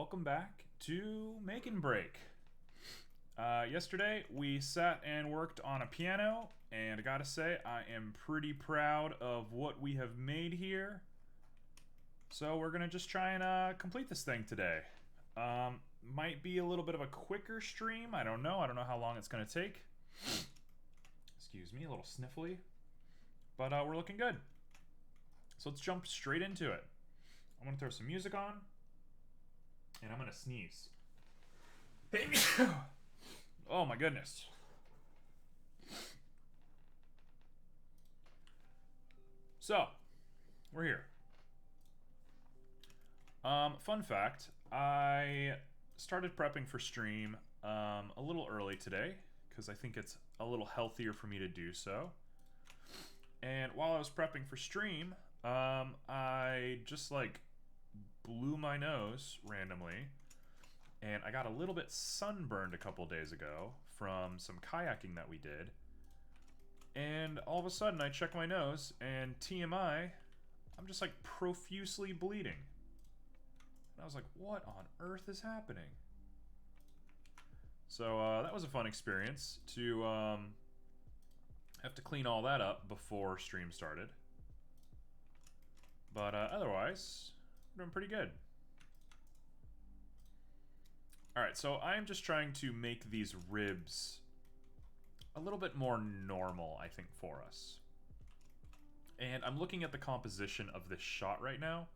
welcome back to Make and Break. Yesterday we sat and worked on a piano, and I gotta say, I am pretty proud of what we have made here. So we're gonna just try and complete this thing today. Might be a little bit of a quicker stream, I don't know how long it's gonna take. Excuse me, a little sniffly. But we're looking good. So let's jump straight into it. I'm gonna throw some music on. And I'm gonna sneeze. Oh my goodness. So, we're here. Fun fact, I started prepping for stream a little early today, because I think it's a little healthier for me to do so. And while I was prepping for stream, I just blew my nose randomly, and I got a little bit sunburned a couple days ago from some kayaking that we did, and all of a sudden I check my nose and TMI, I'm just profusely bleeding. And I was like, what on earth is happening? So that was a fun experience to have to clean all that up before stream started. But otherwise, we're doing pretty good. Alright, so I'm just trying to make these ribs a little bit more normal, I think, for us. And I'm looking at the composition of this shot right now,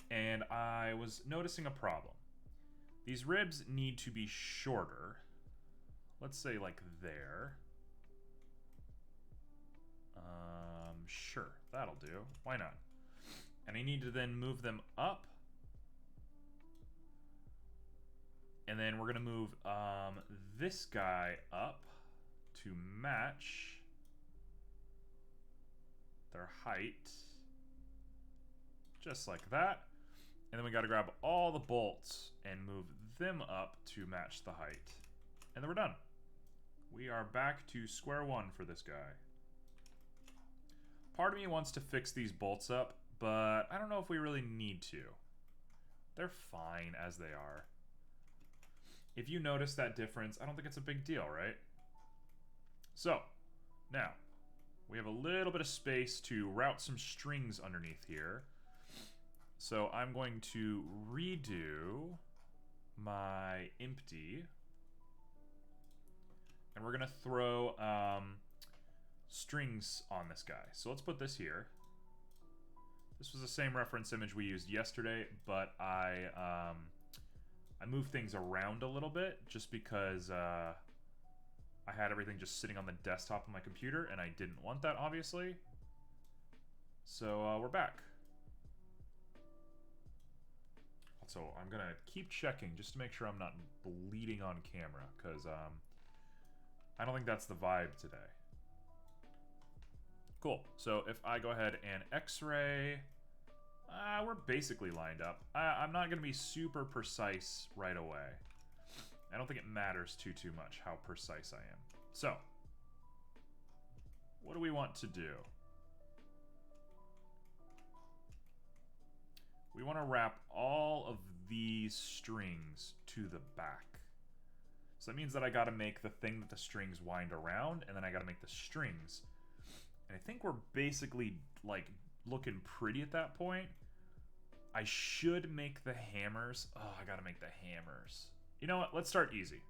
and I was noticing a problem. These ribs need to be shorter. Let's say there. Sure, that'll do. Why not? And I need to then move them up. And then we're going to move this guy up to match their height. Just like that. And then we got to grab all the bolts and move them up to match the height. And then we're done. We are back to square one for this guy. Part of me wants to fix these bolts up, but I don't know if we really need to. They're fine as they are. If you notice that difference, I don't think it's a big deal, right? So, now, we have a little bit of space to route some strings underneath here. So I'm going to redo my empty. And we're going to throw strings on this guy. So let's put this here. This was the same reference image we used yesterday, but I moved things around a little bit just because I had everything just sitting on the desktop of my computer, and I didn't want that, obviously. So we're back. Also, I'm gonna keep checking just to make sure I'm not bleeding on camera, because I don't think that's the vibe today. Cool. So if I go ahead and X-ray, we're basically lined up. I'm not going to be super precise right away. I don't think it matters too much how precise I am. So, what do we want to do? We want to wrap all of these strings to the back. So that means that I got to make the thing that the strings wind around, and then I got to make the strings. And I think we're basically, looking pretty at that point. I should make the hammers. Oh, I gotta make the hammers. You know what? Let's start easy.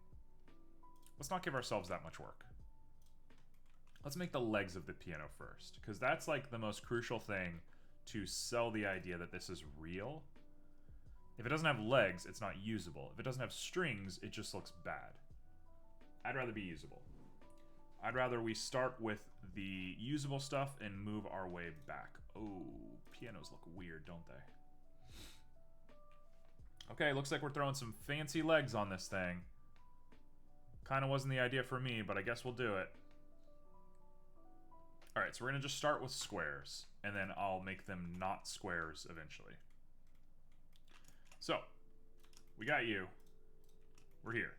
Let's not give ourselves that much work. Let's make the legs of the piano first, because that's, the most crucial thing to sell the idea that this is real. If it doesn't have legs, it's not usable. If it doesn't have strings, it just looks bad. I'd rather be usable. I'd rather we start with the usable stuff and move our way back. Oh, pianos look weird, don't they? Okay, looks like we're throwing some fancy legs on this thing. Kind of wasn't the idea for me, but I guess we'll do it. Alright, so we're going to just start with squares, and then I'll make them not squares eventually. So, we got you. We're here.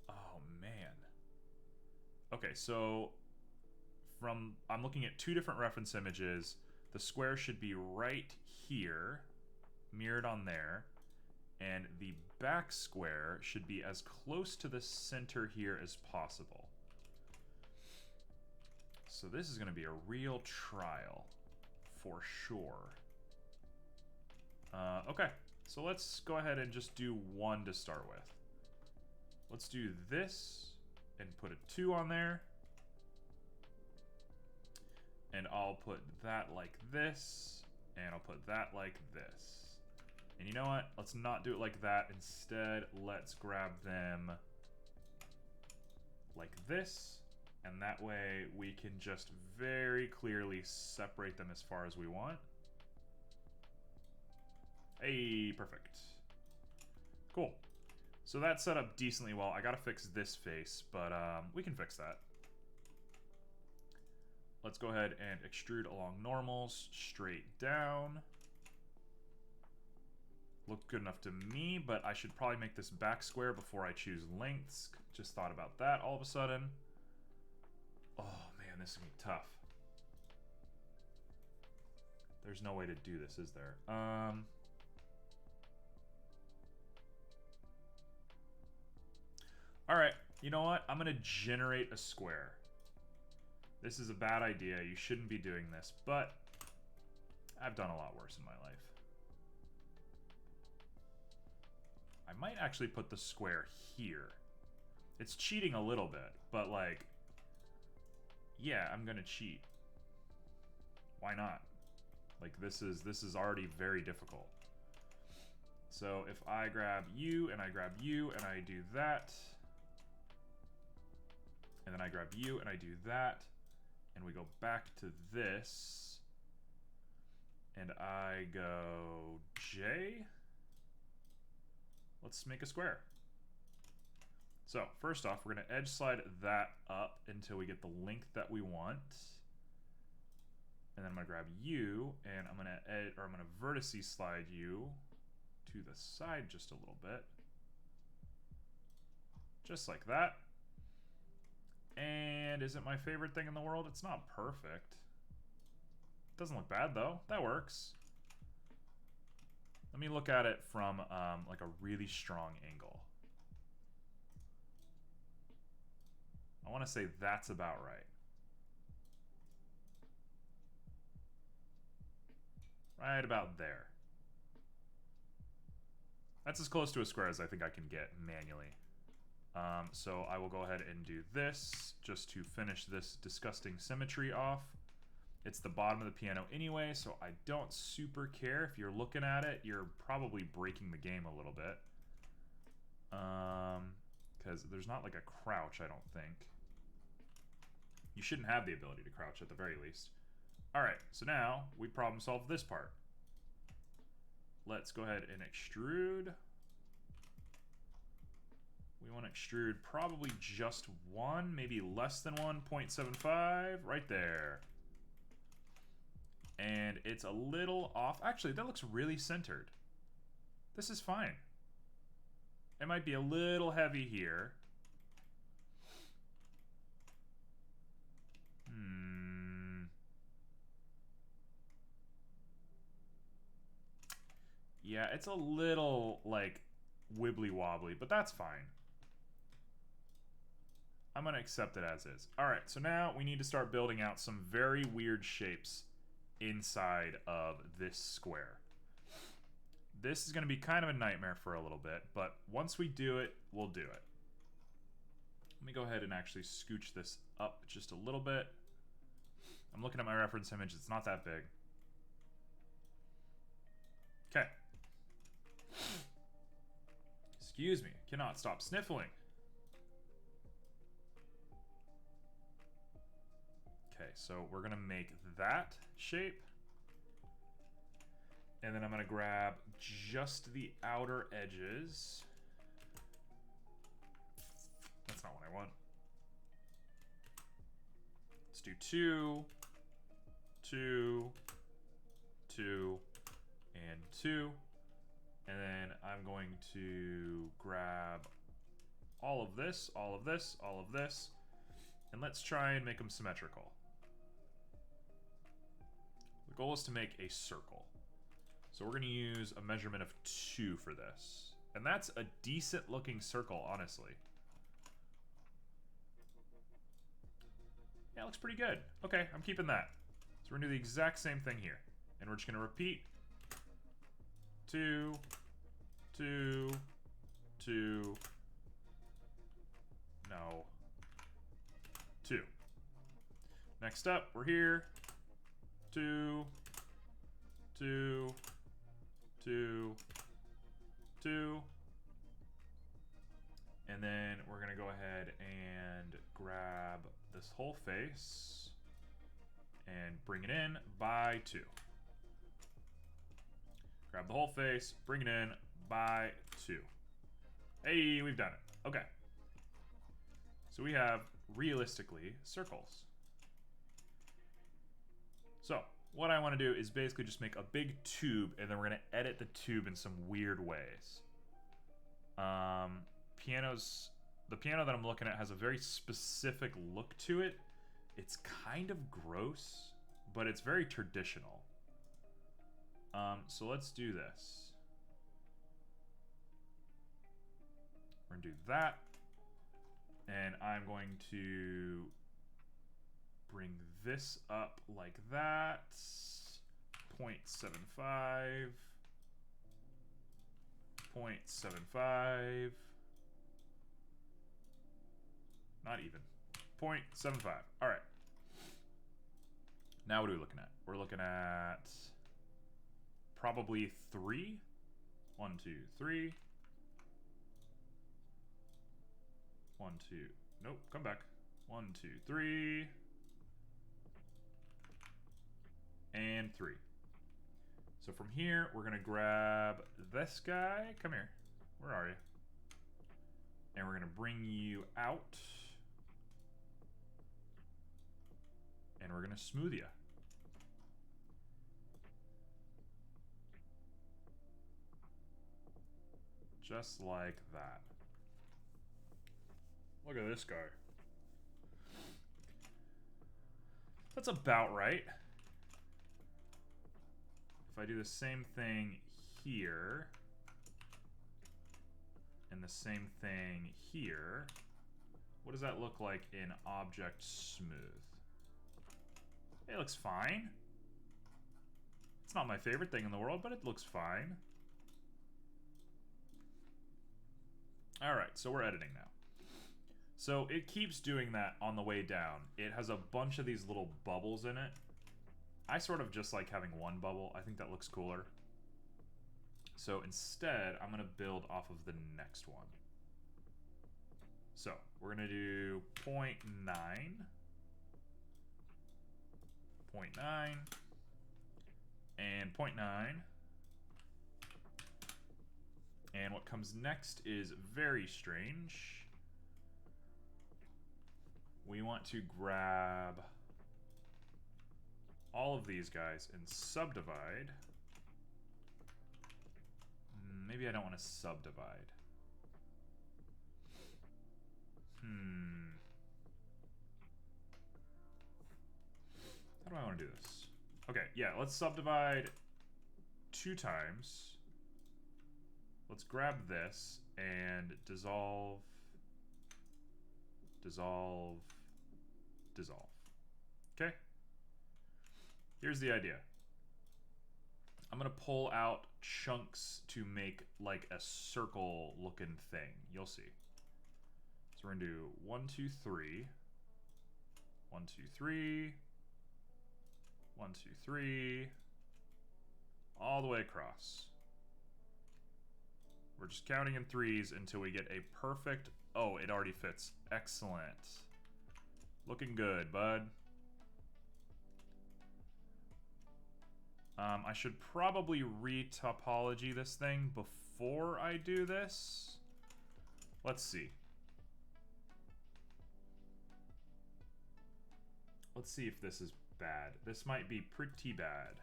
Oh, man. Okay, so I'm looking at two different reference images. The square should be right here. mirrored on there. And the back square should be as close to the center here as possible. So this is going to be a real trial, for sure. Okay, so let's go ahead and just do 1 to start with. Let's do this and put a 2 on there. And I'll put that like this, and I'll put that like this. And you know what? Let's not do it like that. Instead, let's grab them like this. And that way we can just very clearly separate them as far as we want. Hey, perfect. Cool. So that's set up decently well. I gotta fix this face, but we can fix that. Let's go ahead and extrude along normals, straight down. Looked good enough to me, but I should probably make this back square before I choose lengths. Just thought about that all of a sudden. Oh man, this is gonna be tough. There's no way to do this, is there? Alright, you know what? I'm gonna generate a square. This is a bad idea. You shouldn't be doing this, but I've done a lot worse in my life. I might actually put the square here. It's cheating a little bit, but like, yeah, I'm gonna cheat. Why not? Like, this is already very difficult. So if I grab you and I grab you and I do that, and then I grab you and I do that, and we go back to this, and I go J. Let's make a square. So first off, we're going to edge slide that up until we get the length that we want. And then I'm going to grab you, and I'm going to vertice slide you to the side just a little bit. Just like that. And is it my favorite thing in the world? It's not perfect. Doesn't look bad though. That works. Let me look at it from like a really strong angle. I want to say that's about right. Right about there. That's as close to a square as I think I can get manually. So I will go ahead and do this just to finish this disgusting symmetry off. It's the bottom of the piano anyway, so I don't super care. If you're looking at it, you're probably breaking the game a little bit. Because there's not like a crouch, I don't think. You shouldn't have the ability to crouch at the very least. Alright, so now we problem solve this part. Let's go ahead and extrude. We want to extrude probably just 1, maybe less than 1, 0.75, right there. And it's a little off. Actually, that looks really centered. This is fine. It might be a little heavy here. Yeah, it's a little, like, wibbly-wobbly, but that's fine. I'm going to accept it as is. Alright, so now we need to start building out some very weird shapes inside of this square. This is going to be kind of a nightmare for a little bit, but once we do it, we'll do it. Let me go ahead and actually scooch this up just a little bit. I'm looking at my reference image. It's not that big. Okay. Excuse me. Cannot stop sniffling. Okay, so we're going to make that shape. And then I'm going to grab just the outer edges. That's not what I want. Let's do 2, 2, 2, and 2. And then I'm going to grab all of this, all of this, all of this. And let's try and make them symmetrical. The goal is to make a circle. So we're going to use a measurement of 2 for this. And that's a decent looking circle, honestly. Yeah, it looks pretty good. Okay, I'm keeping that. So we're going to do the exact same thing here. And we're just going to repeat 2, 2, 2, no, 2. Next up, we're here. 2, 2, 2, 2. And then we're going to go ahead and grab this whole face and bring it in by 2. Grab the whole face, bring it in by 2. Hey, we've done it. Okay. So we have, realistically, circles. So, what I want to do is basically just make a big tube, and then we're going to edit the tube in some weird ways. The piano that I'm looking at has a very specific look to it. It's kind of gross, but it's very traditional. So let's do this. We're going to do that. And I'm going to bring this up like that. 0.75. 0.75. Not even. 0.75. All right. Now what are we looking at? We're looking at probably 3. 1, 2, 3. 1, 2. Nope, come back. 1, 2, 3. And 3. So from here, we're going to grab this guy. Come here. Where are you? And we're going to bring you out. And we're going to smooth you. Just like that. Look at this guy. That's about right. If I do the same thing here, and the same thing here, what does that look like in Object Smooth? It looks fine. It's not my favorite thing in the world, but it looks fine. Alright, so we're editing now. So it keeps doing that on the way down. It has a bunch of these little bubbles in it. I sort of just like having one bubble. I think that looks cooler. So instead, I'm going to build off of the next one. So we're going to do 0.9. 0.9. And 0.9. And what comes next is very strange. We want to grab all of these guys and subdivide. Maybe I don't want to subdivide. How do I want to do this? Okay, yeah, let's subdivide 2 times. Let's grab this and dissolve, dissolve, dissolve. Okay? Here's the idea. I'm going to pull out chunks to make like a circle looking thing. You'll see. So we're going to do 1, 2, 3. 1, 2, 3. 1, 2, 3. All the way across. We're just counting in 3s until we get a perfect... Oh, it already fits. Excellent. Looking good, bud. I should probably re-topology this thing before I do this. Let's see. Let's see if this is bad. This might be pretty bad.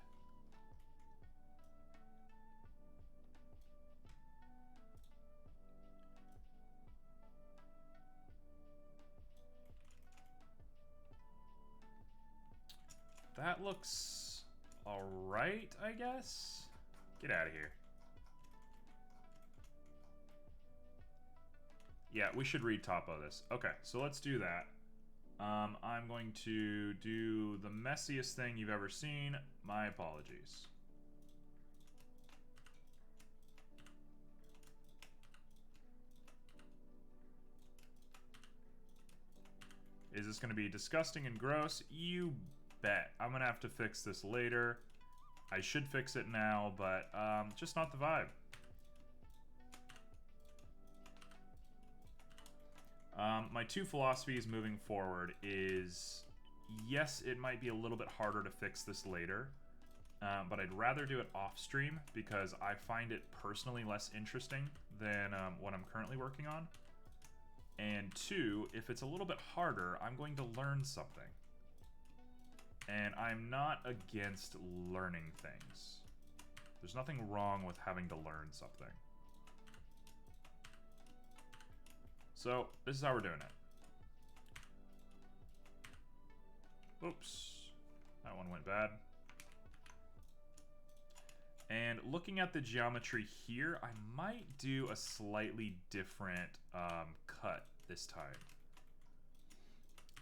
That looks alright, I guess. Get out of here. Yeah, we should read topo this. Okay, so let's do that. I'm going to do the messiest thing you've ever seen. My apologies. Is this going to be disgusting and gross? You bet. I'm going to have to fix this later. I should fix it now, but just not the vibe. My two philosophies moving forward is, yes, it might be a little bit harder to fix this later, but I'd rather do it off stream because I find it personally less interesting than what I'm currently working on. And two, if it's a little bit harder, I'm going to learn something. And I'm not against learning things. There's nothing wrong with having to learn something. So, this is how we're doing it. Oops. That one went bad. And looking at the geometry here, I might do a slightly different cut this time.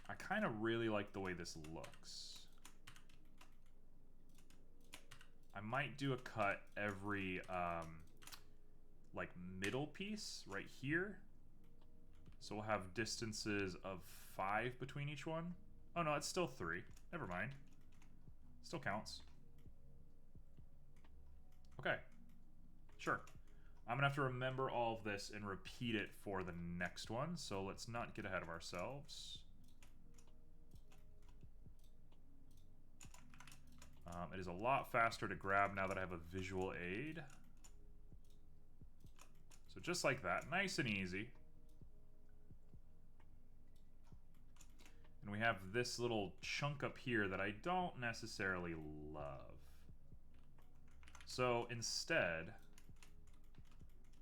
I kind of really like the way this looks. I might do a cut every like middle piece right here. So we'll have distances of 5 between each one. Oh no, it's still 3. Never mind. Still counts. Okay. Sure. I'm gonna have to remember all of this and repeat it for the next one, so let's not get ahead of ourselves. It is a lot faster to grab now that I have a visual aid. So just like that, nice and easy. And we have this little chunk up here that I don't necessarily love. So instead,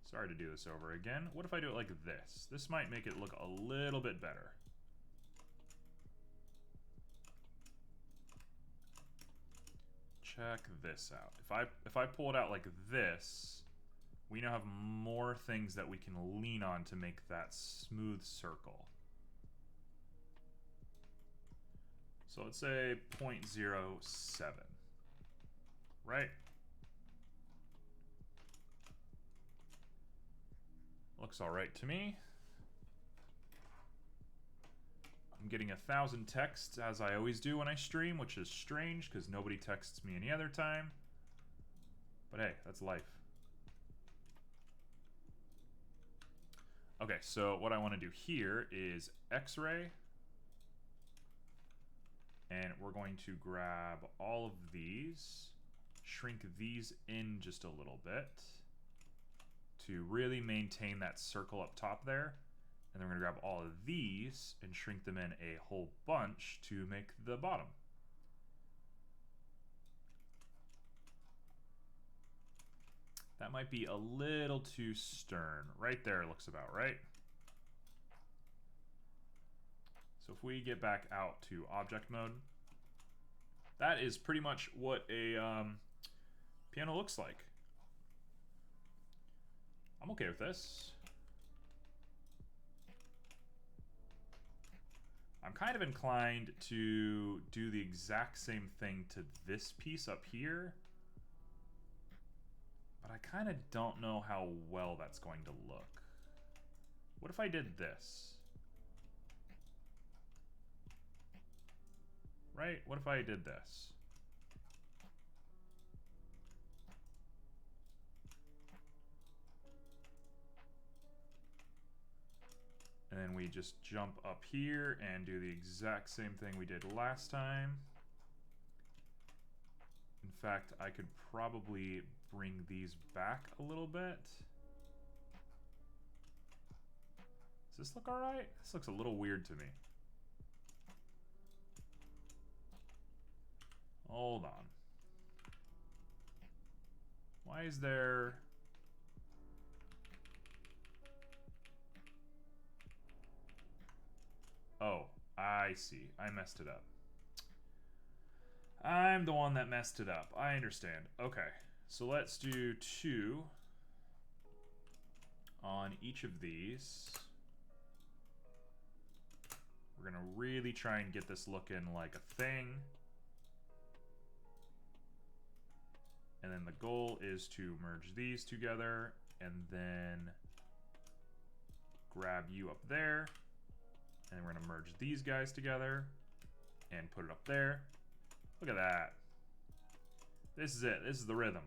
sorry to do this over again, what if I do it like this? This might make it look a little bit better. Check this out. If I pull it out like this, we now have more things that we can lean on to make that smooth circle. So let's say 0.07, right? Looks all right to me. I'm getting 1,000 texts, as I always do when I stream, which is strange because nobody texts me any other time. But hey, that's life. Okay, so what I want to do here is X-ray. And we're going to grab all of these, shrink these in just a little bit to really maintain that circle up top there. And then we're gonna grab all of these and shrink them in a whole bunch to make the bottom. That might be a little too stern. Right there looks about right. So if we get back out to object mode, that is pretty much what a piano looks like. I'm okay with this. I'm kind of inclined to do the exact same thing to this piece up here, but I kind of don't know how well that's going to look. What if I did this? Right? What if I did this? And then we just jump up here and do the exact same thing we did last time. In fact, I could probably bring these back a little bit. Does this look all right? This looks a little weird to me. Hold on. Why is there... Oh, I see. I messed it up. I'm the one that messed it up. I understand. Okay. So let's do 2 on each of these. We're gonna really try and get this looking like a thing. And then the goal is to merge these together and then grab you up there. And we're gonna merge these guys together and put it up there. Look at that. This is it. This is the rhythm.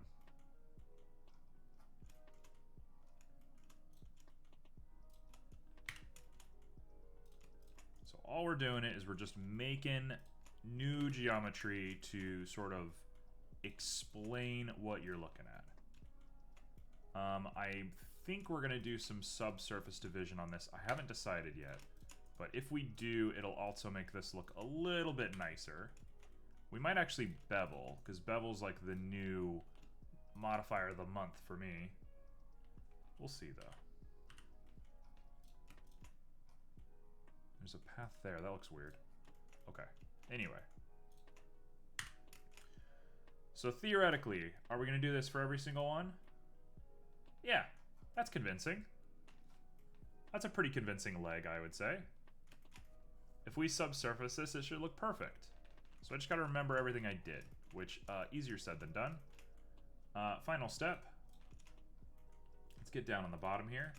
So all we're doing is we're just making new geometry to sort of explain what you're looking at. I think we're gonna do some subsurface division on this. I haven't decided yet, but if we do, it'll also make this look a little bit nicer. We might actually bevel, because bevel's like the new modifier of the month for me. We'll see though. There's a path there, that looks weird. Okay, anyway. So theoretically, are we gonna do this for every single one? Yeah, that's convincing. That's a pretty convincing leg, I would say. If we subsurface this, it should look perfect. So I just gotta remember everything I did, which, easier said than done. Final step. Let's get down on the bottom here.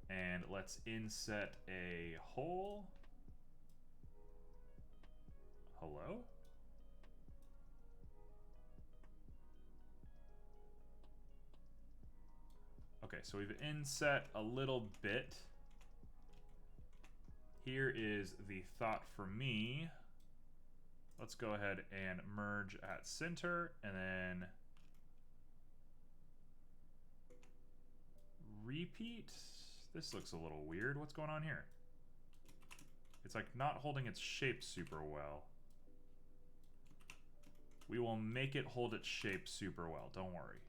And let's inset a hole. Hello? Okay, so we've inset a little bit. Here is the thought for me. Let's go ahead and merge at center and then repeat. This looks a little weird. What's going on here? It's like not holding its shape super well. We will make it hold its shape super well, don't worry.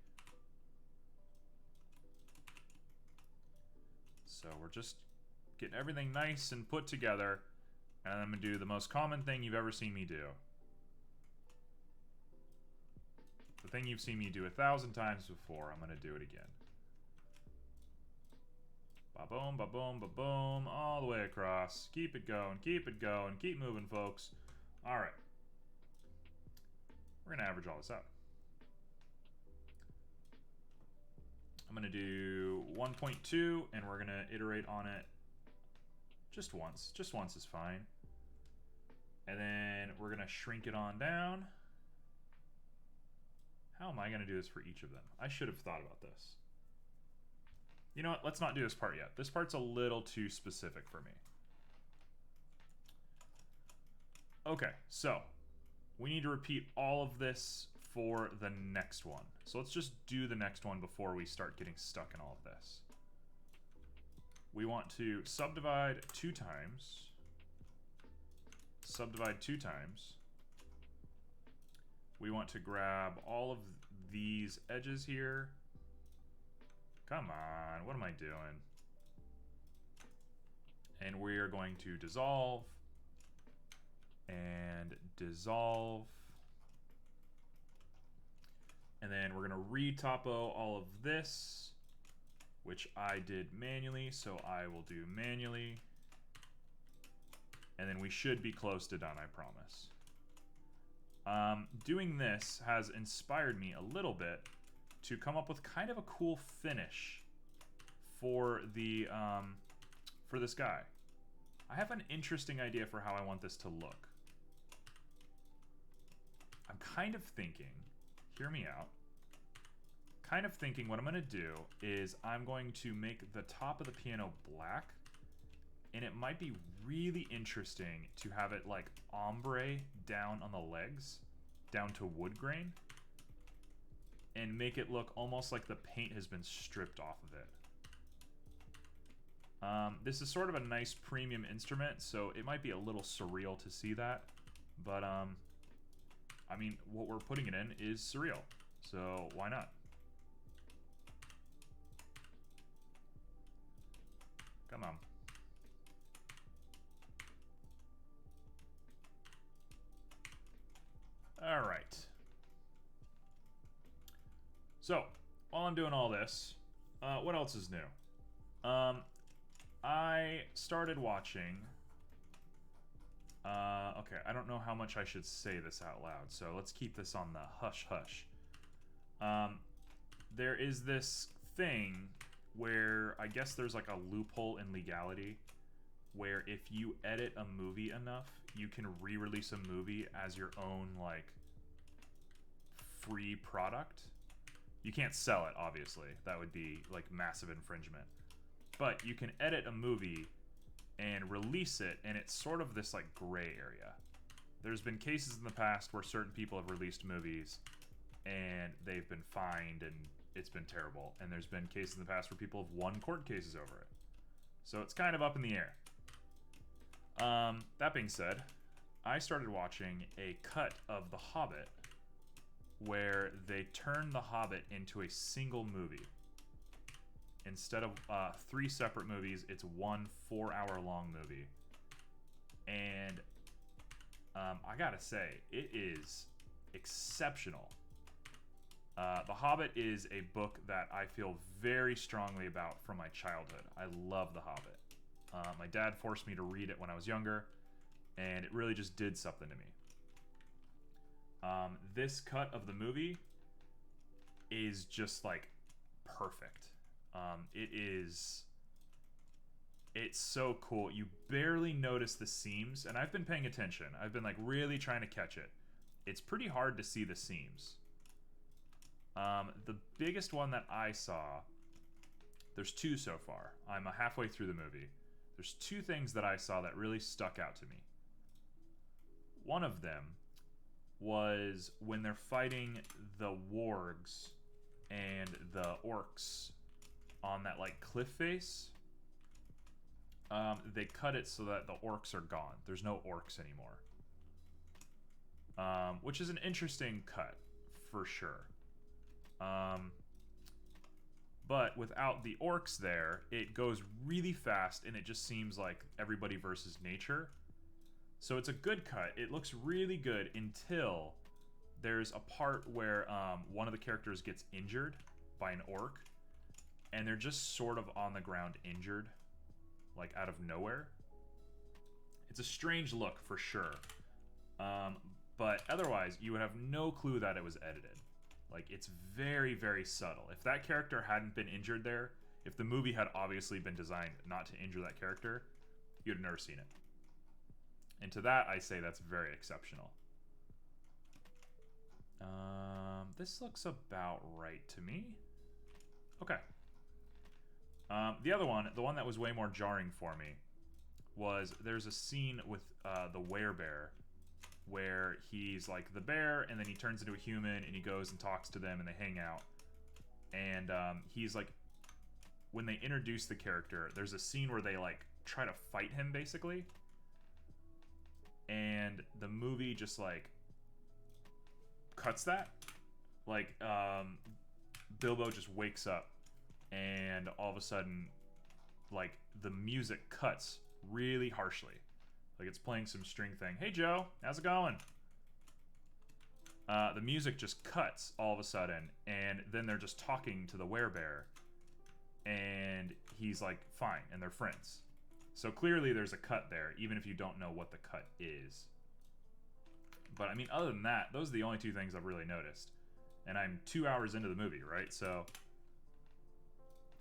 So we're just getting everything nice and put together, and I'm gonna do the most common thing you've ever seen me do. The thing you've seen me do 1,000 times before, I'm gonna do it again. Ba-boom, ba-boom, ba-boom, all the way across. Keep it going, keep moving, folks. All right. We're gonna average all this out. I'm gonna do 1.2, and we're gonna iterate on it just once. Just once is fine. And then we're gonna shrink it on down. How am I gonna do this for each of them? I should have thought about this. You know what? Let's not do this part yet. This part's a little too specific for me. Okay, so we need to repeat all of this for the next one. So let's just do the next one before we start getting stuck in all of this. We want to subdivide 2 times. Subdivide 2 times. We want to grab all of these edges here. Come on, what am I doing? And we are going to dissolve and dissolve. And then we're gonna re-topo all of this, which I did manually, so I will do manually. And then we should be close to done, I promise. Doing this has inspired me a little bit to come up with kind of a cool finish for the for this guy. I have an interesting idea for how I want this to look. I'm kind of thinking, hear me out, kind of thinking what I'm gonna do is I'm going to make the top of the piano black, and it might be really interesting to have it like ombre down on the legs, down to wood grain, and make it look almost like the paint has been stripped off of it. This is sort of a nice premium instrument, so it might be a little surreal to see that, but I mean, what we're putting it in is surreal, so why not? Come on. All right. So, while I'm doing all this, what else is new? I started watching... okay, I don't know how much I should say this out loud, so let's keep this on the hush-hush. There is this thing where I guess there's like a loophole in legality where if you edit a movie enough, you can re-release a movie as your own, like, free product. You can't sell it, obviously. That would be, like, massive infringement. But you can edit a movie and release it, and it's sort of this, like, gray area. There's been cases in the past where certain people have released movies, and they've been fined, and it's been terrible. And there's been cases in the past where people have won court cases over it. So it's kind of up in the air. That being said, I started watching a cut of The Hobbit where they turned The Hobbit into a single movie. Instead of 3 separate movies, it's one 4-hour-long movie. And I gotta say, it is exceptional. The Hobbit is a book that I feel very strongly about from my childhood. I love The Hobbit. My dad forced me to read it when I was younger, and it really just did something to me. This cut of the movie is just, like, perfect. It's so cool. You barely notice the seams, and I've been paying attention. I've been, like, really trying to catch it. It's pretty hard to see the seams. The biggest one that I saw, there's 2 so far. I'm halfway through the movie. There's 2 things that I saw that really stuck out to me. One of them was when they're fighting the wargs and the orcs on that, like, cliff face. They cut it so that the orcs are gone. There's no orcs anymore. Which is an interesting cut, for sure. But without the orcs there, it goes really fast, and it just seems like everybody versus nature. So it's a good cut. It looks really good until there's a part where one of the characters gets injured by an orc, and they're just sort of on the ground injured, like out of nowhere. It's a strange look for sure. But otherwise, you would have no clue that it was edited. Like, it's very, very subtle. If that character hadn't been injured there, if the movie had obviously been designed not to injure that character, you'd have never seen it. And to that, I say that's very exceptional. This looks about right to me. Okay. The other one, the one that was way more jarring for me, was there's a scene with the werebear where he's like the bear, and then he turns into a human, and he goes and talks to them, and they hang out. And he's like, when they introduce the character, there's a scene where they like try to fight him, basically. And the movie just like cuts that. Like, Bilbo just wakes up, and all of a sudden, like, the music cuts really harshly. Like, it's playing some string thing. Hey, Joe, how's it going? The music just cuts all of a sudden, and then they're just talking to the werebear, and he's like, fine, and they're friends. So clearly there's a cut there, even if you don't know what the cut is. But, I mean, other than that, those are the only 2 things I've really noticed. And I'm 2 hours into the movie, right? So,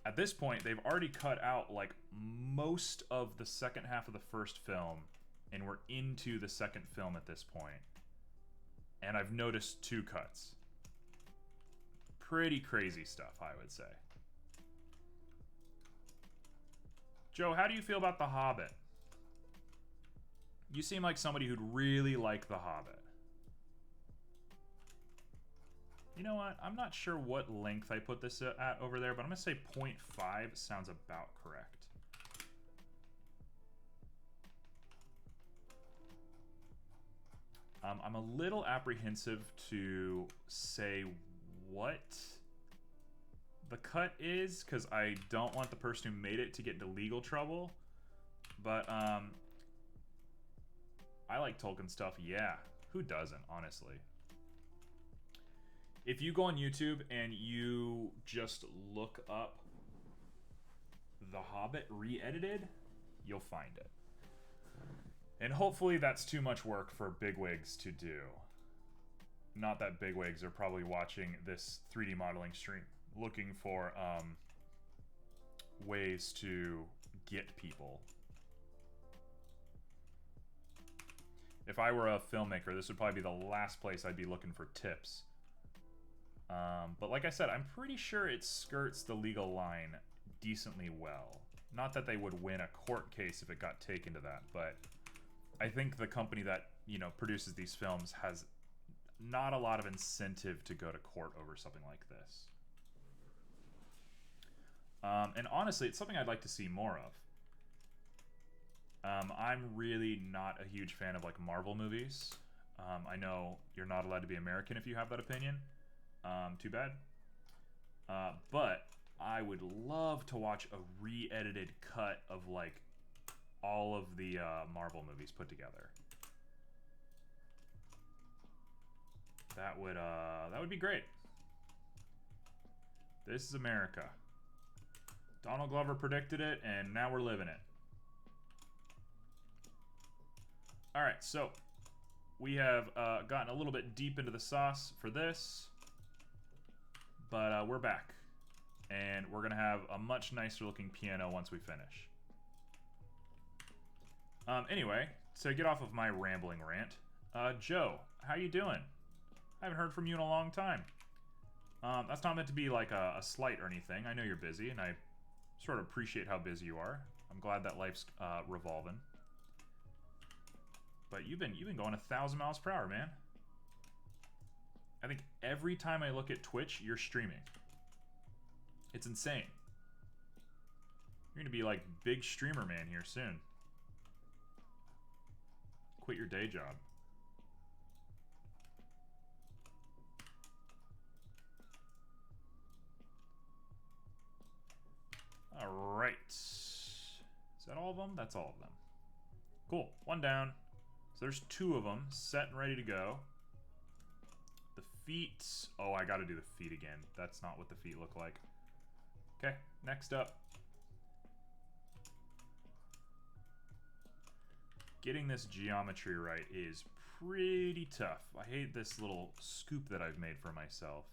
at this point, they've already cut out, like, most of the second half of the first film, and we're into the second film at this point. And I've noticed 2 cuts. Pretty crazy stuff, I would say. Joe, how do you feel about The Hobbit? You seem like somebody who'd really like The Hobbit. You know what? I'm not sure what length I put this at over there, but I'm going to say 0.5 sounds about correct. I'm a little apprehensive to say what the cut is, because I don't want the person who made it to get into legal trouble. But I like Tolkien stuff, yeah. Who doesn't, honestly? If you go on YouTube and you just look up The Hobbit re-edited, you'll find it. And hopefully that's too much work for bigwigs to do. Not that bigwigs are probably watching this 3D modeling stream looking for ways to get people. If I were a filmmaker, this would probably be the last place I'd be looking for tips. But like I said, I'm pretty sure it skirts the legal line decently well. Not that they would win a court case if it got taken to that, but I think the company that, you know, produces these films has not a lot of incentive to go to court over something like this. And honestly, it's something I'd like to see more of. I'm really not a huge fan of, like, Marvel movies. I know you're not allowed to be American if you have that opinion. Too bad. But I would love to watch a re-edited cut of, like, all of the Marvel movies put together. That would be great. This is America. Donald Glover predicted it, and now we're living it. Alright, so we have gotten a little bit deep into the sauce for this, but we're back. And we're going to have a much nicer looking piano once we finish. Anyway, to get off of my rambling rant, Joe, how you doing? I haven't heard from you in a long time. That's not meant to be like a slight or anything. I know you're busy, and I sort of appreciate how busy you are. I'm glad that life's revolving. But you've been going 1,000 miles per hour, man. I think every time I look at Twitch, you're streaming. It's insane. You're gonna be like big streamer man here soon. Quit your day job. Alright. Is that all of them? That's all of them. Cool. One down. So there's 2 of them set and ready to go. The feet. Oh, I gotta do the feet again. That's not what the feet look like. Okay, next up. Getting this geometry right is pretty tough. I hate this little scoop that I've made for myself.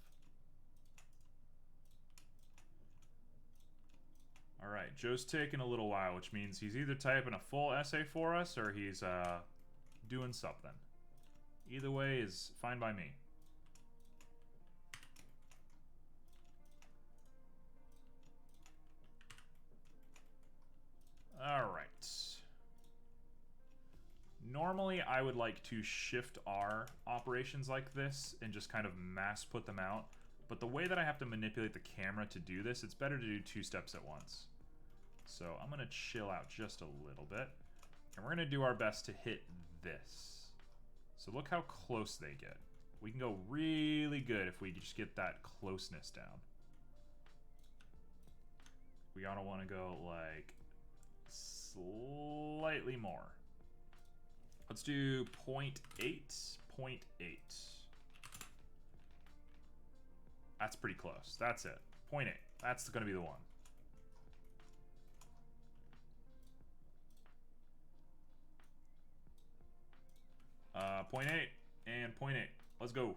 Alright, Joe's taking a little while, which means he's either typing a full essay for us or he's doing something. Either way is fine by me. Alright. Normally, I would like to shift R operations like this and just kind of mass put them out. But the way that I have to manipulate the camera to do this, it's better to do 2 steps at once. So I'm going to chill out just a little bit. And we're going to do our best to hit this. So look how close they get. We can go really good if we just get that closeness down. We gotta want to go like slightly more. Let's do 0.8, 0.8. That's pretty close. That's it. 0.8. That's going to be the one. Uh, 0.8 and 0.8. Let's go.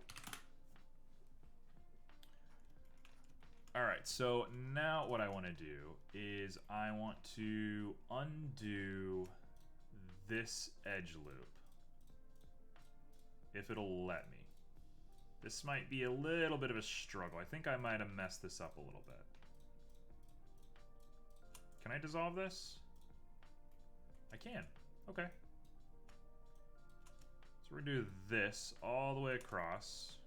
Alright, so now what I want to do is I want to undo this edge loop. If it'll let me. This might be a little bit of a struggle. I think I might have messed this up a little bit. Can I dissolve this? I can. Okay. So we're going to do this all the way across.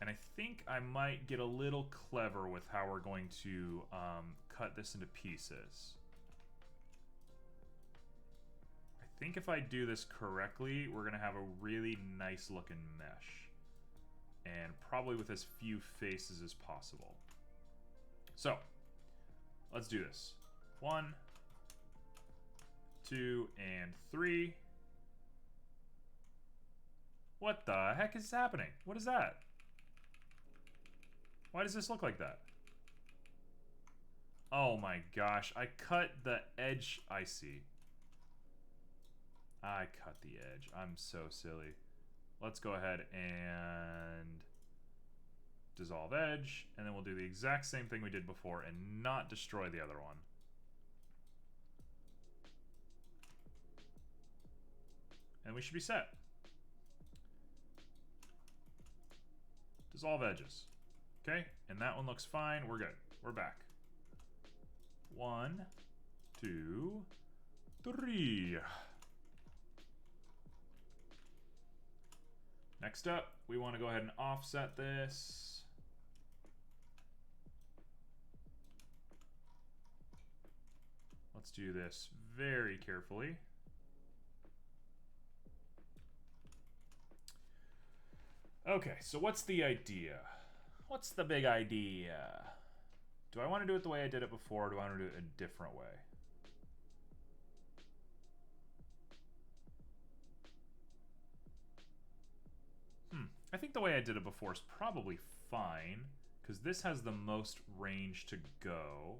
And I think I might get a little clever with how we're going to cut this into pieces. I think if I do this correctly, we're going to have a really nice looking mesh. And probably with as few faces as possible. So, let's do this. 1, 2, and 3. What the heck is happening? What is that? Why does this look like that? Oh my gosh, I cut the edge. I see. I cut the edge. I'm so silly. Let's go ahead and dissolve edge, and then we'll do the exact same thing we did before and not destroy the other one. And we should be set. Dissolve edges. Okay, and that one looks fine. We're good. We're back. 1, 2, 3. Next up, we want to go ahead and offset this. Let's do this very carefully. Okay, so what's the idea? What's the big idea? Do I want to do it the way I did it before, or do I want to do it a different way? I think the way I did it before is probably fine, because this has the most range to go.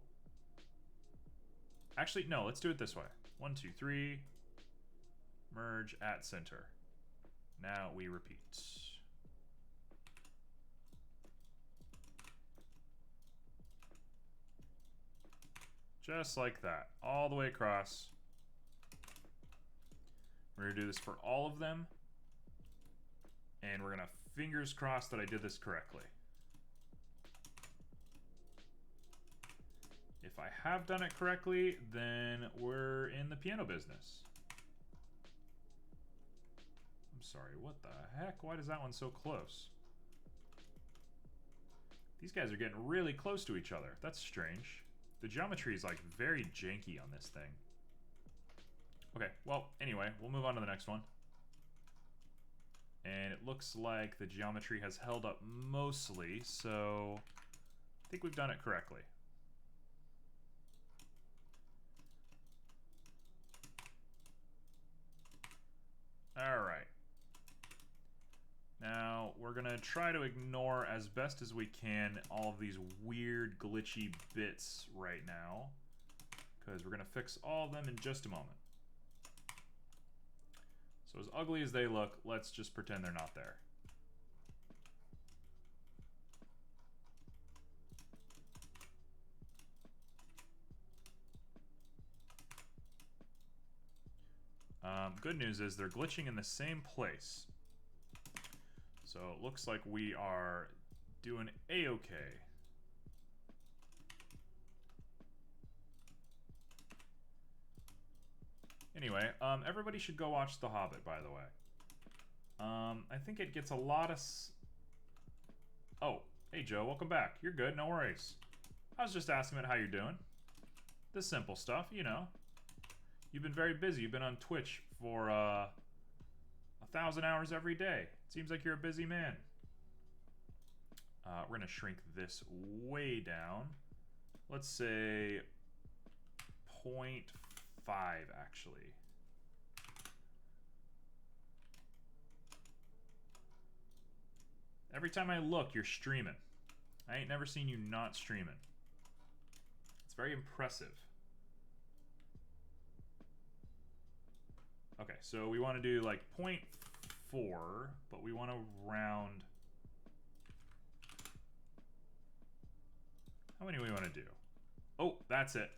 Actually, no, let's do it this way. 1, 2, 3. Merge at center. Now we repeat. Just like that, all the way across. We're going to do this for all of them. And we're going to fingers crossed that I did this correctly. If I have done it correctly, then we're in the piano business. I'm sorry, what the heck? Why is that one so close? These guys are getting really close to each other. That's strange. The geometry is like very janky on this thing. Okay, well, anyway, we'll move on to the next one. And it looks like the geometry has held up mostly, so I think we've done it correctly. All right. Now, we're going to try to ignore as best as we can all of these weird glitchy bits right now, because we're going to fix all of them in just a moment. So as ugly as they look, let's just pretend they're not there. Good news is they're glitching in the same place. So it looks like we are doing a-okay. Anyway, everybody should go watch The Hobbit, by the way. I think it gets a lot of... Oh, hey Joe, welcome back. You're good, no worries. I was just asking about how you're doing. The simple stuff, you know. You've been very busy. You've been on Twitch for 1,000 hours every day. Seems like you're a busy man. We're going to shrink this way down. Let's say 0.5, actually. Every time I look, you're streaming. I ain't never seen you not streaming. It's very impressive. Okay, so we want to do like 0.4, but we want to round. How many do we want to do? Oh, that's it.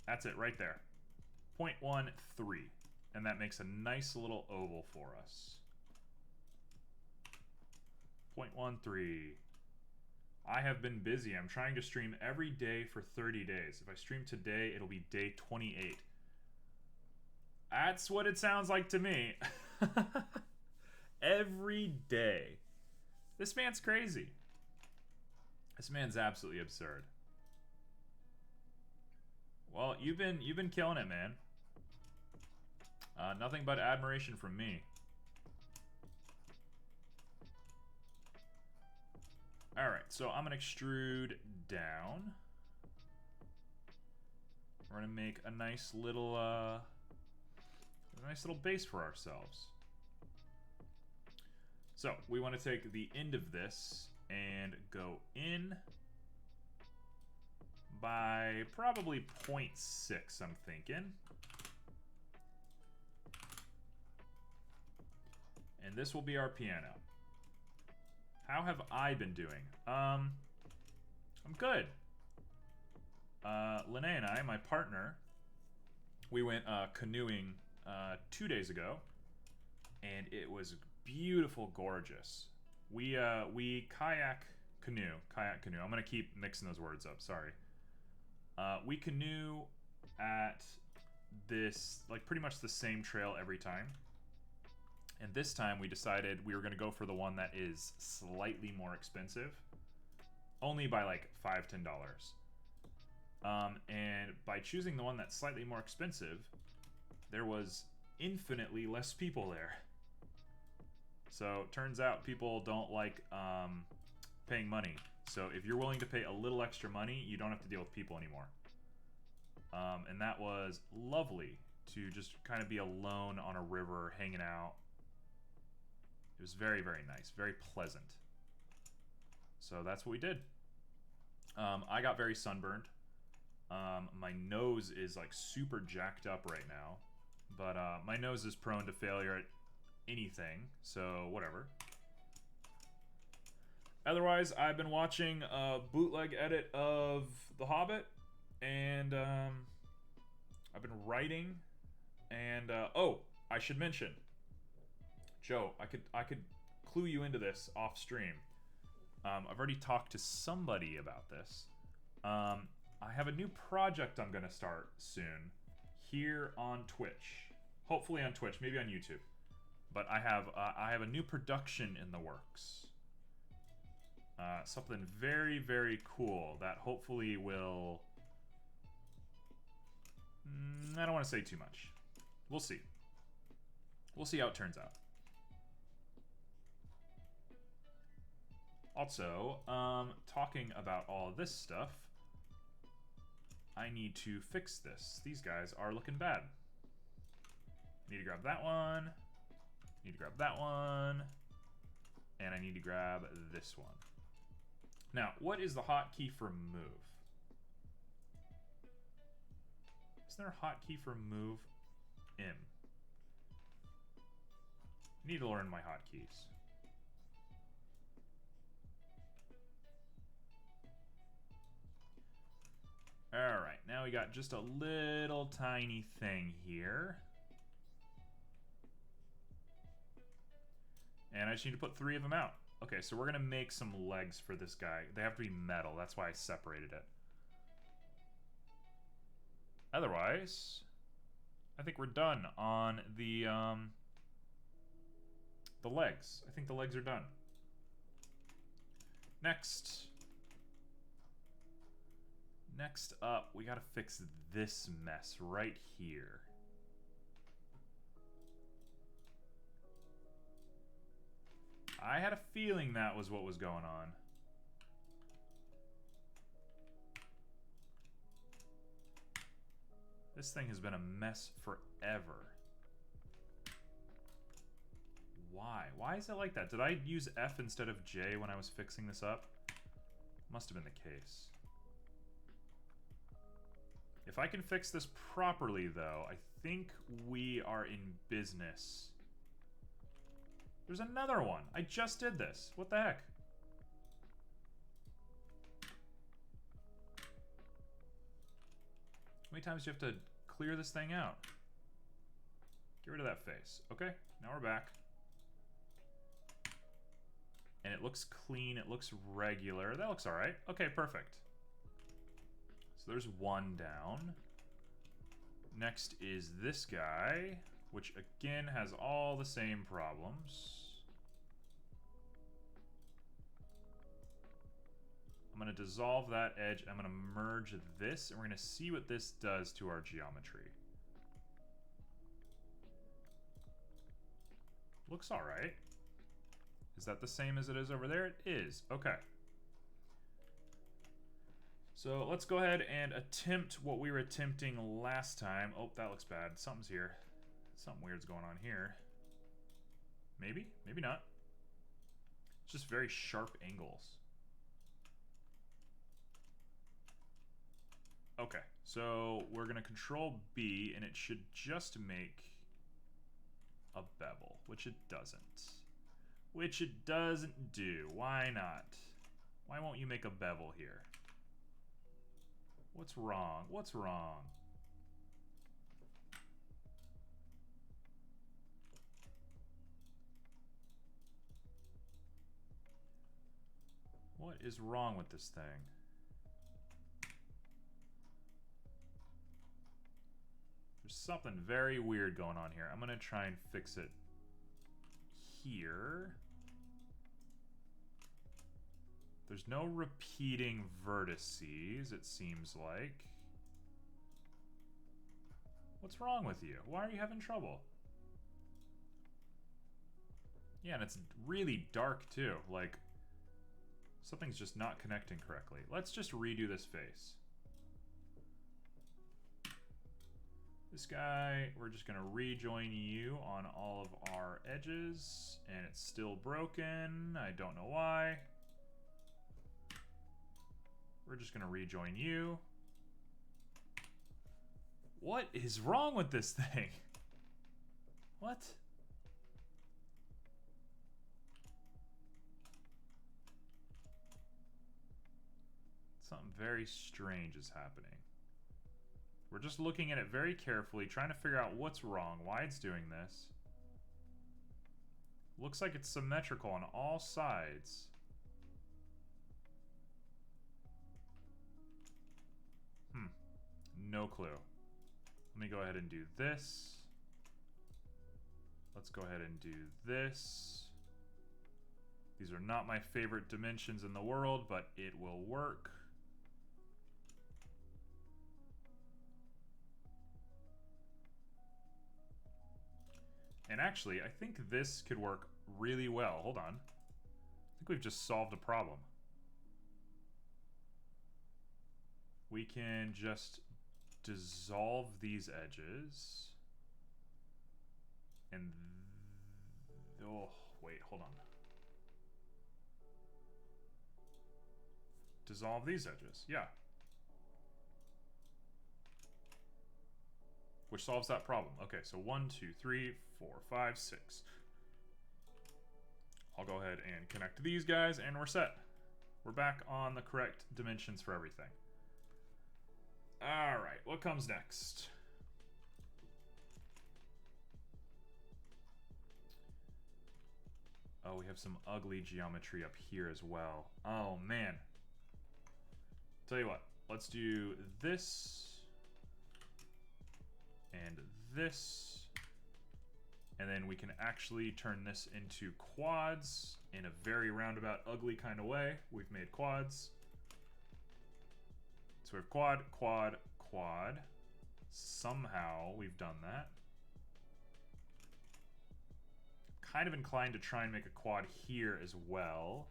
That's it right there. 0.13. And that makes a nice little oval for us. 0.13. I have been busy. I'm trying to stream every day for 30 days. If I stream today, it'll be day 28. That's what it sounds like to me. Every day. This man's crazy. This man's absolutely absurd. Well, you've been killing it, man. Nothing but admiration from me. Alright, so I'm going to extrude down. We're going to make a nice little base for ourselves. So we want to take the end of this and go in by probably 0.6, I'm thinking. And this will be our piano. How have I been doing? I'm good. Lene and I, my partner, we went canoeing 2 days ago, and it was beautiful, gorgeous. We kayak canoe. I'm gonna keep mixing those words up. Sorry. We canoe at this, like, pretty much the same trail every time. And this time we decided we were going to go for the one that is slightly more expensive. Only by like $5–10. And by choosing the one that's slightly more expensive, there was infinitely less people there. So it turns out people don't like paying money. So if you're willing to pay a little extra money, you don't have to deal with people anymore. And that was lovely to just kind of be alone on a river, hanging out. It was very, very nice, very pleasant. So that's what we did. I got very sunburned. My nose is like super jacked up right now, but my nose is prone to failure at anything, so whatever. Otherwise, I've been watching a bootleg edit of The Hobbit, and I've been writing, and oh, I should mention, Joe, I could clue you into this off stream. I've already talked to somebody about this. I have a new project I'm gonna start soon here on Twitch. Hopefully on Twitch, maybe on YouTube. But I have a new production in the works. Something very, very cool that hopefully will... I don't want to say too much. We'll see. We'll see how it turns out. Also, talking about all of this stuff, I need to fix this. These guys are looking bad. Need to grab that one. Need to grab that one. And I need to grab this one. Now, what is the hotkey for move? Is there a hotkey for move? M. I need to learn my hotkeys. Alright, now we got just a little tiny thing here. And I just need to put 3 of them out. Okay, so we're going to make some legs for this guy. They have to be metal, that's why I separated it. Otherwise, I think we're done on the legs. I think the legs are done. Next up, we gotta fix this mess right here. I had a feeling that was what was going on. This thing has been a mess forever. Why? Why is it like that? Did I use F instead of J when I was fixing this up? Must have been the case. If I can fix this properly, though, I think we are in business. There's another one. I just did this. What the heck? How many times do you have to clear this thing out? Get rid of that face. Okay, now we're back. And it looks clean. It looks regular. That looks all right. Okay, perfect. So there's one down. Next is this guy, which again has all the same problems. I'm going to dissolve that edge. I'm going to merge this, and we're going to see what this does to our geometry. Looks all right. Is that the same as it is over there? It is. Okay. So let's go ahead and attempt what we were attempting last time. Oh, that looks bad. Something's here. Something weird's going on here. Maybe? Maybe not. It's just very sharp angles. Okay, so we're going to control B, and it should just make a bevel, which it doesn't. Which it doesn't do. Why not? Why won't you make a bevel here? What's wrong? What's wrong? What is wrong with this thing? There's something very weird going on here. I'm gonna try and fix it here. There's no repeating vertices, it seems like. What's wrong with you? Why are you having trouble? Yeah, and it's really dark too. Like, something's just not connecting correctly. Let's just redo this face. This guy, we're just gonna rejoin you on all of our edges, and it's still broken. I don't know why. We're just gonna rejoin you. What is wrong with this thing? What? Something very strange is happening. We're just looking at it very carefully, trying to figure out what's wrong, why it's doing this. Looks like it's symmetrical on all sides. No clue. Let me go ahead and do this. Let's go ahead and do this. These are not my favorite dimensions in the world, but it will work. And actually, I think this could work really well. Hold on. I think we've just solved a problem. We can just dissolve these edges. And... oh, wait, hold on. Dissolve these edges, yeah. Which solves that problem. Okay, so 1, 2, 3, 4, 5, 6. I'll go ahead and connect these guys, and we're set. We're back on the correct dimensions for everything. Alright, what comes next? Oh, we have some ugly geometry up here as well. Oh, man. Tell you what, let's do this, and this, and then we can actually turn this into quads in a very roundabout, ugly kind of way. We've made quads. So we have quad, quad, quad. Somehow we've done that. Kind of inclined to try and make a quad here as well.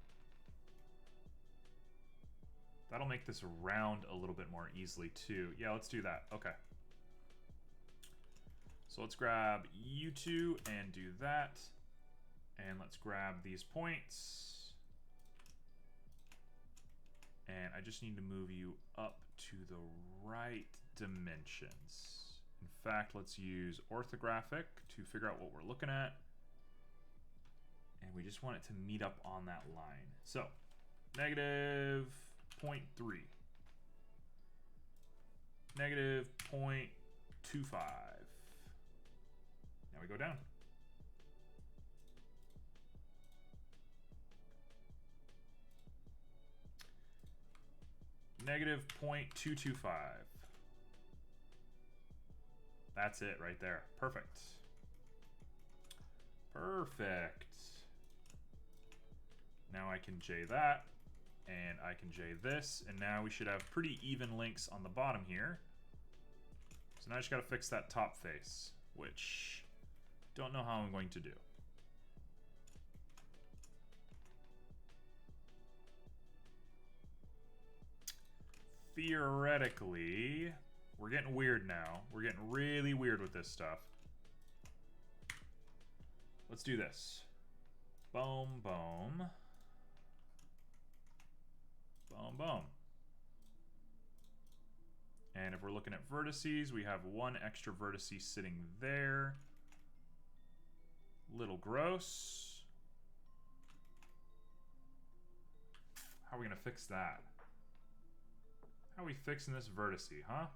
That'll make this round a little bit more easily too. Yeah, let's do that. Okay. So let's grab you two and do that. And let's grab these points. And I just need to move you up to the right dimensions. In fact, let's use orthographic to figure out what we're looking at. And we just want it to meet up on that line. So, negative 0.3. Negative 0.25. Now we go down. Negative 0.225. That's it right there. Perfect. Perfect. Now I can J that, and I can J this, and now we should have pretty even links on the bottom here. So now I just gotta fix that top face, which don't know how I'm going to do. Theoretically, we're getting weird now. We're getting really weird with this stuff. Let's do this. Boom, boom. boom. And if we're looking at vertices, we have one extra vertice sitting there. Little gross. How are we gonna fix that? How are we fixing this vertice, huh?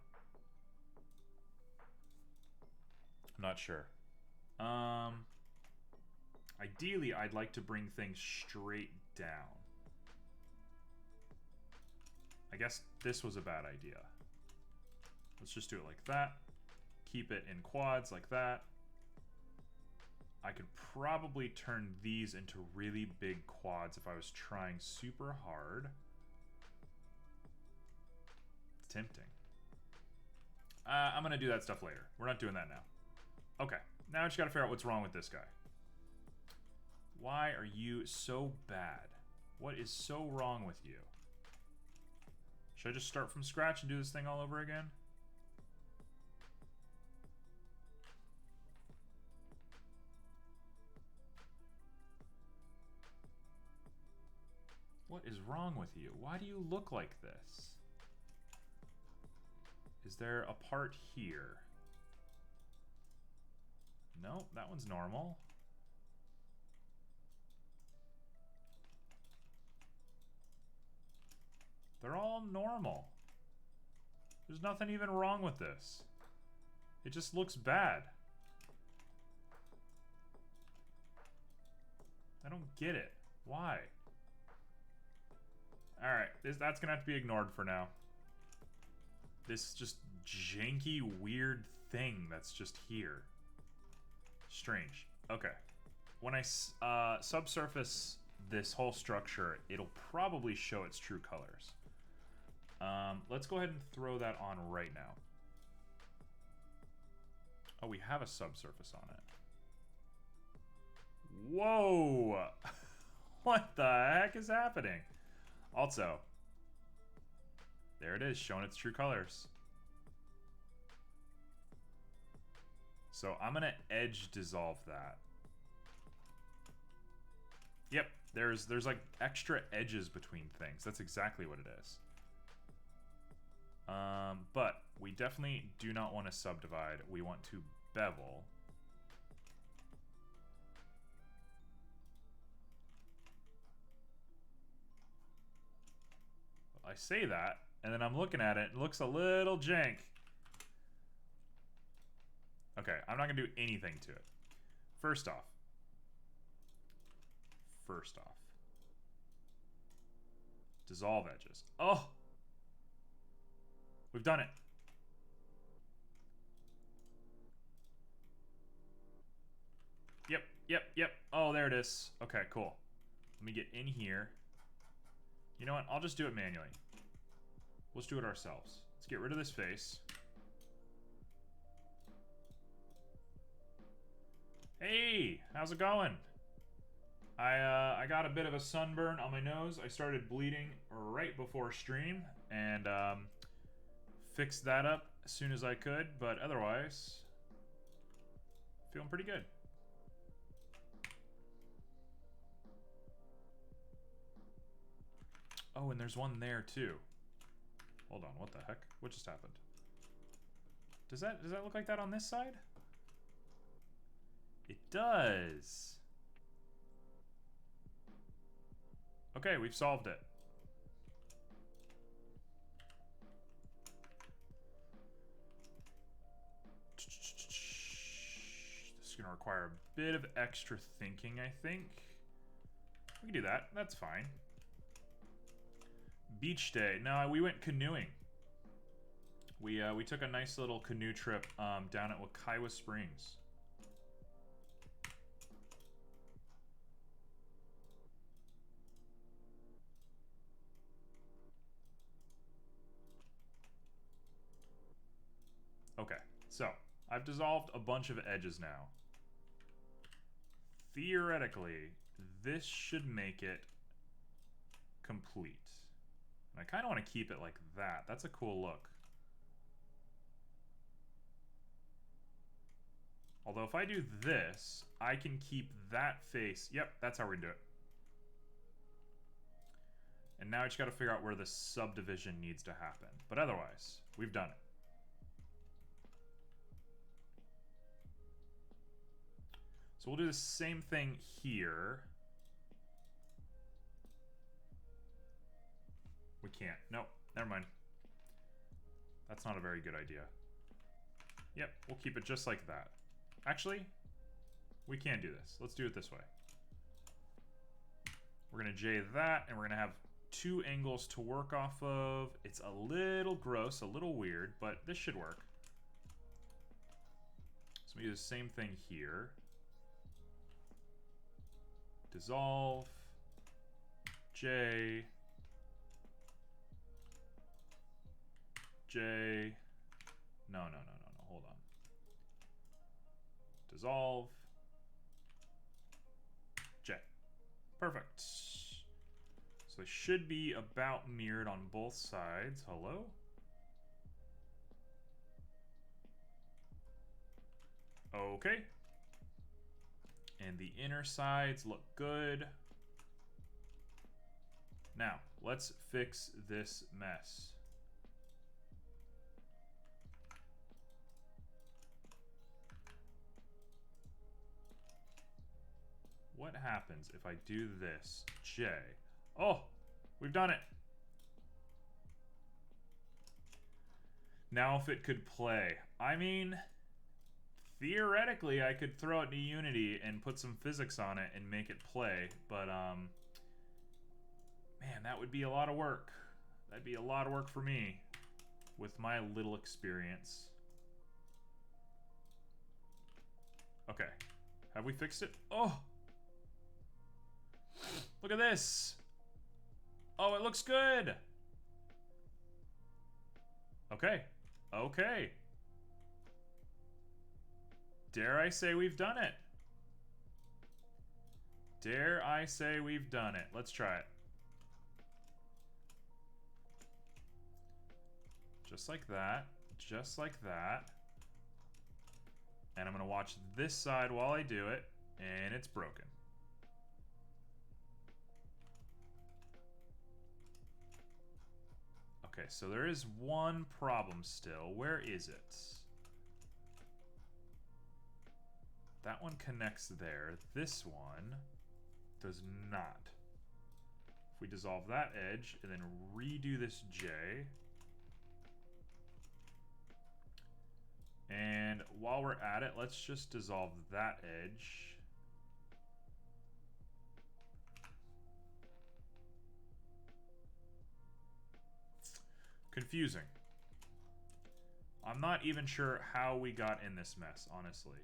I'm not sure. Ideally, I'd like to bring things straight down. I guess this was a bad idea. Let's just do it like that. Keep it in quads like that. I could probably turn these into really big quads if I was trying super hard. It's tempting. I'm gonna do that stuff later. We're not doing that now. Okay, now I just gotta figure out what's wrong with this guy. Why are you so bad? What is so wrong with you? Should I just start from scratch and do this thing all over again? What is wrong with you? Why do you look like this? Is there a part here? No, that one's normal. They're all normal. There's nothing even wrong with this. It just looks bad. I don't get it. Why? Alright, that's gonna have to be ignored for now. This just janky, weird thing that's just here. Strange. Okay. When I subsurface this whole structure, it'll probably show its true colors. Let's go ahead and throw that on right now. Oh, we have a subsurface on it. Whoa! What the heck is happening? Also, there it is, showing its true colors. So I'm gonna edge dissolve that. Yep, there's like extra edges between things. That's exactly what it is. But we definitely do not want to subdivide. We want to bevel. I say that, and then I'm looking at it, it looks a little jank. Okay, I'm not gonna do anything to it. First off, dissolve edges. Oh! We've done it. Yep. Oh, there it is. Okay, cool. Let me get in here. You know what? I'll just do it manually. Let's do it ourselves. Let's get rid of this face. Hey, how's it going? I got a bit of a sunburn on my nose. I started bleeding right before stream and fixed that up as soon as I could, but otherwise, feeling pretty good. Oh, and there's one there too. Hold on, what the heck? What just happened? Does that look like that on this side? It does. Okay, we've solved it. This is gonna require a bit of extra thinking, I think. We can do that. That's fine. Beach day. No, we went canoeing. We took a nice little canoe trip down at Wakaiwa Springs. Okay, so I've dissolved a bunch of edges now. Theoretically, this should make it complete. And I kind of want to keep it like that. That's a cool look. Although if I do this, I can keep that face. Yep, that's how we're gonna do it. And now I just got to figure out where the subdivision needs to happen. But otherwise, we've done it. So we'll do the same thing here. We can't. Nope. Never mind. That's not a very good idea. Yep, we'll keep it just like that. Actually, we can do this. Let's do it this way. We're going to J that, and we're going to have 2 angles to work off of. It's a little gross, a little weird, but this should work. So we do the same thing here. Dissolve. J. J. No, hold on. Dissolve. J. Perfect. So they should be about mirrored on both sides. Hello? Okay. And the inner sides look good. Now, let's fix this mess. What happens if I do this? J. Oh, we've done it. Now if it could play. I mean, theoretically I could throw it to Unity and put some physics on it and make it play, but man, that would be a lot of work. That'd be a lot of work for me with my little experience. Okay. Have we fixed it? Oh! Look at this! Oh, it looks good! Okay. Okay. Dare I say we've done it? Dare I say we've done it? Let's try it. Just like that. Just like that. And I'm going to watch this side while I do it, and it's broken. Okay, so there is one problem still. Where is it? That one connects there. This one does not. If we dissolve that edge and then redo this J. And while we're at it, let's just dissolve that edge. Confusing. I'm not even sure how we got in this mess, honestly.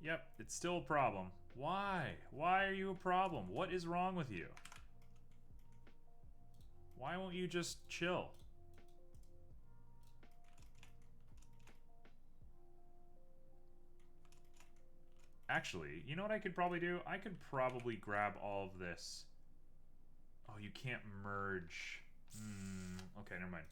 Yep, it's still a problem. Why? Why are you a problem? What is wrong with you? Why won't you just chill? Actually, you know what I could probably do? I could probably grab all of this. Oh, you can't merge. Okay, never mind.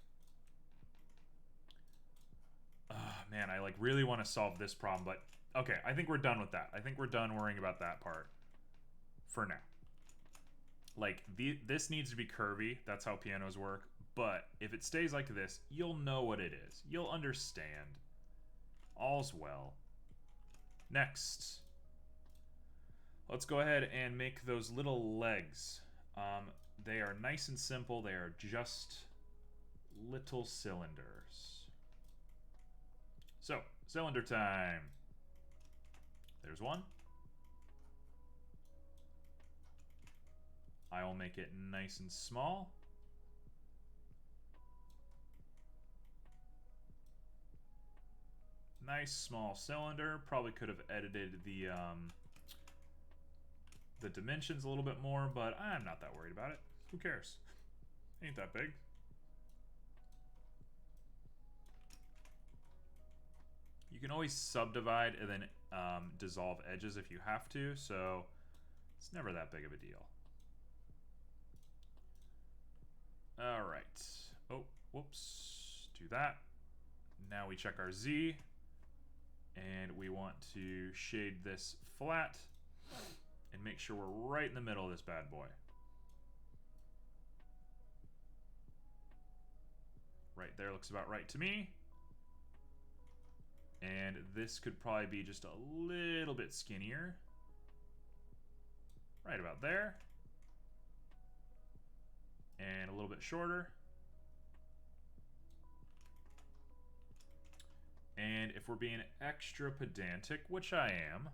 Man, I like really want to solve this problem, but okay, I think we're done with that. I think we're done worrying about that part for now. Like, this needs to be curvy. That's how pianos work. But if it stays like this, you'll know what it is. You'll understand. All's well. Next. Let's go ahead and make those little legs. They are nice and simple. They are just little cylinders. So, cylinder time. There's one. I will make it nice and small. Nice small cylinder. Probably could have edited the dimensions a little bit more, but I'm not that worried about it. Who cares? Ain't that big. You can always subdivide and then dissolve edges if you have to, so it's never that big of a deal. All right. Oh, whoops. Do that. Now we check our Z. And we want to shade this flat and make sure we're right in the middle of this bad boy. Right there looks about right to me. And this could probably be just a little bit skinnier. Right about there. And a little bit shorter. And if we're being extra pedantic, which I am,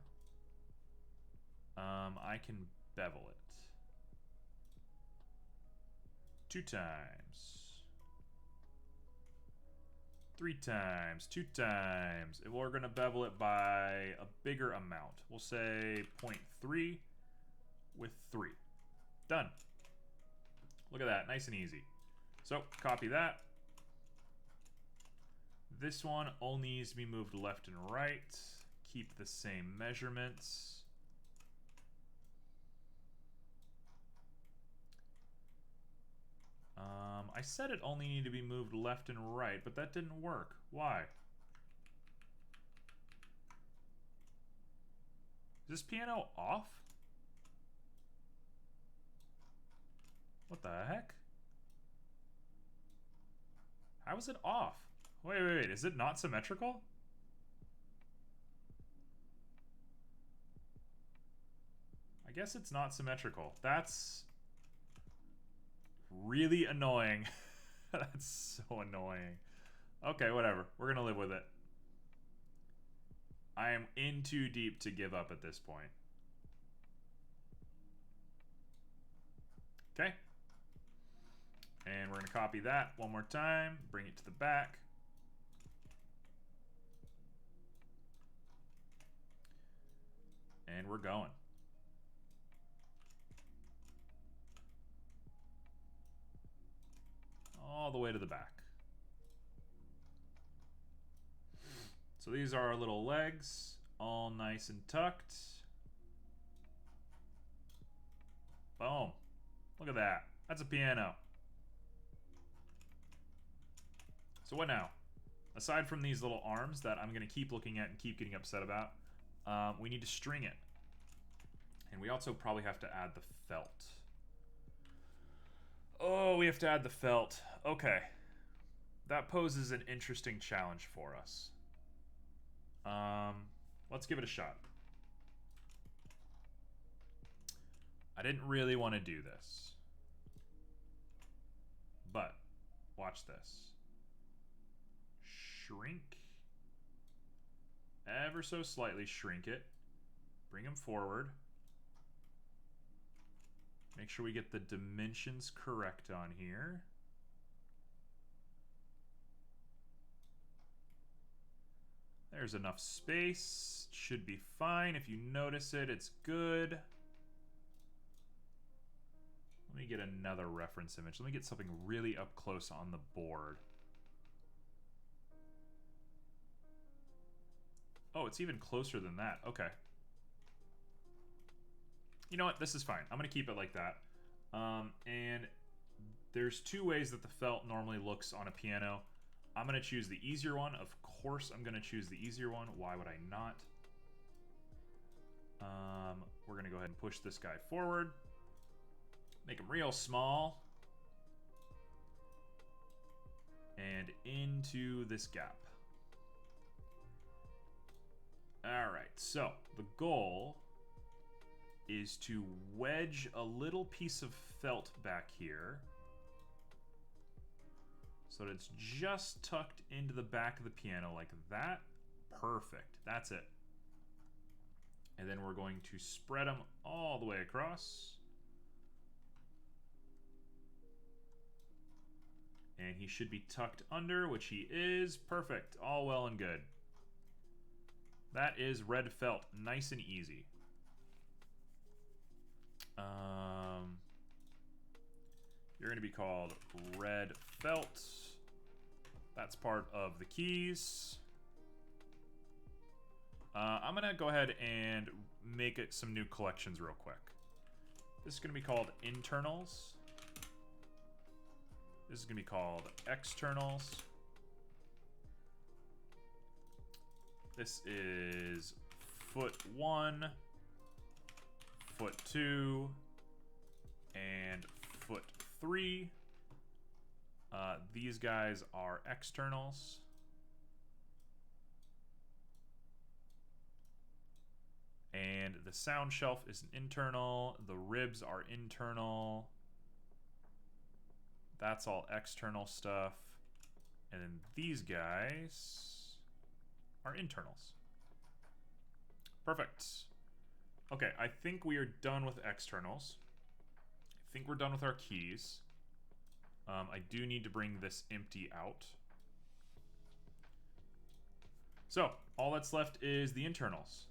I can bevel it. 2 times. 3 times. 2 times. And we're going to bevel it by a bigger amount. We'll say 0.3 with 3. Done. Look at that. Nice and easy. So, copy that. This one only needs to be moved left and right. Keep the same measurements. I said it only needed to be moved left and right, but that didn't work. Why? Is this piano off? What the heck? How is it off? Wait. Is it not symmetrical? I guess it's not symmetrical. That's really annoying. That's so annoying. Okay, whatever. We're gonna live with it. I am in too deep to give up at this point. Okay. And we're gonna copy that one more time. Bring it to the back. And we're going. All the way to the back. So these are our little legs, all nice and tucked. Boom. Look at that. That's a piano. So what now? Aside from these little arms that I'm going to keep looking at and keep getting upset about, we need to string it. And we also probably have to add the felt. Oh, we have to add the felt. Okay. That poses an interesting challenge for us. Let's give it a shot. I didn't really want to do this. But, watch this. Shrink. Ever so slightly shrink it. Bring them forward. Make sure we get the dimensions correct on here. There's enough space. Should be fine. If you notice it, it's good. Let me get another reference image. Let me get something really up close on the board. Oh, it's even closer than that. Okay. You know what? This is fine. I'm going to keep it like that. And there's 2 ways that the felt normally looks on a piano. I'm going to choose the easier one. Of course, I'm going to choose the easier one. Why would I not? We're going to go ahead and push this guy forward. Make him real small. And into this gap. Alright, so the goal is to wedge a little piece of felt back here so that it's just tucked into the back of the piano like that. Perfect. That's it. And then we're going to spread them all the way across. And he should be tucked under, which he is. Perfect. All well and good. That is red felt. Nice and easy. You're going to be called red felt. That's part of the keys. I'm going to go ahead and make it some new collections real quick. This is going to be called internals. This is going to be called externals. This is foot 1, foot 2, and foot 3. These guys are externals. And the sound shelf is an internal. The ribs are internal. That's all external stuff. And then these guys are internals. Perfect. Okay, I think we are done with externals. I think we're done with our keys. I do need to bring this empty out. So, all that's left is the internals.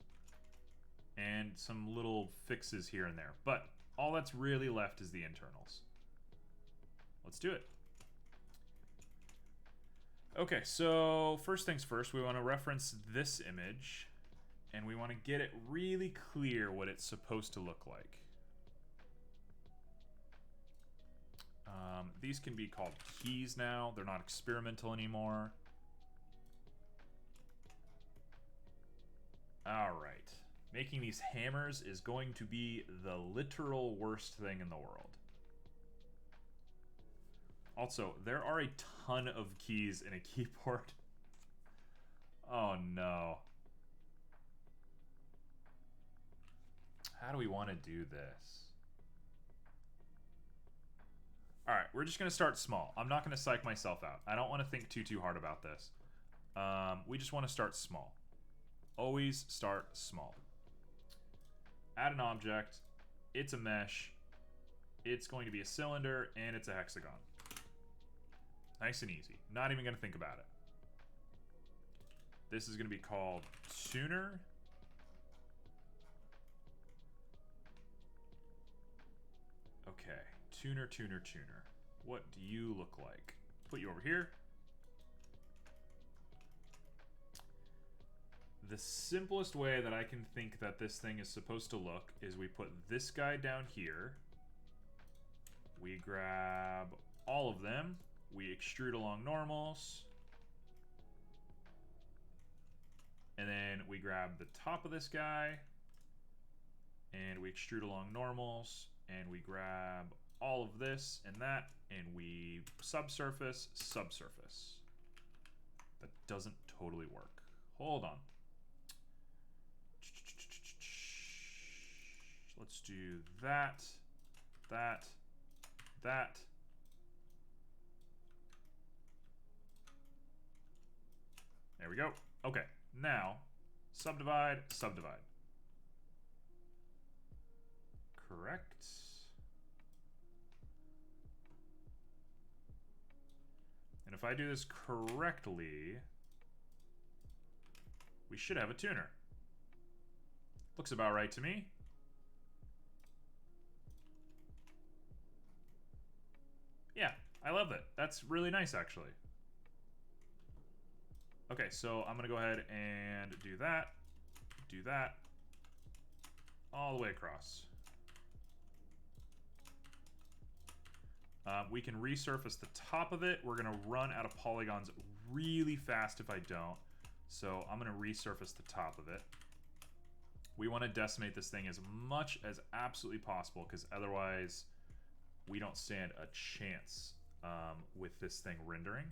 And some little fixes here and there. But all that's really left is the internals. Let's do it. Okay, so first things first, we want to reference this image. And we want to get it really clear what it's supposed to look like. These can be called keys now. They're not experimental anymore. Alright. Making these hammers is going to be the literal worst thing in the world. Also, there are a ton of keys in a keyboard. Oh no. How do we want to do this? Alright, we're just going to start small. I'm not going to psych myself out. I don't want to think too hard about this. We just want to start small. Always start small. Add an object. It's a mesh. It's going to be a cylinder, and it's a hexagon. Nice and easy. Not even going to think about it. This is going to be called tuner. Okay. Tuner, tuner, tuner. What do you look like? Put you over here. The simplest way that I can think that this thing is supposed to look is we put this guy down here. We grab all of them. We extrude along normals. And then we grab the top of this guy. And we extrude along normals. And we grab all of this and that, and we subsurface, subsurface. That doesn't totally work. Hold on. Let's do that, that, that. There we go. Okay, now subdivide, subdivide. Correct. And if I do this correctly, we should have a tuner. Looks about right to me. Yeah, I love it. That's really nice, actually. Okay, so I'm going to go ahead and do that, all the way across. We can resurface the top of it. We're going to run out of polygons really fast if I don't. So I'm going to resurface the top of it. We want to decimate this thing as much as absolutely possible, because otherwise we don't stand a chance with this thing rendering.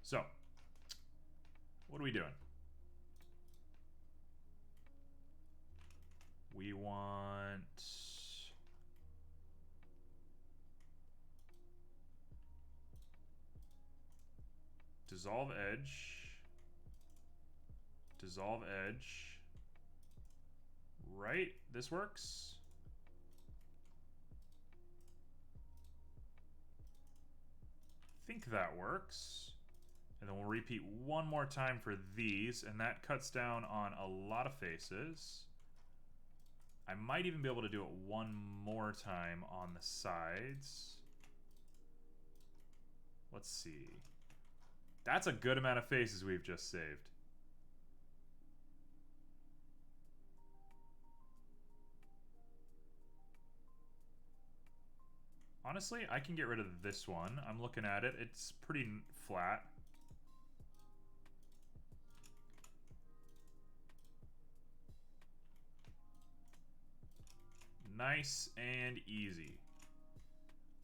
So, what are we doing? We want... dissolve edge, dissolve edge, right? This works. I think that works. And then we'll repeat one more time for these, and that cuts down on a lot of faces. I might even be able to do it one more time on the sides. Let's see. That's a good amount of faces we've just saved. Honestly, I can get rid of this one. I'm looking at it. It's pretty flat. Nice and easy.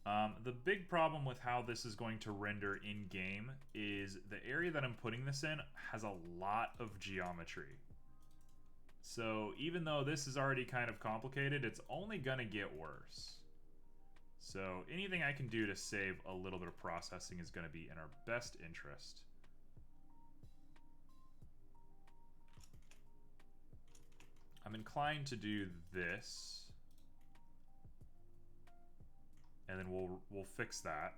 The big problem with how this is going to render in-game is the area that I'm putting this in has a lot of geometry. So even though this is already kind of complicated, it's only gonna get worse. So anything I can do to save a little bit of processing is gonna be in our best interest. I'm inclined to do this. And then we'll fix that.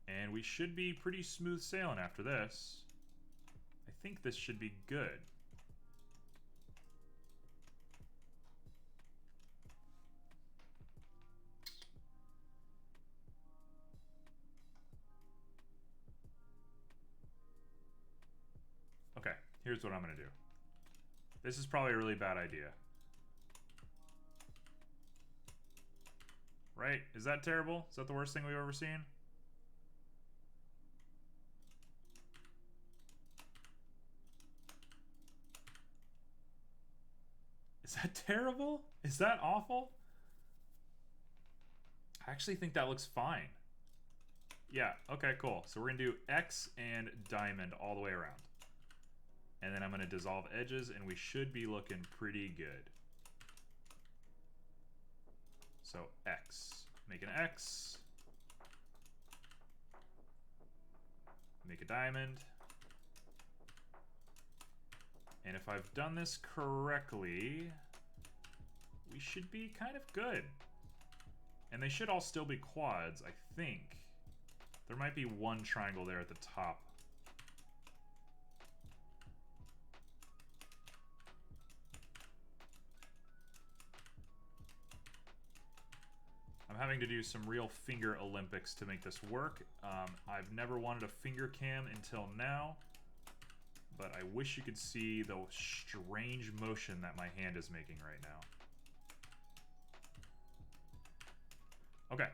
And we should be pretty smooth sailing after this. I think this should be good. Okay, here's what I'm gonna do. This is probably a really bad idea. Right? Is that terrible? Is that the worst thing we've ever seen? Is that terrible? Is that awful? I actually think that looks fine. Yeah, okay, cool. So we're gonna do X and diamond all the way around. And then I'm gonna dissolve edges and we should be looking pretty good. So X, make an X. Make a diamond. And if I've done this correctly, we should be kind of good. And they should all still be quads, I think. There might be one triangle there at the top. I'm having to do some real finger Olympics to make this work. I've never wanted a finger cam until now, but I wish you could see the strange motion that my hand is making right now. Okay.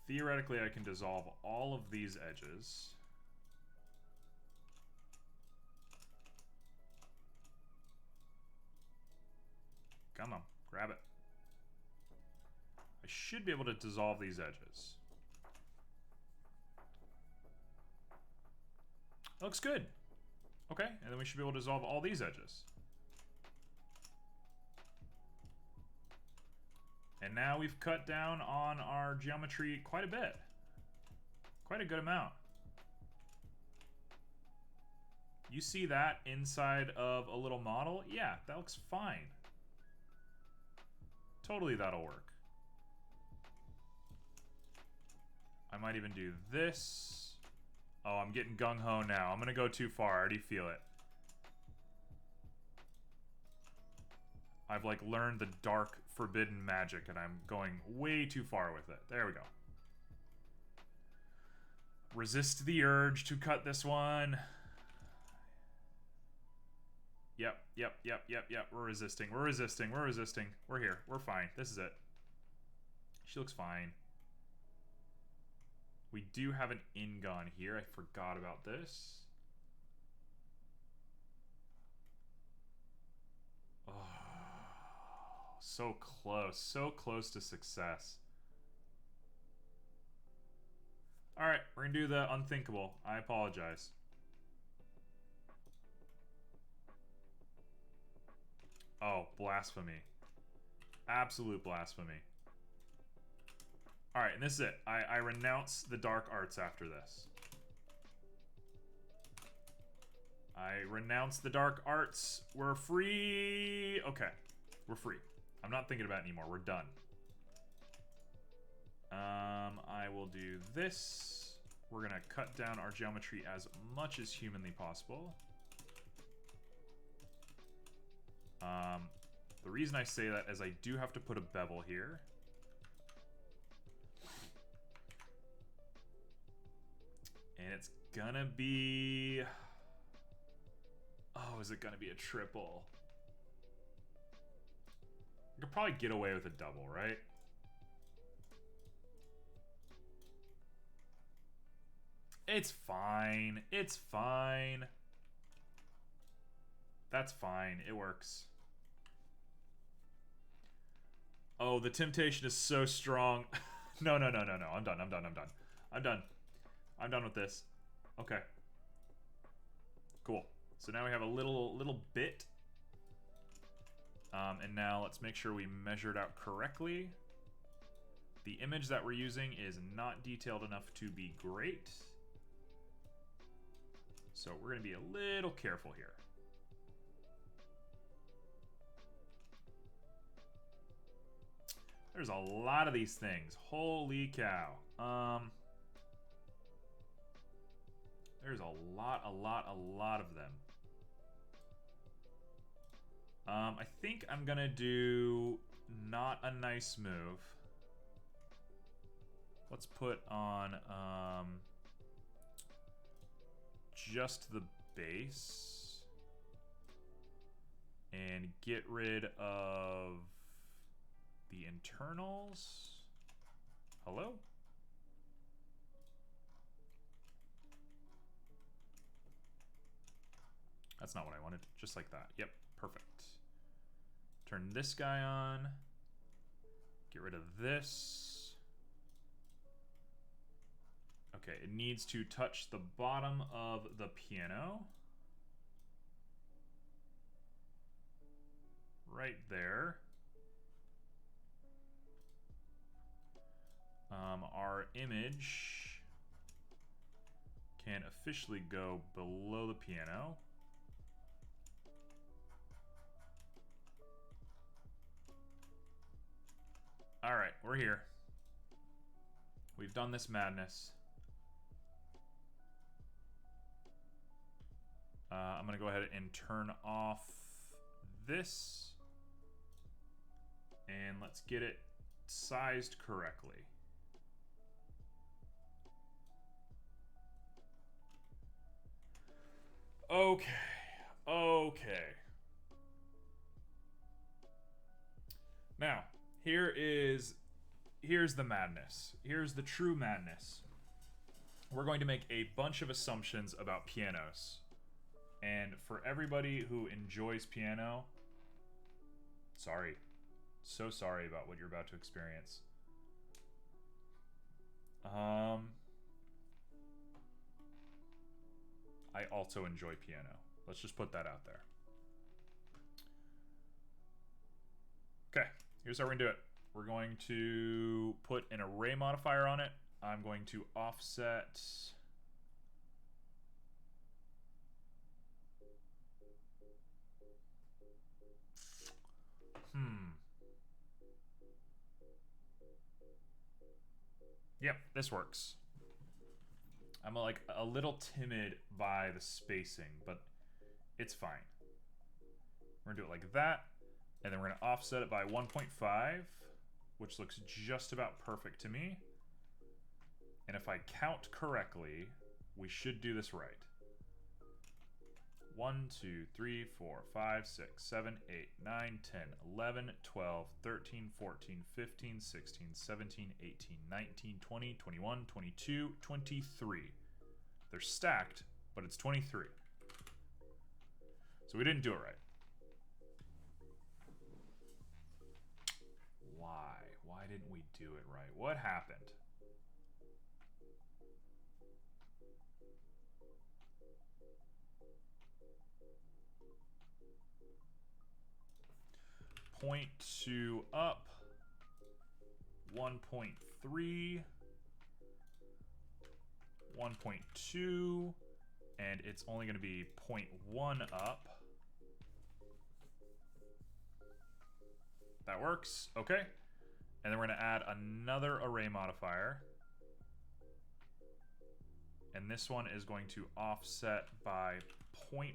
Theoretically, I can dissolve all of these edges. Come on, grab it. I should be able to dissolve these edges. Looks good. Okay, and then we should be able to dissolve all these edges. And now we've cut down on our geometry quite a bit. Quite a good amount. You see that inside of a little model? Yeah, that looks fine. Totally that'll work. I might even do this. Oh, I'm getting gung-ho now. I'm gonna go too far. I already feel it. I've like learned the dark forbidden magic and I'm going way too far with it. There we go. Resist the urge to cut this one. Yep. We're resisting. We're resisting. We're here. We're fine. This is it. She looks fine. We do have an ingon here. I forgot about this. Oh, so close. So close to success. Alright, we're gonna do the unthinkable. I apologize. Oh, blasphemy. Absolute blasphemy. Alright, and this is it. I renounce the dark arts after this. I renounce the dark arts. We're free. Okay, we're free. I'm not thinking about it anymore. We're done. I will do this. We're gonna cut down our geometry as much as humanly possible. The reason I say that is I do have to put a bevel here. And it's gonna be... Oh, is it gonna be a triple? I could probably get away with a double, right? It's fine. It's fine. That's fine. It works. Oh, the temptation is so strong. No, no, no, no, no. I'm done. I'm done. I'm done. I'm done. I'm done with this. Okay. Cool. So now we have a little bit. And now let's make sure we measure it out correctly. The image that we're using is not detailed enough to be great. So we're going to be a little careful here. There's a lot of these things. Holy cow. There's a lot of them. I think I'm gonna do not a nice move. Let's put on just the base and get rid of the internals. Hello? That's not what I wanted. Just like that. Yep, perfect. Turn this guy on. Get rid of this. Okay, it needs to touch the bottom of the piano. Right there. Our image can officially go below the piano. Alright, we're here. We've done this madness. I'm going to go ahead and turn off this. And let's get it sized correctly. Okay. Okay. Now, here's the madness. Here's the true madness. We're going to make a bunch of assumptions about pianos. And for everybody who enjoys piano, sorry. So sorry about what you're about to experience. I also enjoy piano. Let's just put that out there. Okay, here's how we're gonna do it. We're going to put an array modifier on it. I'm going to offset Yep, this works. I'm like a little timid by the spacing, but it's fine. We're gonna do it like that, and then we're gonna offset it by 1.5, which looks just about perfect to me. And if I count correctly, we should do this right. 1, 2, 3, 4, 5, 6, 7, 8, 9, 10, 11, 12, 13, 14, 15, 16, 17, 18, 19, 20, 21, 22, 23. They're stacked, but it's 23. So we didn't do it right. Why? Why didn't we do it right? What happened? Point 2 up, 1.3, 1.2, and it's only going to be 0.1 up. That works. Okay. And then we're going to add another array modifier. And this one is going to offset by 0.1.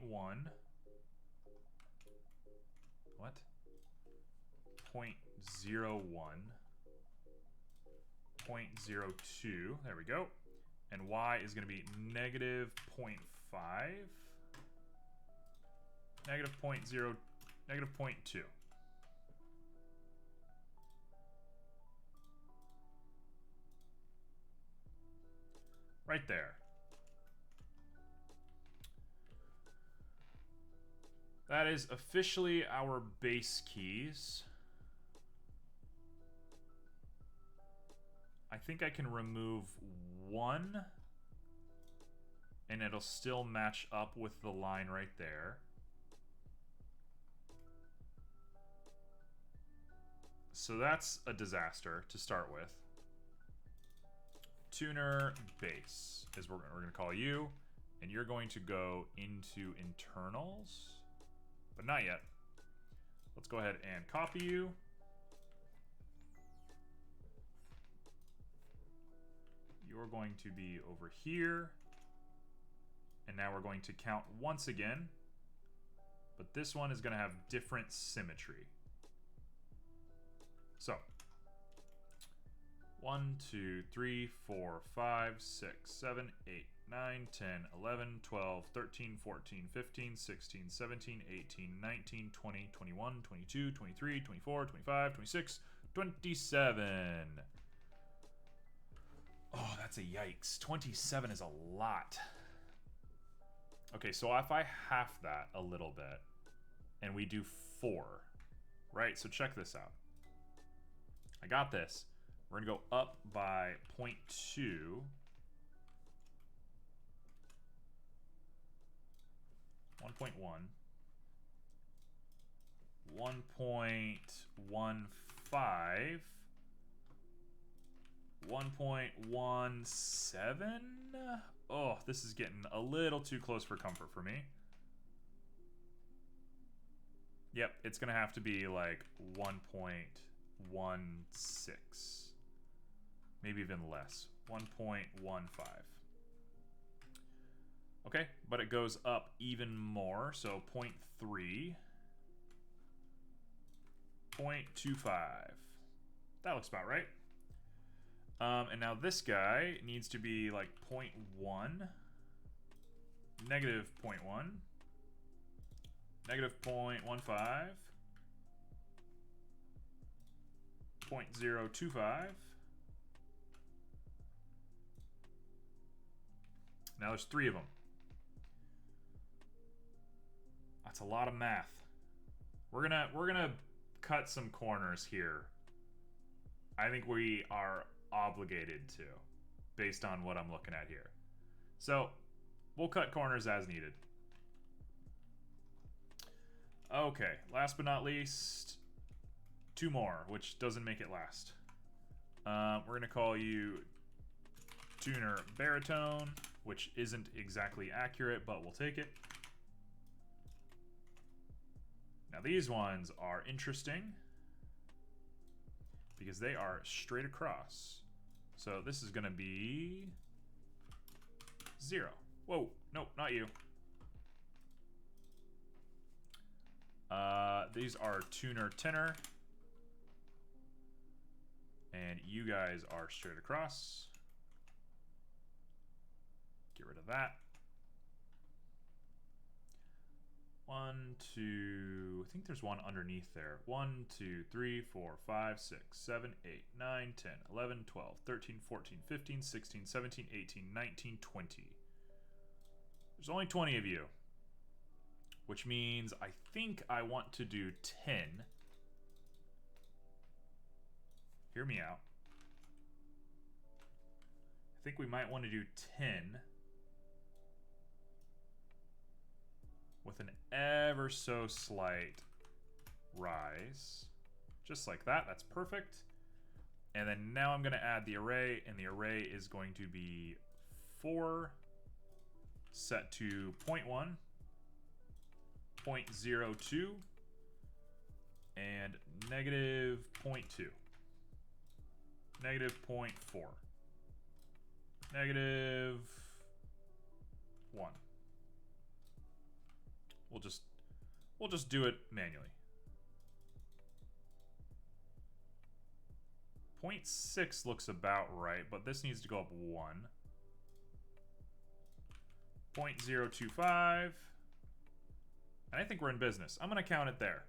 What? 0.01. 0.02. There we go. And y is going to be negative 0.5. Negative 0.0. Negative 0.2. Right there. That is officially our bass keys. I think I can remove one, and it'll still match up with the line right there. So that's a disaster to start with. Tuner bass is what we're going to call you, and you're going to go into internals, but not yet. Let's go ahead and copy you. You're going to be over here, and now we're going to count once again, but this one is going to have different symmetry. So 1, 2, 3, 4, 5, 6, 7, 8, 9, 10, 11, 12, 13, 14, 15, 16, 17, 18, 19, 20, 21, 22, 23, 24, 25, 26, 27. Oh, that's a yikes. 27 is a lot. Okay, so if I half that a little bit, and we do 4, right? So check this out. I got this. We're going to go up by 0.2. 1.1. 1.15. 1.17. Oh, this is getting a little too close for comfort for me. Yep, it's going to have to be like 1.16. Maybe even less. 1.15. Okay, but it goes up even more, so 0.3. 0.25. That looks about right. And now this guy needs to be like 0.1. Negative 0.1. Negative 0.15. 0.025. Now there's 3 of them. That's a lot of math. We're gonna cut some corners here. I think we are obligated to, based on what I'm looking at here. So we'll cut corners as needed. Okay, last but not least, 2 more, which doesn't make it last. We're gonna call you Tuner Baritone, which isn't exactly accurate, but we'll take it. Now these ones are interesting because they are straight across. So this is going to be 0. Whoa, nope, not you. These are tuner tenor. And you guys are straight across. Get rid of that. 1, 2, I think there's one underneath there. 1, 2, 3, 4, 5, 6, 7, 8, 9, 10, 11, 12, 13, 14, 15, 16, 17, 18, 19, 20. There's only 20 of you, which means I think I want to do 10. Hear me out. I think we might want to do 10 with an ever so slight rise. Just like that. That's perfect. And then now I'm going to add the array, and the array is going to be 4 set to 0.1, 0.02, and negative 0.2, negative 0.4, negative 1. We'll just do it manually. 0.6 looks about right, but this needs to go up 1. 0.025. And I think we're in business. I'm going to count it there.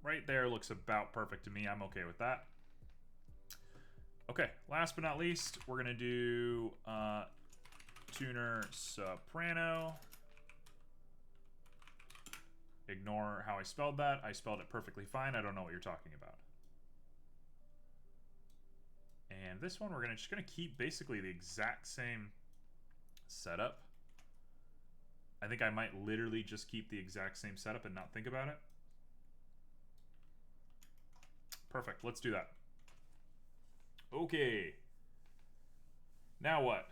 Right there looks about perfect to me. I'm okay with that. Okay, last but not least, we're going to do tuner soprano. Ignore how I spelled that. I spelled it perfectly fine. I don't know what you're talking about. And this one, we're just gonna keep basically the exact same setup. I think I might literally just keep the exact same setup and not think about it. Perfect, let's do that. Okay. Now what?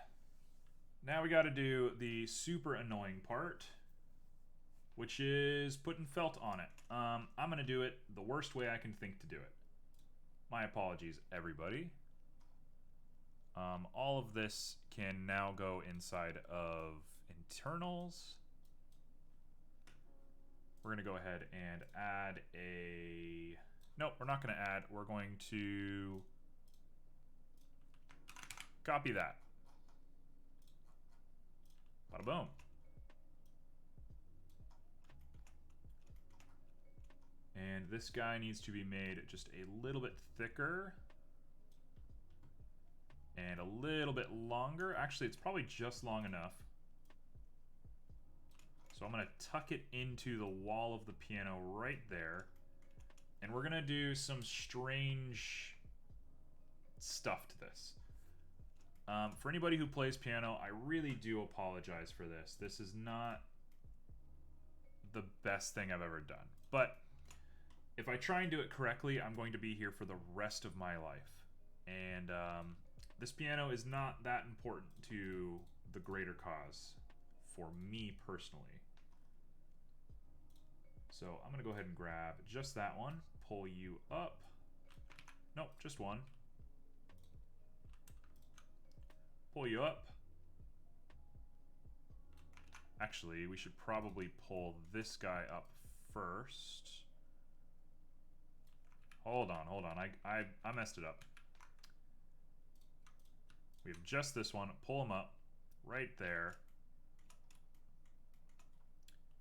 Now we gotta do the super annoying part, which is putting felt on it. I'm gonna do it the worst way I can think to do it. My apologies, everybody. All of this can now go inside of internals. We're gonna go ahead and add a... Nope, we're not gonna add. We're going to copy that. Bada boom. And this guy needs to be made just a little bit thicker. And a little bit longer. Actually, it's probably just long enough. So I'm going to tuck it into the wall of the piano right there. And we're going to do some strange stuff to this. For anybody who plays piano, I really do apologize for this. This is not the best thing I've ever done. But if I try and do it correctly, I'm going to be here for the rest of my life. And this piano is not that important to the greater cause for me personally. So I'm going to go ahead and grab just that one, pull you up. Nope, just one. Pull you up. Actually, we should probably pull this guy up first. Hold on. I messed it up. We have just this one. Pull him up right there.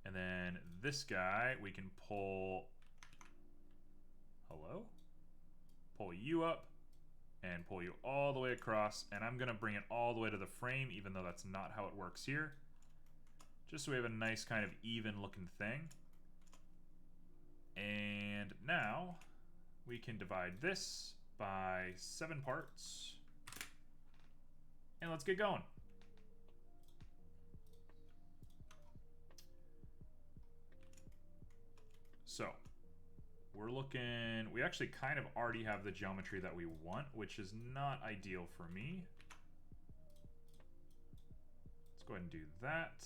And then this guy, we can pull... Hello? Pull you up and pull you all the way across. And I'm going to bring it all the way to the frame, even though that's not how it works here. Just so we have a nice kind of even looking thing. And now we can divide this by 7 parts. And let's get going. So, we're looking... We actually kind of already have the geometry that we want, which is not ideal for me. Let's go ahead and do that.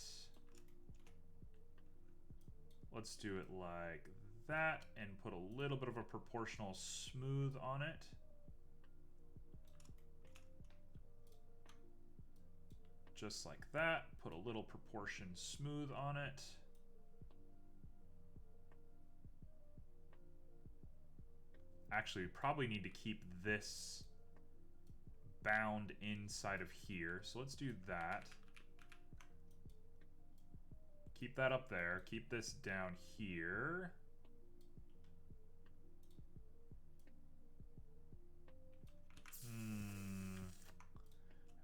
Let's do it like that and put a little bit of a proportional smooth on it. Just like that. Put a little proportion smooth on it. Actually, we probably need to keep this bound inside of here. So let's do that. Keep that up there. Keep this down here.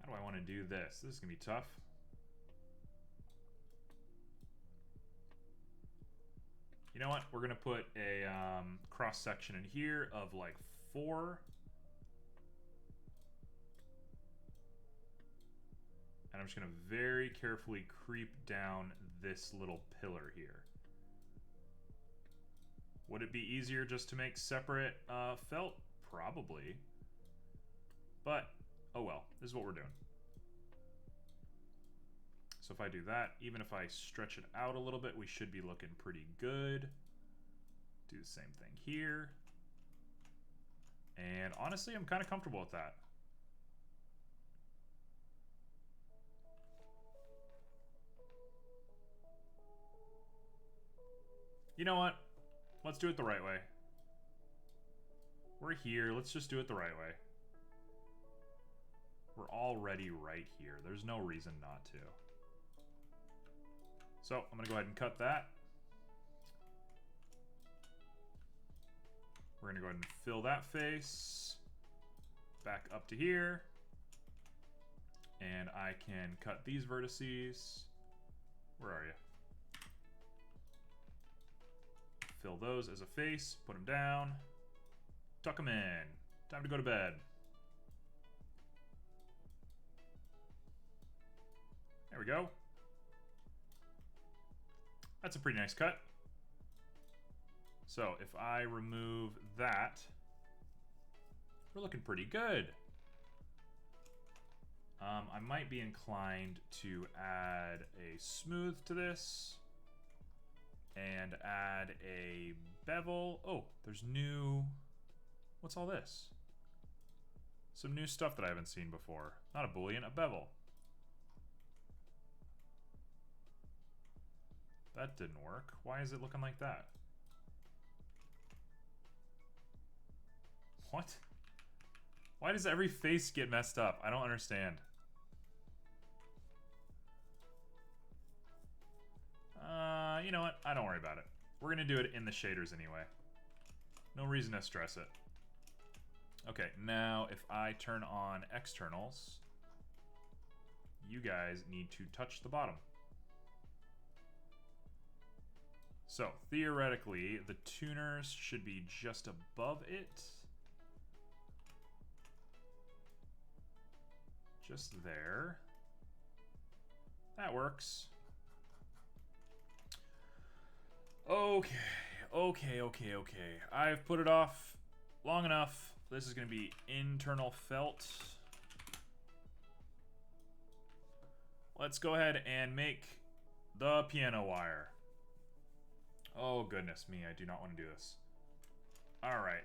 How do I want to do this? This is going to be tough. You know what? We're going to put a cross section in here of like 4. And I'm just going to very carefully creep down this little pillar here. Would it be easier just to make separate felt? Probably. But, oh well, this is what we're doing. So if I do that, even if I stretch it out a little bit, we should be looking pretty good. Do the same thing here. And honestly, I'm kind of comfortable with that. You know what? Let's do it the right way. We're here. Let's just do it the right way. We're already right here. There's no reason not to. So I'm going to go ahead and cut that. We're going to go ahead and fill that face. Back up to here. And I can cut these vertices. Where are you? Fill those as a face, put them down, tuck them in. Time to go to bed. There we go. That's a pretty nice cut. So if I remove that, we're looking pretty good. I might be inclined to add a smooth to this and add a bevel. Oh, there's new... What's all this? Some new stuff that I haven't seen before. Not a boolean, a bevel. That didn't work. Why is it looking like that? What? Why does every face get messed up? I don't understand. You know what? I don't worry about it. We're gonna do it in the shaders anyway. No reason to stress it. Okay, now if I turn on externals, you guys need to touch the bottom. So, theoretically, the tuners should be just above it. Just there. That works. Okay. I've put it off long enough. This is going to be internal felt. Let's go ahead and make the piano wire. Oh, goodness me. I do not want to do this. All right.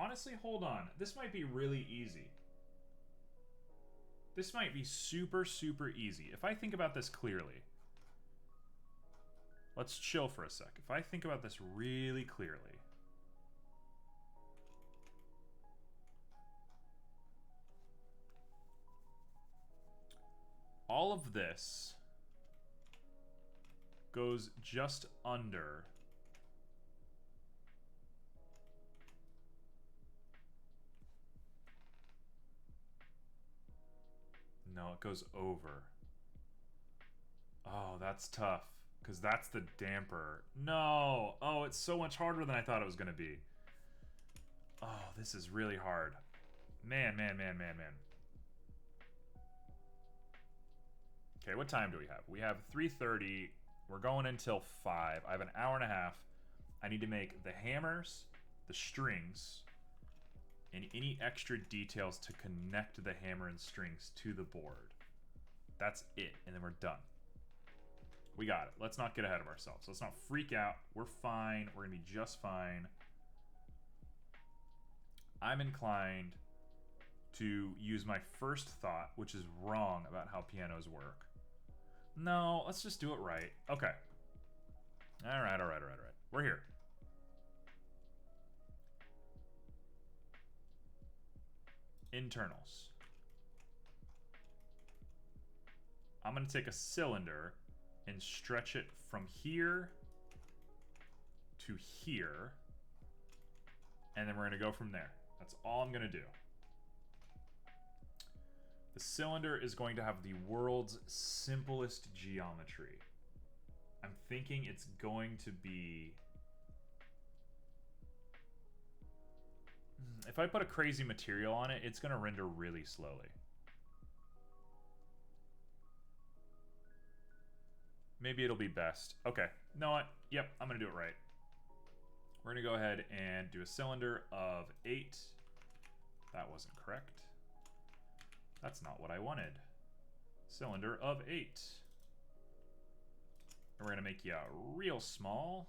Honestly, hold on. This might be really easy. This might be super, super easy. If I think about this clearly. Let's chill for a sec. If I think about this really clearly. All of this goes just under... No, it goes over. Oh, that's tough. Because that's the damper. No! Oh, it's so much harder than I thought it was going to be. Oh, this is really hard. Man. Okay, what time do we have? We have 3:30. We're going until 5. I have an hour and a half. I need to make the hammers, the strings, and any extra details to connect the hammer and strings to the board. That's it, and then we're done. We got it. Let's not get ahead of ourselves. Let's not freak out. We're fine. We're going to be just fine. I'm inclined to use my first thought, which is wrong about how pianos work. No, let's just do it right. Okay. All right. We're here. Internals. I'm going to take a cylinder and stretch it from here to here. And then we're going to go from there. That's all I'm going to do. The cylinder is going to have the world's simplest geometry. I'm thinking it's going to be... If I put a crazy material on it, it's going to render really slowly. Maybe it'll be best. Okay. You know what? Yep, I'm going to do it right. We're going to go ahead and do a cylinder of 8. That wasn't correct. That's not what I wanted. Cylinder of 8. And we're going to make you real small.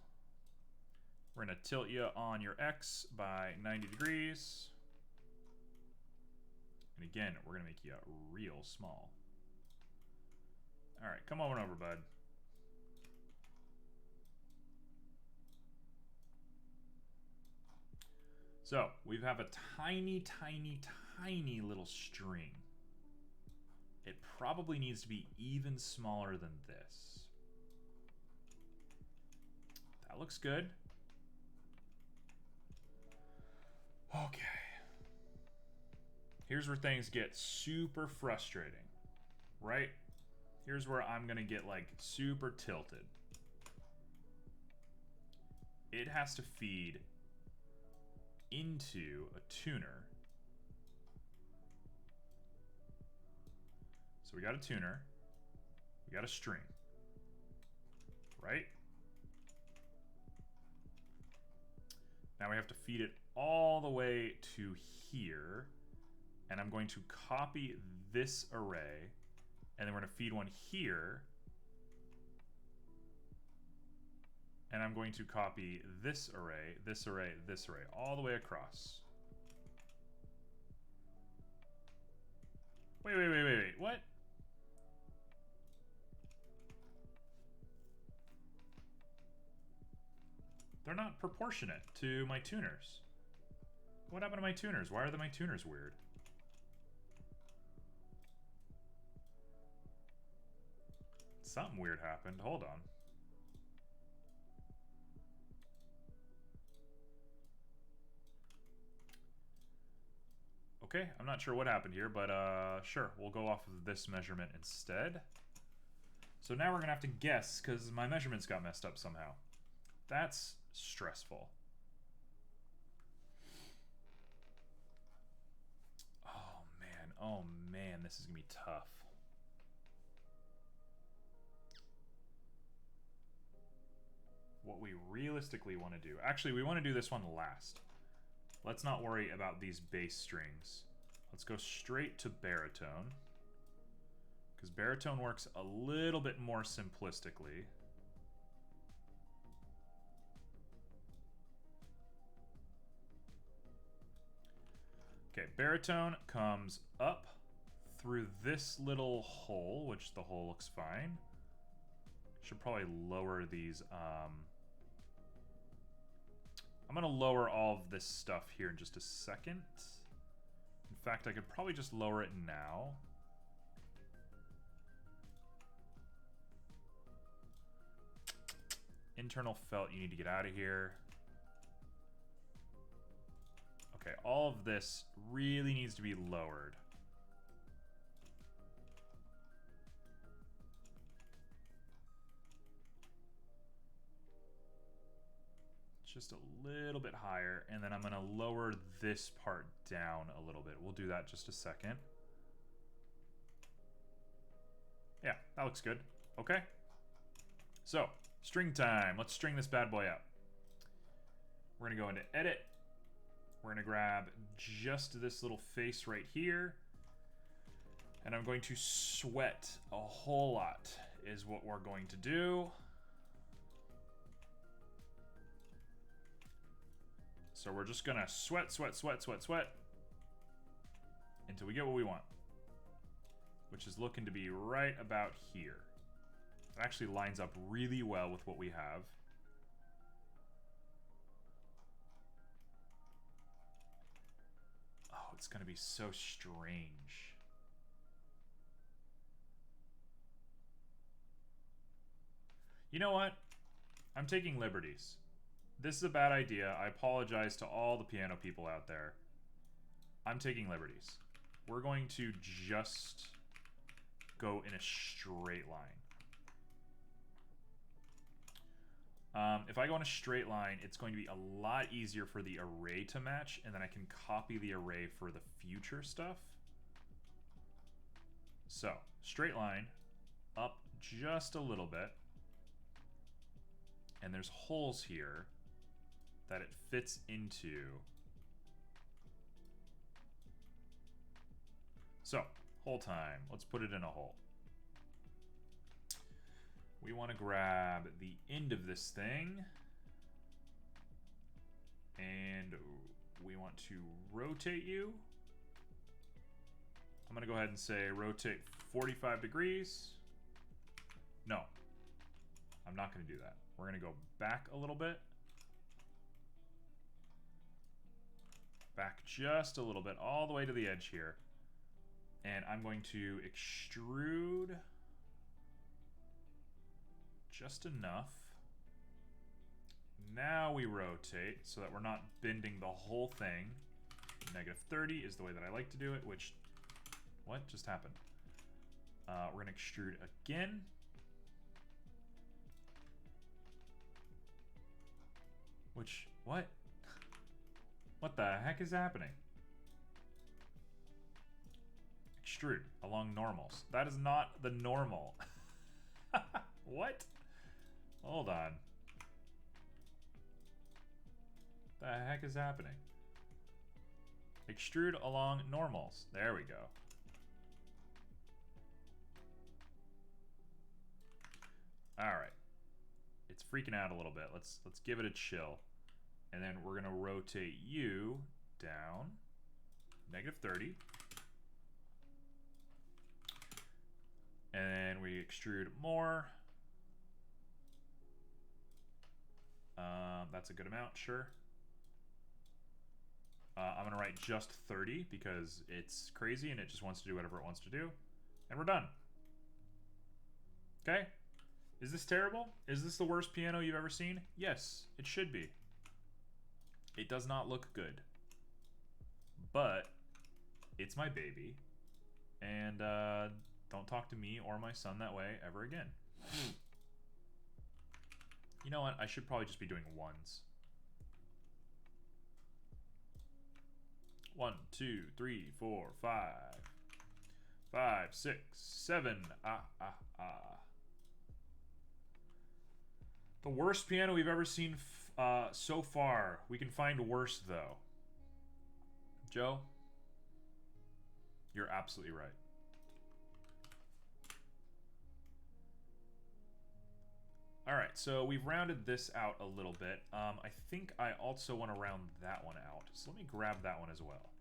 We're going to tilt you on your X by 90 degrees. And again, we're going to make you real small. All right, come on over, bud. So, we have a tiny little string. It probably needs to be even smaller than this. That looks good. Okay. Here's where things get super frustrating, right? Here's where I'm gonna get like super tilted. It has to feed into a tuner. So we got a tuner, we got a string, right? Now we have to feed it all the way to here, and I'm going to copy this array, and then we're going to feed one here, and I'm going to copy this array, this array, this array, all the way across. Wait, what? They're not proportionate to my tuners. What happened to my tuners? Why are my tuners weird? Something weird happened. Hold on. Okay, I'm not sure what happened here, but sure, we'll go off of this measurement instead. So now we're gonna have to guess because my measurements got messed up somehow. That's stressful. Oh man, this is gonna be tough. What we realistically want to do, actually we want to do this one last. Let's not worry about these bass strings. Let's go straight to baritone, because baritone works a little bit more simplistically. Okay, baritone comes up through this little hole, which the hole looks fine. Should probably lower these. I'm going to lower all of this stuff here in just a second. In fact, I could probably just lower it now. Internal felt, you need to get out of here. Okay, all of this really needs to be lowered. Just a little bit higher, and then I'm going to lower this part down a little bit. We'll do that just a second. Yeah, that looks good. Okay. So, string time. Let's string this bad boy up. We're going to go into edit. We're going to grab just this little face right here. And I'm going to sweat a whole lot is what we're going to do. So we're just gonna sweat until we get what we want, which is looking to be right about here. It actually lines up really well with what we have. Oh, it's gonna be so strange. You know what? I'm taking liberties. This is a bad idea. I apologize to all the piano people out there. I'm taking liberties. We're going to just go in a straight line. If I go in a straight line, it's going to be a lot easier for the array to match, and then I can copy the array for the future stuff. So, straight line, up just a little bit. And there's holes here that it fits into. So, hole time. Let's put it in a hole. We want to grab the end of this thing. And we want to rotate you. I'm going to go ahead and say rotate 45 degrees. No, I'm not going to do that. We're going to go back a little bit. Back just a little bit, all the way to the edge here. And I'm going to extrude just enough Now we rotate so that we're not bending the whole thing. -30 is the way that I like to do it, which... What just happened? We're going to extrude again. Which... What? What the heck is happening? Extrude along normals. That is not the normal. What? Hold on. The heck is happening? Extrude along normals. There we go. All right. It's freaking out a little bit. Let's give it a chill. And then we're gonna rotate you down -30. And then we extrude more. That's a good amount, sure. I'm gonna write just 30 because it's crazy and it just wants to do whatever it wants to do. And we're done. Okay? Is this terrible? Is this the worst piano you've ever seen? Yes, it should be. It does not look good. But it's my baby. And don't talk to me or my son that way ever again. You know what? I should probably just be doing ones. 1, 2, 3, 4, 5. 5, 6, 7. The worst piano we've ever seen so far. We can find worse, though. Joe, you're absolutely right. All right, so we've rounded this out a little bit. I think I also want to round that one out. So let me grab that one as well.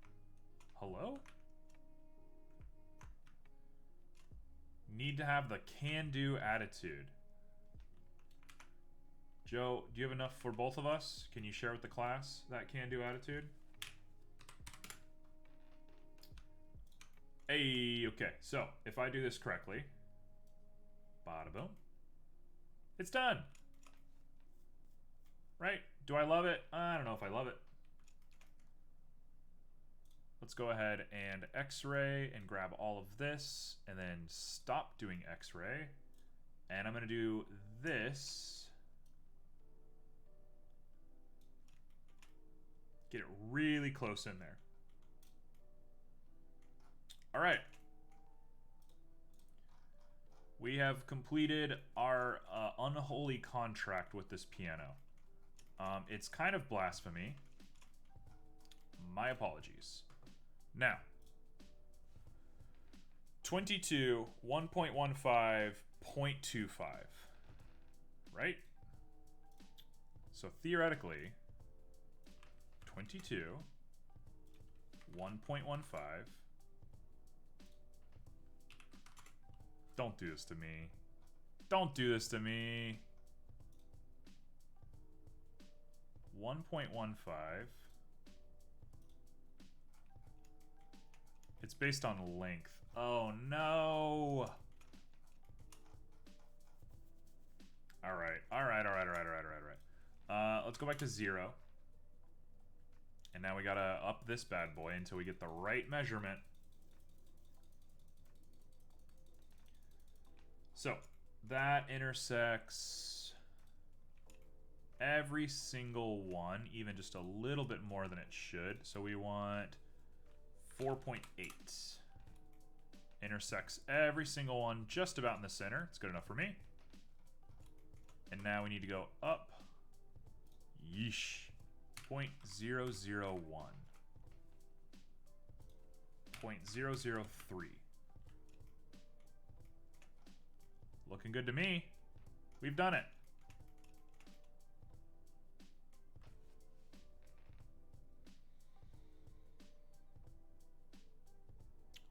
Hello? Need to have the can-do attitude. Joe, do you have enough for both of us? Can you share with the class that can-do attitude? Hey, okay. So, if I do this correctly, bada boom. It's done. Right? Do I love it? I don't know if I love it. Let's go ahead and X-ray and grab all of this and then stop doing X-ray. And I'm going to do this. Get it really close in there. All right. We have completed our unholy contract with this piano. It's kind of blasphemy. My apologies. Now, 22, 1.15, 0.25, right? So theoretically, 22, 1.15. Don't do this to me. Don't do this to me. 1.15. It's based on length. Oh no. Alright. Let's go back to 0. And now we gotta up this bad boy until we get the right measurement. So, that intersects every single one, even just a little bit more than it should. So we want 4.8. Intersects every single one just about in the center. It's good enough for me. And now we need to go up. Yeesh. 0.001. 0.003. Looking good to me. We've done it.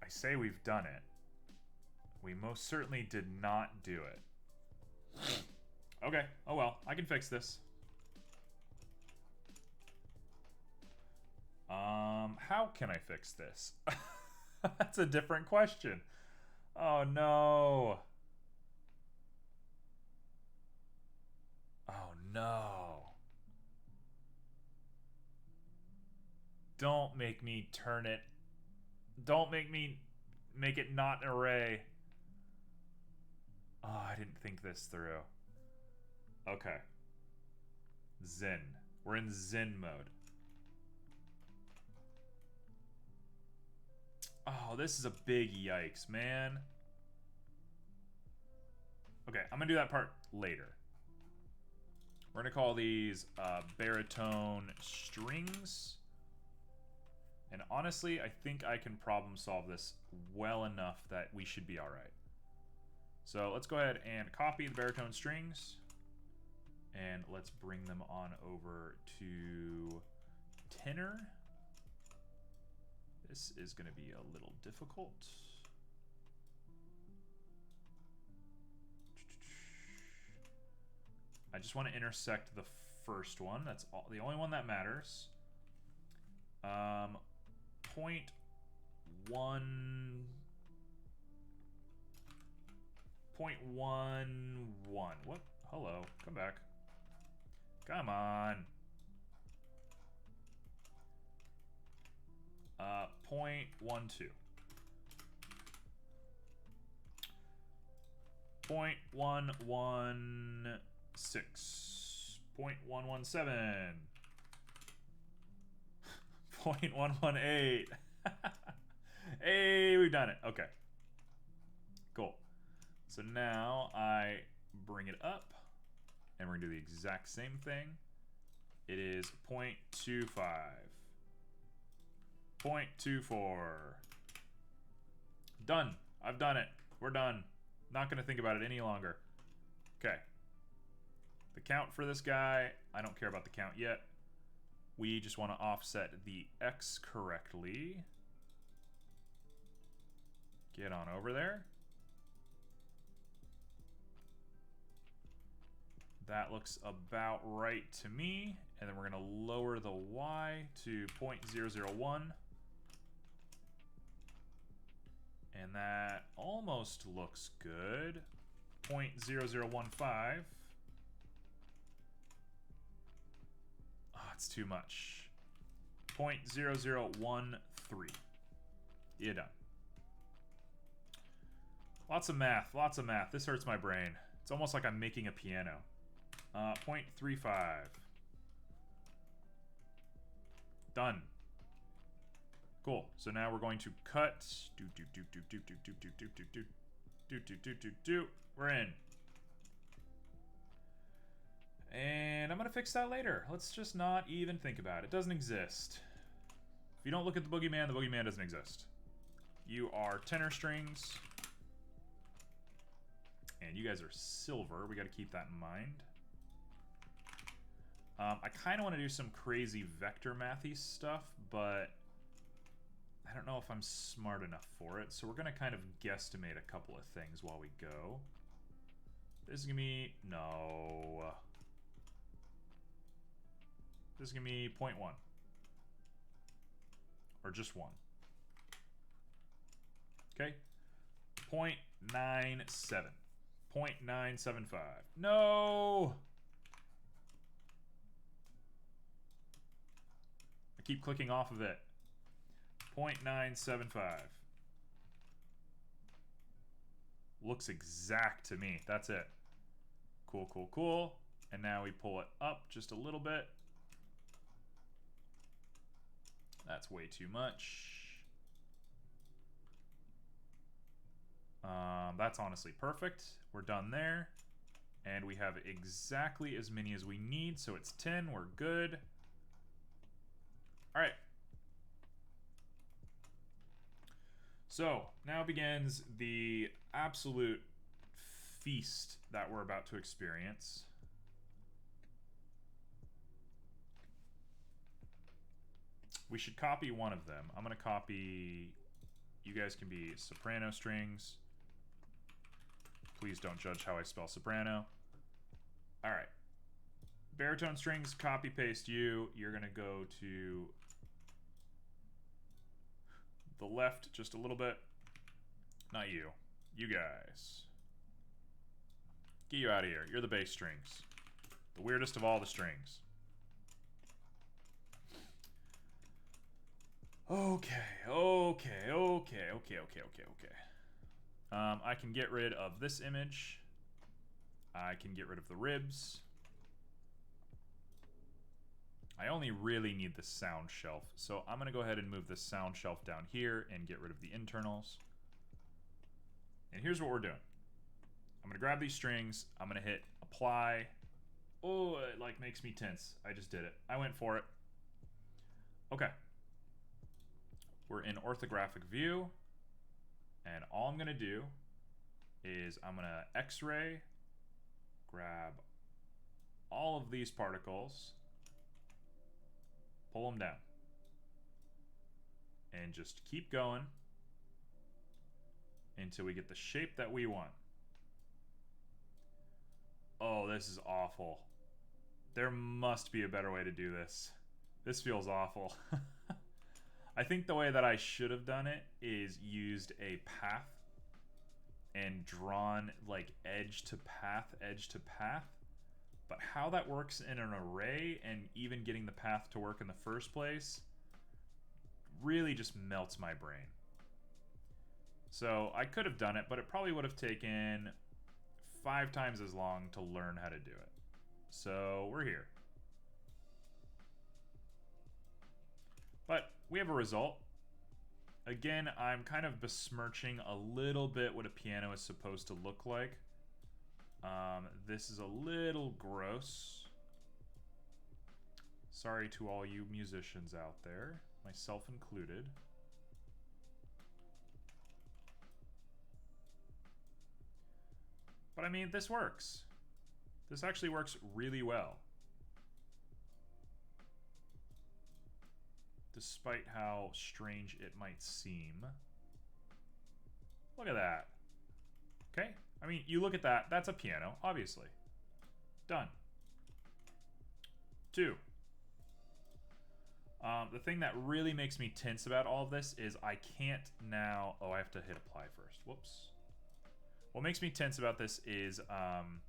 I say we've done it. We most certainly did not do it. Okay, oh well, I can fix this. How can I fix this? That's a different question. Oh no. Oh no. don't make me turn it. Don't make me make it not an array. Oh, I didn't think this through. Okay. Zen. We're in Zen mode. Oh, this is a big yikes, man. Okay, I'm gonna do that part later. We're gonna call these baritone strings. And honestly, I think I can problem solve this well enough that we should be alright. So let's go ahead and copy the baritone strings. And let's bring them on over to tenor. This is going to be a little difficult. I just want to intersect the first one. That's the only one that matters. 0.11. What? Hello. Come back. Come on. 0.12. 0.116. 0.117. 0.118. Hey, we've done it. Okay. Cool. So now I bring it up, and we're going to do the exact same thing. It is 0.25. 0.24. Done. I've done it. We're done. Not going to think about it any longer. Okay. The count for this guy, I don't care about the count yet. We just want to offset the X correctly. Get on over there. That looks about right to me. And then we're going to lower the Y to 0.001. And that almost looks good. 0.0015. Oh, it's too much. 0.0013. You're done. Lots of math, lots of math. This hurts my brain. It's almost like I'm making a piano. 0.35. Done. Cool. So now we're going to cut. We're in. And I'm going to fix that later. Let's just not even think about it. It doesn't exist. If you don't look at the boogeyman doesn't exist. You are tenor strings. And you guys are silver. We got to keep that in mind. I kind of want to do some crazy vector mathy stuff, but I don't know if I'm smart enough for it. So we're going to kind of guesstimate a couple of things while we go. This is going to be... No. This is going to be 0.1. Or just 1. Okay. 0.97. 0.975. No! I keep clicking off of it. 0.975. Looks exact to me. That's it. Cool, cool, cool. And now we pull it up just a little bit. That's way too much. That's honestly perfect. We're done there. And we have exactly as many as we need, so it's 10. We're good. All right. So now begins the absolute feast that we're about to experience. We should copy one of them. I'm going to copy... You guys can be soprano strings. Please don't judge how I spell soprano. All right. Baritone strings, copy paste you. You're going to go to the left just a little bit. Not you. You guys. Get you out of here. You're the bass strings. The weirdest of all the strings. Okay. I can get rid of this image. I can get rid of the ribs. I only really need the sound shelf, so I'm going to go ahead and move the sound shelf down here and get rid of the internals. And here's what we're doing. I'm going to grab these strings. I'm going to hit apply. Oh, it like makes me tense. I just did it. I went for it. Okay. We're in orthographic view. And all I'm going to do is I'm going to X-ray, grab all of these particles, pull them down, and just keep going until we get the shape that we want. Oh, this is awful. There must be a better way to do this. This feels awful. I think the way that I should have done it is used a path and drawn like edge to path. But how that works in an array and even getting the path to work in the first place really just melts my brain. So I could have done it, but it probably would have taken 5 times as long to learn how to do it. So we're here. But we have a result. Again, I'm kind of besmirching a little bit what a piano is supposed to look like. This is a little gross. Sorry to all you musicians out there, myself included. But I mean, this works. This actually works really well. Despite how strange it might seem. Look at that. Okay? I mean, you look at that, that's a piano, obviously. Done. 2. The thing that really makes me tense about all of this is I can't now... Oh, I have to hit apply first. Whoops. What makes me tense about this is I'm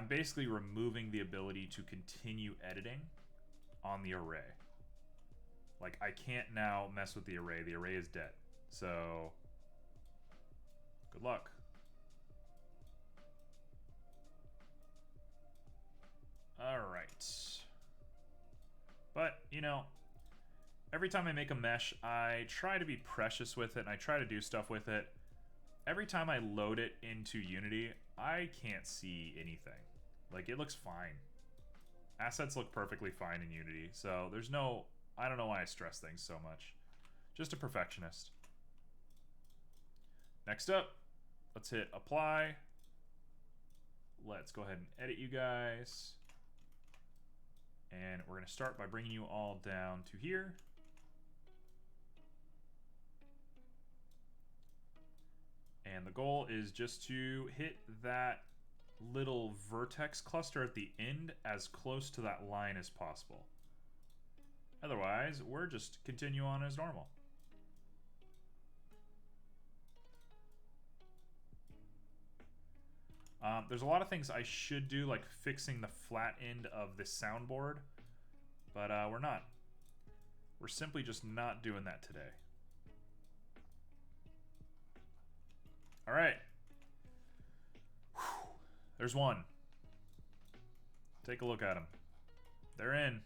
basically removing the ability to continue editing on the array. Like, I can't now mess with the array. The array is dead. So, good luck. Alright. But, you know, every time I make a mesh, I try to be precious with it, and I try to do stuff with it. Every time I load it into Unity, I can't see anything. Like, it looks fine. Assets look perfectly fine in Unity, so there's no... I don't know why I stress things so much. Just a perfectionist. Next up, let's hit apply. Let's go ahead and edit you guys. And we're going to start by bringing you all down to here. And the goal is just to hit that little vertex cluster at the end as close to that line as possible. Otherwise, we're just continue on as normal. There's a lot of things I should do, like fixing the flat end of this soundboard, but we're not. We're simply just not doing that today. All right. Whew. There's one. Take a look at them. They're in.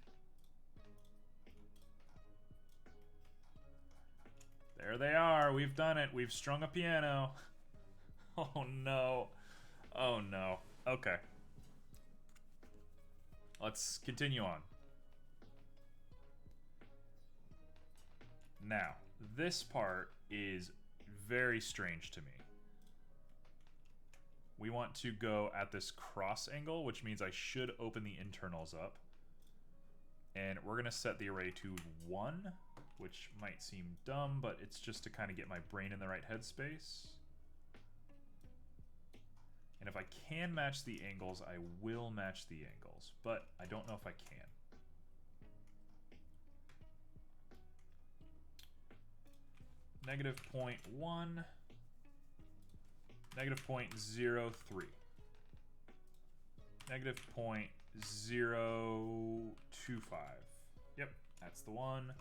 There they are. We've done it. We've strung a piano. Oh no. Oh no. Okay. Let's continue on. Now, this part is very strange to me. We want to go at this cross angle, which means I should open the internals up. And we're going to set the array to 1, which might seem dumb, but it's just to kind of get my brain in the right headspace. And if I can match the angles, I will match the angles, but I don't know if I can. -0.1, -0.03, -0.025. Yep, that's the one.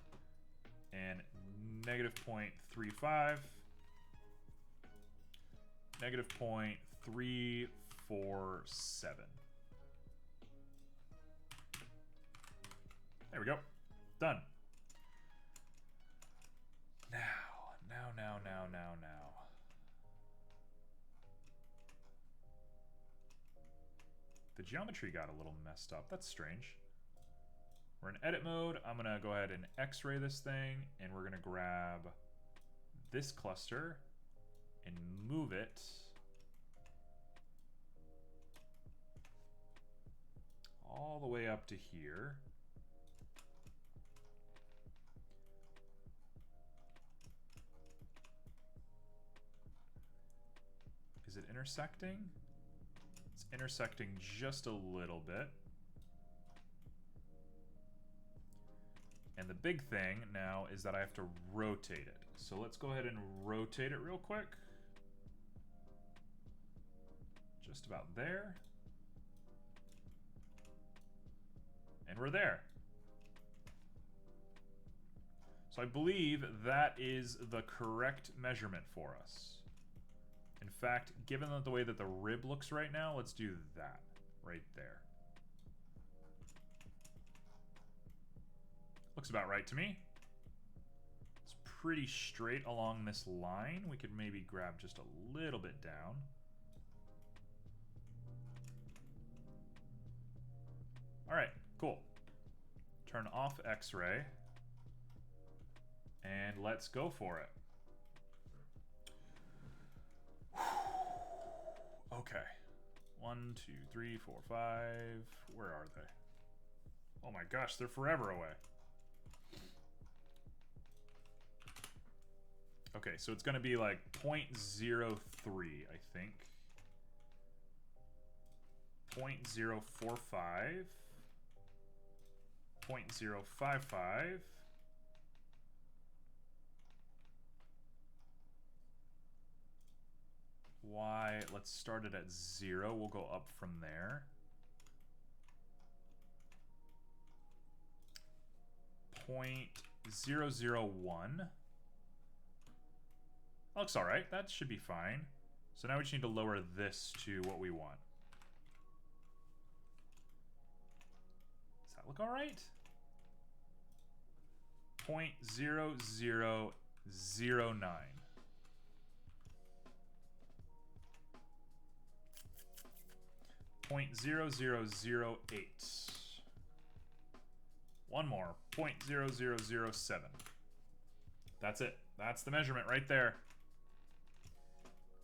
and negative 0.35, negative 0.347. There we go. Done. Now. The geometry got a little messed up. That's strange. We're in edit mode. I'm gonna go ahead and X-ray this thing, and we're gonna grab this cluster and move it all the way up to here. Is it intersecting? It's intersecting just a little bit. And the big thing now is that I have to rotate it. So let's go ahead and rotate it real quick. Just about there. And we're there. So I believe that is the correct measurement for us. In fact, given the way that the rib looks right now, let's do that right there. Looks about right to me. It's pretty straight along this line. We could maybe grab just a little bit down. All right, cool. Turn off X-ray. And let's go for it. Okay. 1, 2, 3, 4, 5. Where are they? Oh my gosh, they're forever away. Okay, so it's going to be like 0.03, I think. 0.045. 0.055. Y, let's start it at 0. We'll go up from there. 0.001. Looks alright. That should be fine. So now we just need to lower this to what we want. Does that look alright? 0.0009. 0.0008. One more. 0.0007. That's it. That's the measurement right there.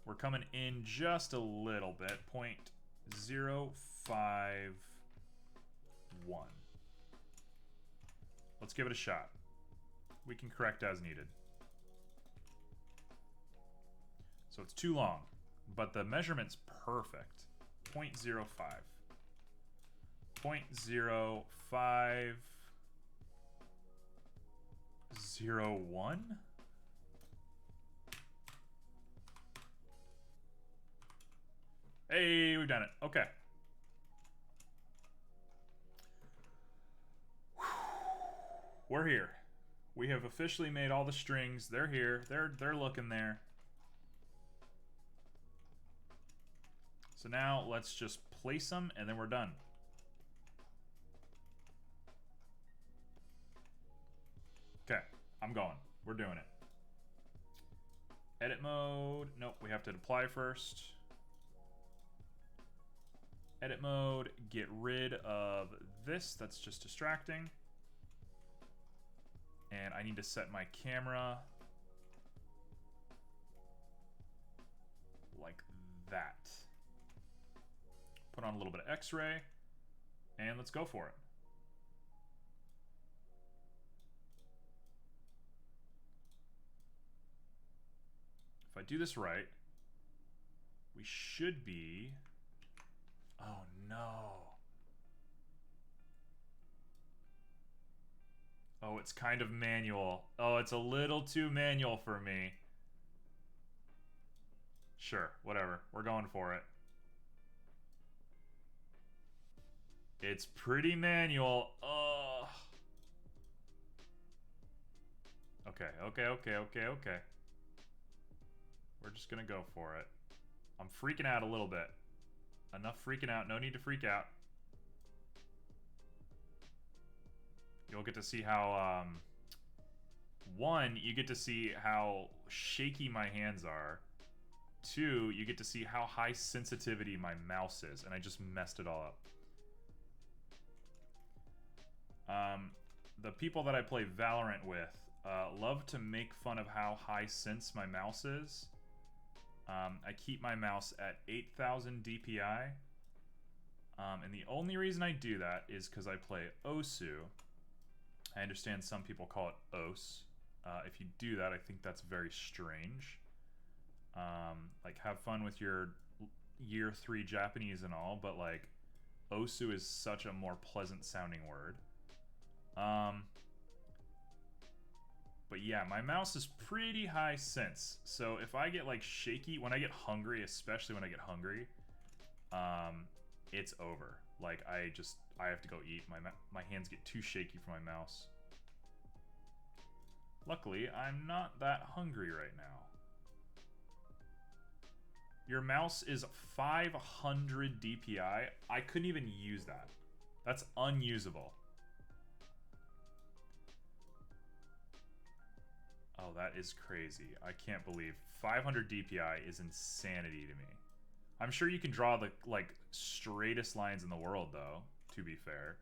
We're coming in just a little bit. 0.051. Let's give it a shot. We can correct as needed. So it's too long, but the measurement's perfect. 0.05. 0.0501. Hey, we've done it. Okay. We're here. We have officially made all the strings. They're here. They're looking there. So now let's just place them and then we're done. Okay, I'm going. We're doing it. Edit mode. Nope, we have to apply first. Edit mode, get rid of this. That's just distracting. And I need to set my camera like that. Put on a little bit of X-ray, and let's go for it. If I do this right, we should be... Oh no. Oh, it's kind of manual. Oh, it's a little too manual for me. Sure, whatever. We're going for it. It's pretty manual. Ugh. Okay, okay, okay, okay, okay. We're just gonna go for it. I'm freaking out a little bit. Enough freaking out. No need to freak out. You'll get to see how, one, you get to see how shaky my hands are. Two, you get to see how high sensitivity my mouse is, and I just messed it all up. The people that I play Valorant with love to make fun of how high sense my mouse is. I keep my mouse at 8,000 DPI. And the only reason I do that is because I play Osu. I understand some people call it Os. If you do that, I think that's very strange. Like, have fun with your year 3 Japanese and all, but like, Osu is such a more pleasant sounding word. But yeah, my mouse is pretty high sense. So if I get like shaky, when I get hungry, especially when I get hungry, it's over. Like I have to go eat. My hands get too shaky for my mouse. Luckily, I'm not that hungry right now. Your mouse is 500 DPI. I couldn't even use that. That's unusable. Oh, that is crazy. I can't believe 500 DPI is insanity to me. I'm sure you can draw the like straightest lines in the world though, to be fair.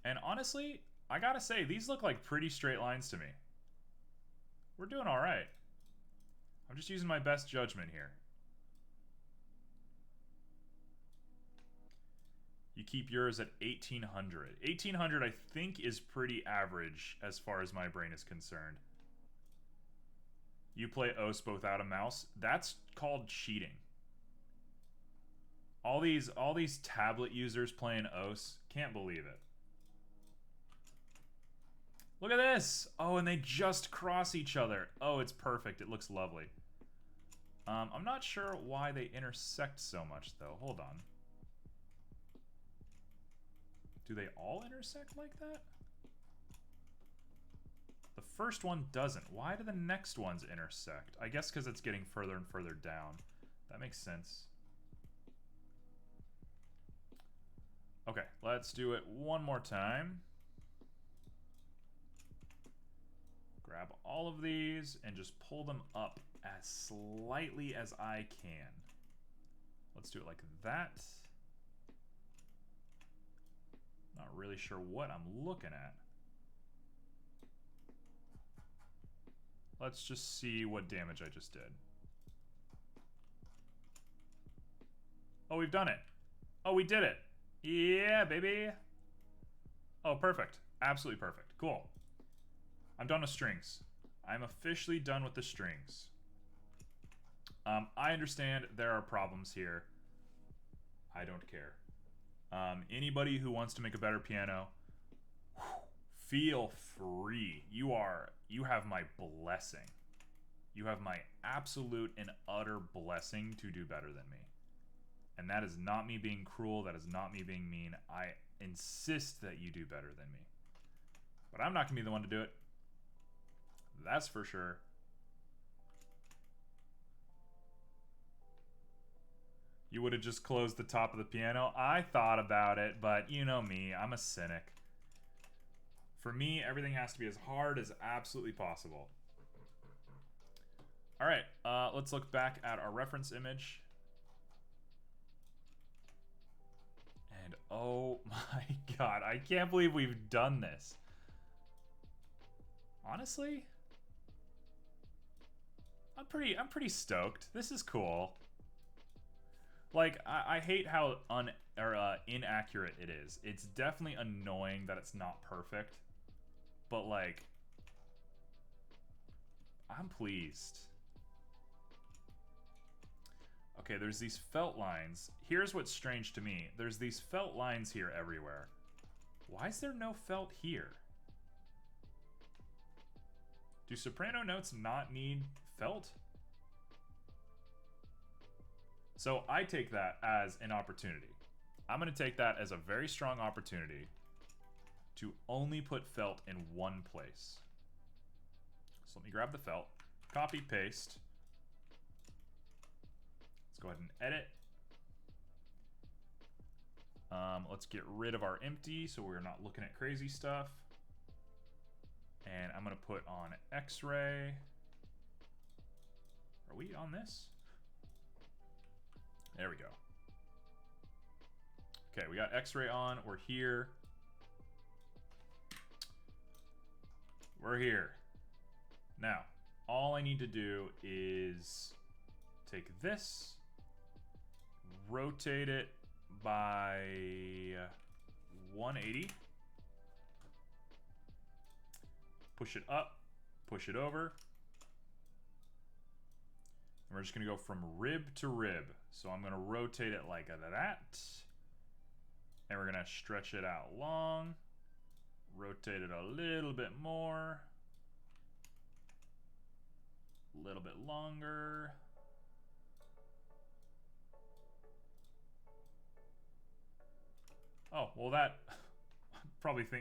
And honestly, I gotta say, these look like pretty straight lines to me. We're doing alright. I'm just using my best judgment here. You keep yours at 1800. 1800 I think is pretty average as far as my brain is concerned. You play OS without a mouse? That's called cheating. All these tablet users playing OS, can't believe it. Look at this! Oh, and they just cross each other. Oh, it's perfect. It looks lovely. I'm not sure why they intersect so much, though. Hold on. Do they all intersect like that? The first one doesn't. Why do the next ones intersect? I guess because it's getting further and further down. That makes sense. Okay, let's do it one more time. Grab all of these and just pull them up as slightly as I can. Let's do it like that. Not really sure what I'm looking at. Let's just see what damage I just did. Oh, we've done it. Oh, we did it. Yeah, baby. Oh, perfect. Absolutely perfect. Cool. I'm done with strings. I'm officially done with the strings. I understand there are problems here. I don't care. Anybody who wants to make a better piano, feel free. You have my blessing. You have my absolute and utter blessing to do better than me. And that is not me being cruel. That is not me being mean. I insist that you do better than me. But I'm not going to be the one to do it. That's for sure. You would have just closed the top of the piano. I thought about it, but you know me. I'm a cynic. For me, everything has to be as hard as absolutely possible. All right, let's look back at our reference image. And oh my god, I can't believe we've done this. Honestly, I'm pretty stoked. This is cool. Like, I hate how inaccurate it is. It's definitely annoying that it's not perfect. But, like, I'm pleased. Okay, there's these felt lines. Here's what's strange to me. There's these felt lines here everywhere. Why is there no felt here? Do soprano notes not need felt? So I take that as an opportunity. I'm going to take that as a very strong opportunity to only put felt in one place. So let me grab the felt, copy, paste. Let's go ahead and edit. Let's get rid of our empty so we're not looking at crazy stuff. And I'm going to put on X-ray. Are we on this? There we go. Okay, we got X-ray on. We're here. We're here. Now, all I need to do is take this, rotate it by 180, push it up, push it over, and we're just going to go from rib to rib. So I'm going to rotate it like that, and we're going to stretch it out long, rotate it a little bit more, a little bit longer. Oh, well that,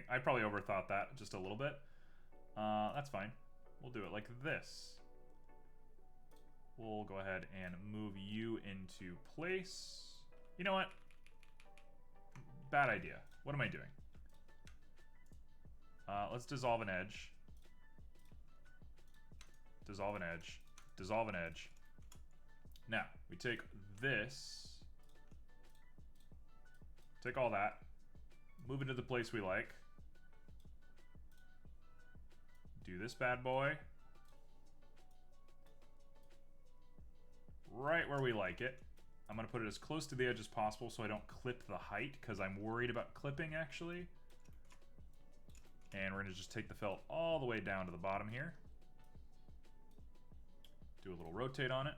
I probably overthought that just a little bit. That's fine. We'll do it like this. We'll go ahead and move you into place. You know what? Bad idea. What am I doing? Let's dissolve an edge. Dissolve an edge. Dissolve an edge. Now, we take this. Take all that, move it to the place we like. Do this bad boy. Right where we like it. I'm going to put it as close to the edge as possible so I don't clip the height, because I'm worried about clipping, actually. And we're going to just take the felt all the way down to the bottom here. Do a little rotate on it.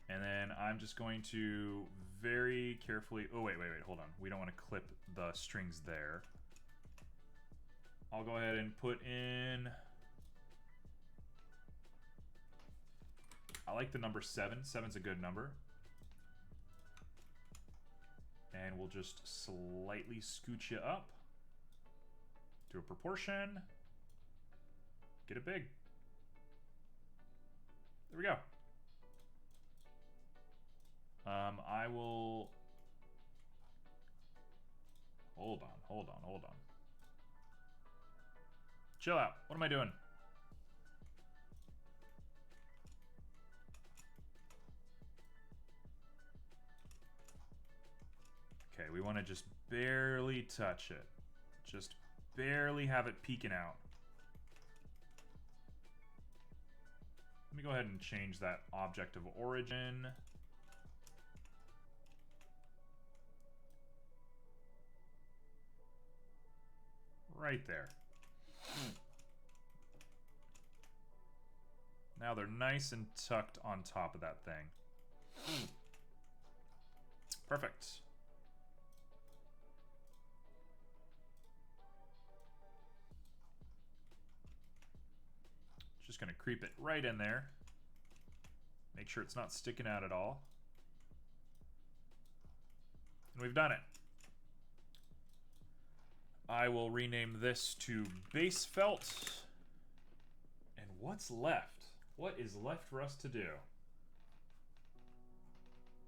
And then I'm just going to very carefully... Oh, wait, hold on. We don't want to clip the strings there. I'll go ahead and put in... I like the number 7. 7's a good number. And we'll just slightly scooch you up. Do a proportion. Get it big. There we go. I will... Hold on. Chill out. What am I doing? Okay, we want to just barely touch it. Just barely have it peeking out. Let me go ahead and change that object of origin. Right there. Now they're nice and tucked on top of that thing. Perfect. Just gonna creep it right in there. Make sure it's not sticking out at all. And we've done it. I will rename this to base felt. And what's left? What is left for us to do?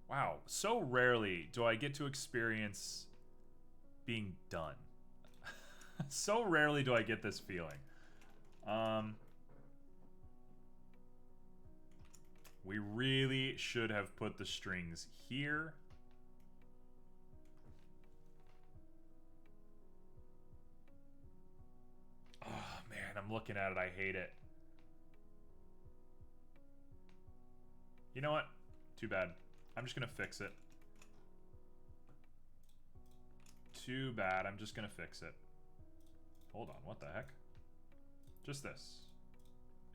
Wow, so rarely do I get to experience being done. So rarely do I get this feeling. We really should have put the strings here. Oh man, I'm looking at it, I hate it. You know what? Too bad. I'm just gonna fix it. Too bad, I'm just gonna fix it. Hold on, what the heck? Just this.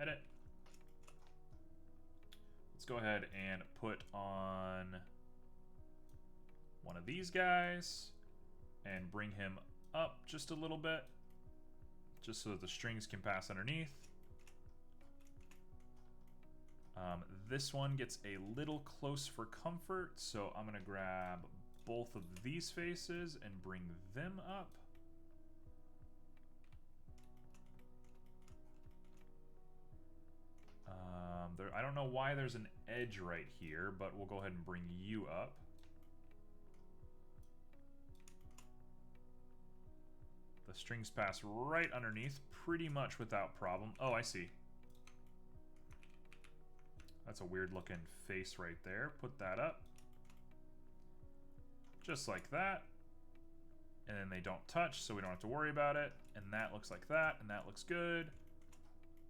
Edit. Let's go ahead and put on one of these guys and bring him up just a little bit, just so that the strings can pass underneath. This one gets a little close for comfort, so I'm going to grab both of these faces and bring them up. I don't know why there's an edge right here, but we'll go ahead and bring you up. The strings pass right underneath, pretty much without problem. Oh, I see. That's a weird looking face right there. Put that up. Just like that. And then they don't touch, so we don't have to worry about it. And that looks like that, and that looks good.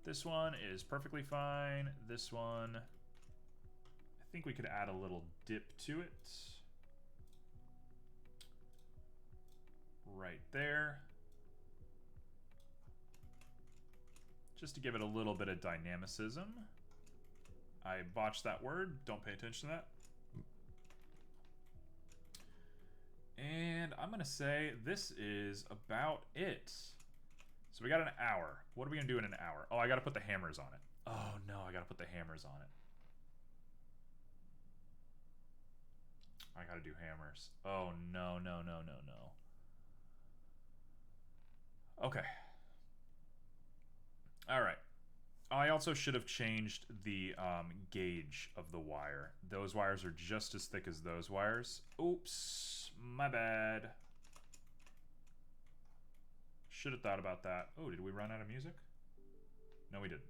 This one is perfectly fine. This one, I think we could add a little dip to it. Right there. Just to give it a little bit of dynamicism. I botched that word. Don't pay attention to that. And I'm going to say this is about it. So we got an hour. What are we going to do in an hour? Oh, I got to put the hammers on it. Oh, no, I got to put the hammers on it. I got to do hammers. Oh, no, no, no, no, no. Okay. All right. I also should have changed the gauge of the wire. Those wires are just as thick as those wires. Oops, my bad. Should have thought about that. Oh, did we run out of music? No, we didn't.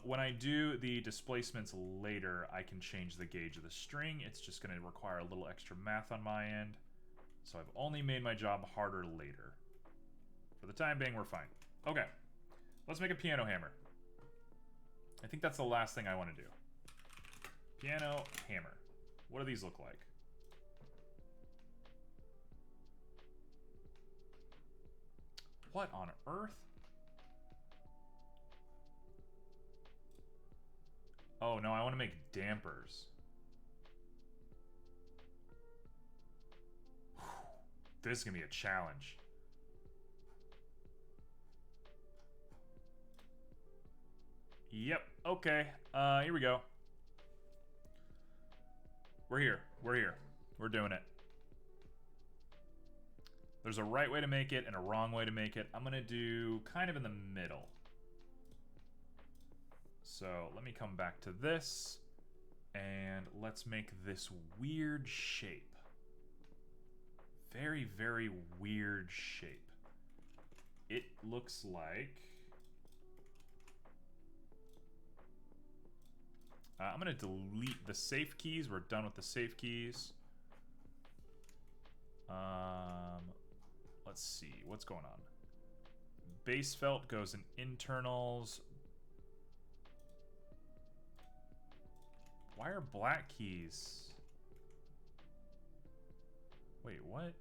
When I do the displacements later, I can change the gauge of the string. It's just going to require a little extra math on my end. So I've only made my job harder later. For the time being, we're fine. Okay, let's make a piano hammer. I think that's the last thing I want to do. Piano hammer. What do these look like? What on earth? Oh no, I want to make dampers. Whew. This is going to be a challenge. Yep, okay. Here we go. We're here. We're here. We're doing it. There's a right way to make it and a wrong way to make it. I'm going to do kind of in the middle. So let me come back to this. And let's make this weird shape. Very, very weird shape. It looks like... I'm going to delete the safe keys. We're done with the safe keys. Let's see. What's going on? Base felt goes in internals. Why are black keys? Wait, what?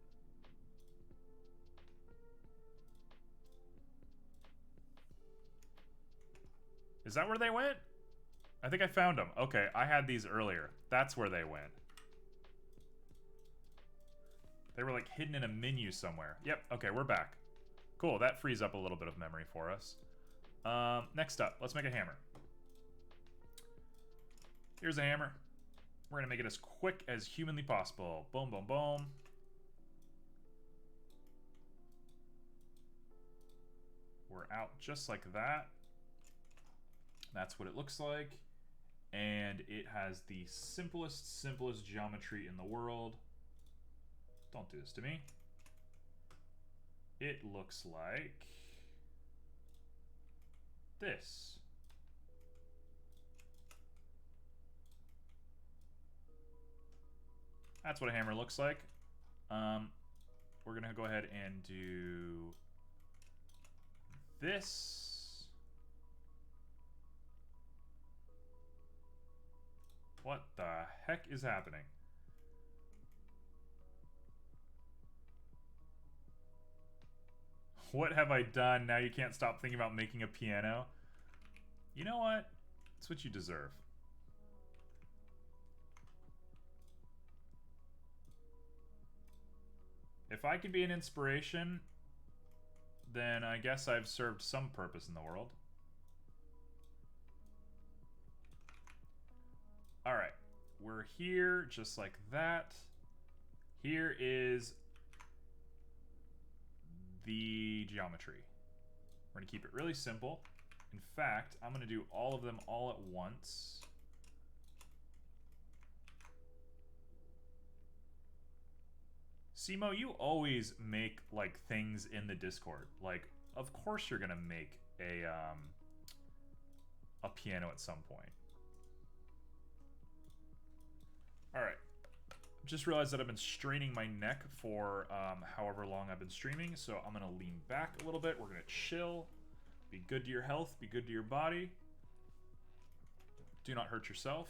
Is that where they went? I think I found them. Okay, I had these earlier. That's where they went. They were like hidden in a menu somewhere. Yep, okay, we're back. Cool, that frees up a little bit of memory for us. Next up, let's make a hammer. Here's a hammer. We're gonna make it as quick as humanly possible. Boom, boom, boom. We're out just like that. That's what it looks like. And it has the simplest geometry in the world. Don't do this to me. It looks like this. That's what a hammer looks like. We're gonna go ahead and do this. What the heck is happening? What have I done? Now you can't stop thinking about making a piano. You know what? It's what you deserve. If I can be an inspiration, then I guess I've served some purpose in the world. All right, we're here just like that. Here is the geometry. We're gonna keep it really simple. In fact, I'm gonna do all of them all at once. Simo, you always make like things in the Discord. Like, of course you're gonna make a piano at some point. All right. Just realized that I've been straining my neck for however long I've been streaming, so I'm gonna lean back a little bit. We're gonna chill. Be good to your health. Be good to your body. Do not hurt yourself.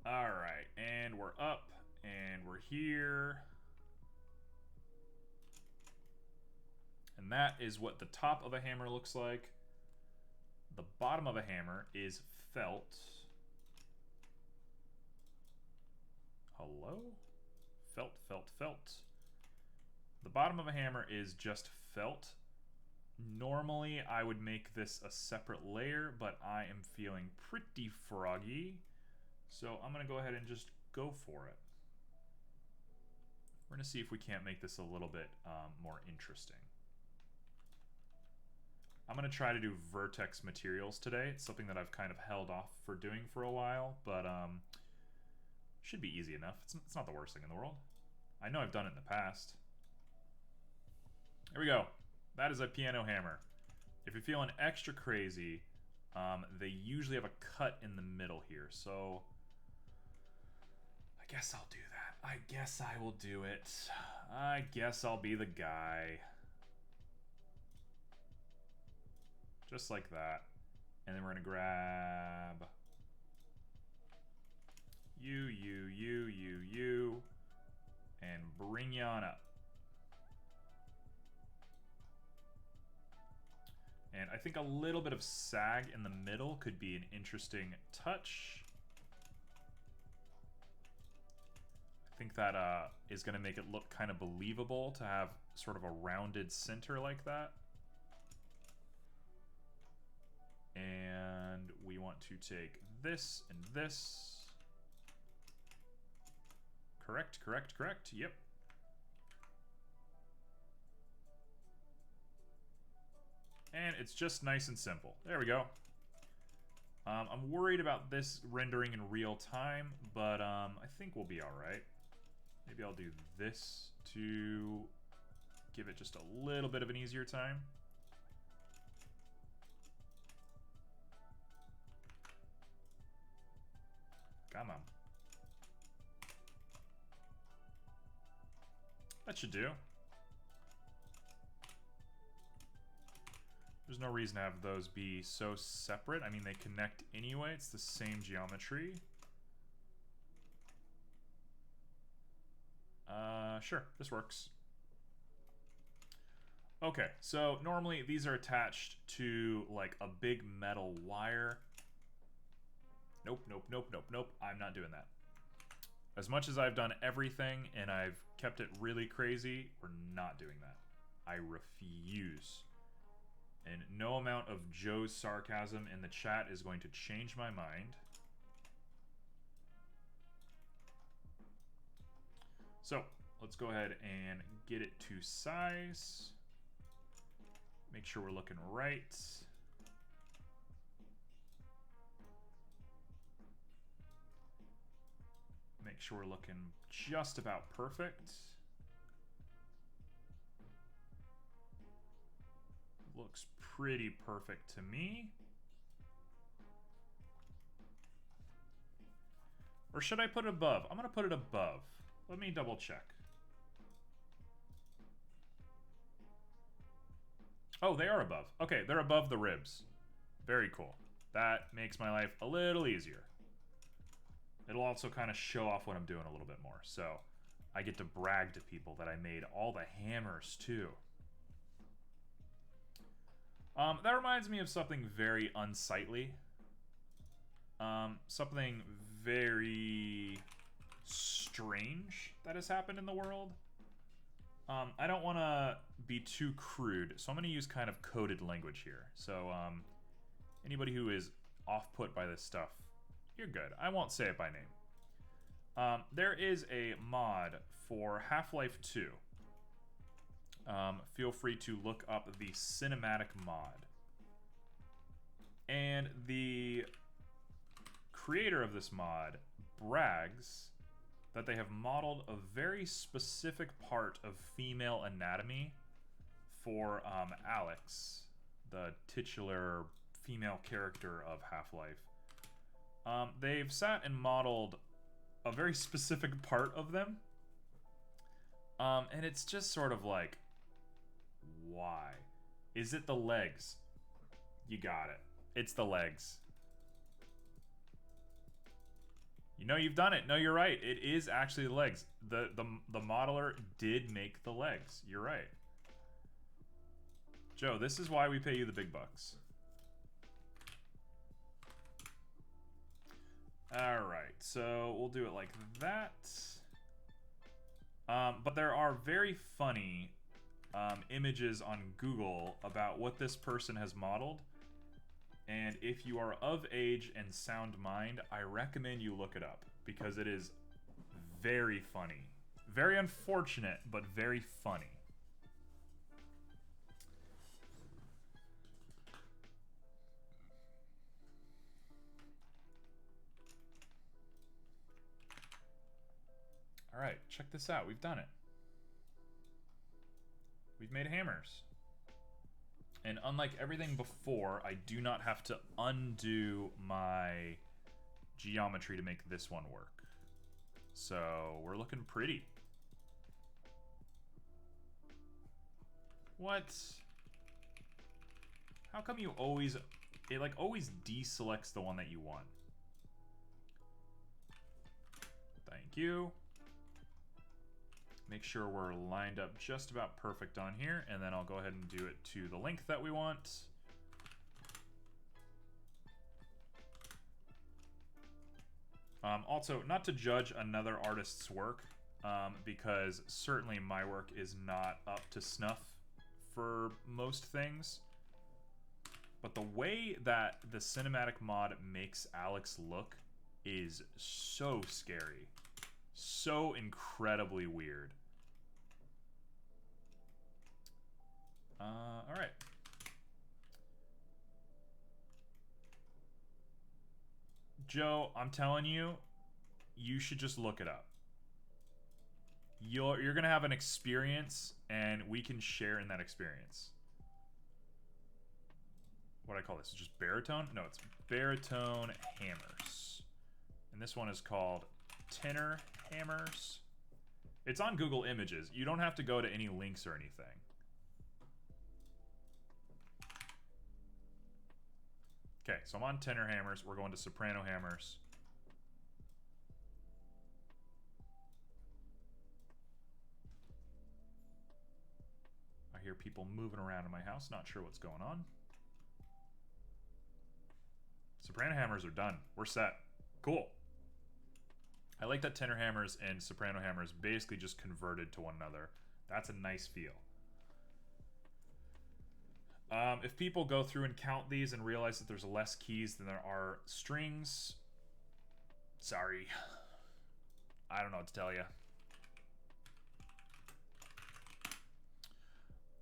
All right, and we're up, and we're here. And that is what the top of a hammer looks like. The bottom of a hammer is felt. Hello? Felt, felt, felt. The bottom of a hammer is just felt. Normally, I would make this a separate layer, but I am feeling pretty froggy. So I'm going to go ahead and just go for it. We're going to see if we can't make this a little bit more interesting. I'm going to try to do vertex materials today. It's something that I've kind of held off for doing for a while, but should be easy enough. It's not the worst thing in the world. I know I've done it in the past. Here we go. That is a piano hammer. If you're feeling extra crazy, they usually have a cut in the middle here, so I guess I'll do that. I guess I will do it. I guess I'll be the guy. Just like that. And then we're gonna grab you, and bring you on up. And I think a little bit of sag in the middle could be an interesting touch. I think that is going to make it look kind of believable to have sort of a rounded center like that. And we want to take this and this. Correct, correct, correct. Yep. And it's just nice and simple. There we go. I'm worried about this rendering in real time, but I think we'll be all right. Maybe I'll do this to give it just a little bit of an easier time. Come on. That should do. There's no reason to have those be so separate. I mean, they connect anyway. It's the same geometry. Sure, this works. Okay, so normally these are attached to like a big metal wire. Nope, nope, nope, nope, nope. I'm not doing that. As much as I've done everything and I've kept it really crazy, we're not doing that. I refuse. And no amount of Joe's sarcasm in the chat is going to change my mind. So, let's go ahead and get it to size. Make sure we're looking right. Make sure we're looking just about perfect. Looks pretty perfect to me. Or should I put it above? I'm going to put it above. Let me double check. Oh, they are above. Okay, they're above the ribs. Very cool. That makes my life a little easier. It'll also kind of show off what I'm doing a little bit more. So I get to brag to people that I made all the hammers too. That reminds me of something very unsightly. Something very strange that has happened in the world. I don't want to be too crude, so I'm going to use kind of coded language here. So anybody who is off-put by this stuff, you're good. I won't say it by name. There is a mod for Half-Life 2. Feel free to look up the cinematic mod. And the creator of this mod brags that they have modeled a very specific part of female anatomy for Alex, the titular female character of Half-Life. They've sat and modeled a very specific part of them. And it's just sort of like, why? Is it the legs? You got it. It's the legs. You know you've done it. No, you're right. It is actually the legs. The modeler did make the legs. You're right. Joe, this is why we pay you the big bucks. Alright, so we'll do it like that. But there are very funny images on Google about what this person has modeled. And if you are of age and sound mind, I recommend you look it up, because it is very funny. Very unfortunate, but very funny. Alright, check this out. We've done it. We've made hammers. And unlike everything before, I do not have to undo my geometry to make this one work. So we're looking pretty. What? How come you always... It like always deselects the one that you want. Thank you. Make sure we're lined up just about perfect on here, and then I'll go ahead and do it to the length that we want. Also, not to judge another artist's work, because certainly my work is not up to snuff for most things. But the way that the cinematic mod makes Alex look is so scary. So incredibly weird. Alright. Joe, I'm telling you, you should just look it up. You're gonna have an experience, and we can share in that experience. What do I call this? Just baritone? No, it's Baritone Hammers. And this one is called Tenor Hammers. It's on Google Images. You don't have to go to any links or anything. Okay, so I'm on Tenor Hammers. We're going to Soprano Hammers. I hear people moving around in my house. Not sure what's going on. Soprano Hammers are done. We're set. Cool. I like that Tenor Hammers and Soprano Hammers basically just converted to one another. That's a nice feel. If people go through and count these and realize that there's less keys than there are strings, sorry. I don't know what to tell you.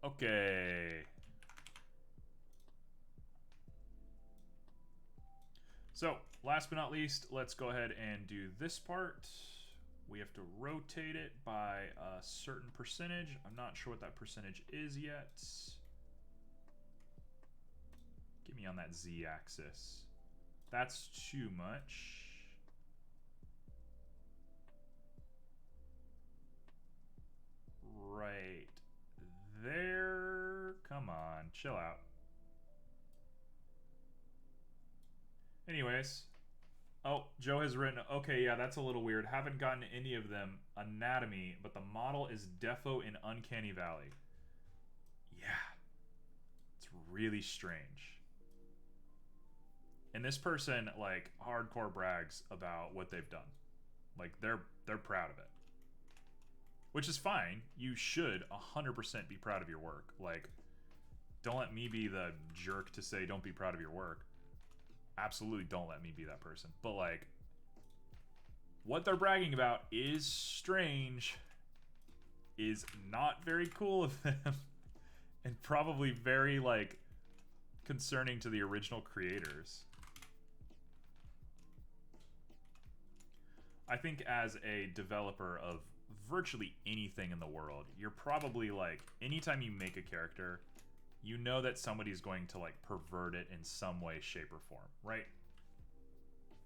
Okay. So, last but not least, let's go ahead and do this part. We have to rotate it by a certain percentage. I'm not sure what that percentage is yet. Give me on that Z-axis. That's too much. Right there. Come on, chill out. Anyways. Oh, Joe has written, okay, yeah, that's a little weird. Haven't gotten any of them anatomy, but the model is defo in Uncanny Valley. Yeah. It's really strange. And this person, like, hardcore brags about what they've done. Like, they're proud of it. Which is fine. You should 100% be proud of your work. Like, don't let me be the jerk to say don't be proud of your work. absolutely don't let me be that person. But like, what they're bragging about is strange, is not very cool of them, and probably very like concerning to the original creators. I think as a developer of virtually anything in the world, you're probably like, anytime you make a character, you know that somebody's going to like pervert it in some way, shape, or form, right?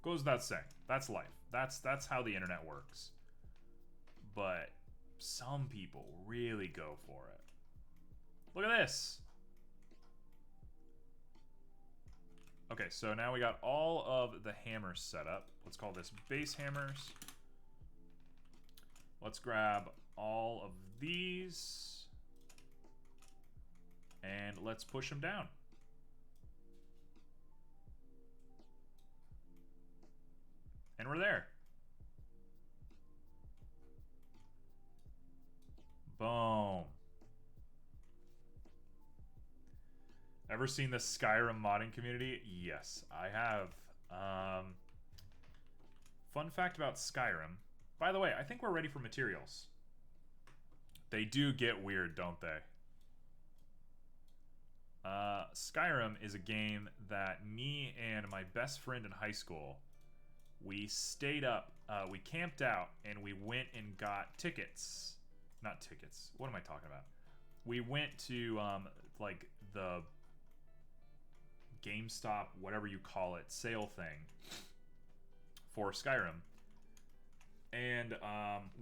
Goes without saying. That's life. That's how the internet works. But some people really go for it. Look at this. Okay, so now we got all of the hammers set up. Let's call this base hammers. Let's grab all of these. And let's push them down. And we're there. Boom. Ever seen the Skyrim modding community? Yes, I have. Fun fact about Skyrim. By the way, I think we're ready for materials. They do get weird, don't they? Skyrim is a game that me and my best friend in high school, we stayed up, we camped out, and we went and got tickets. Not tickets. What am I talking about? We went to, like, the GameStop, whatever you call it, sale thing for Skyrim. And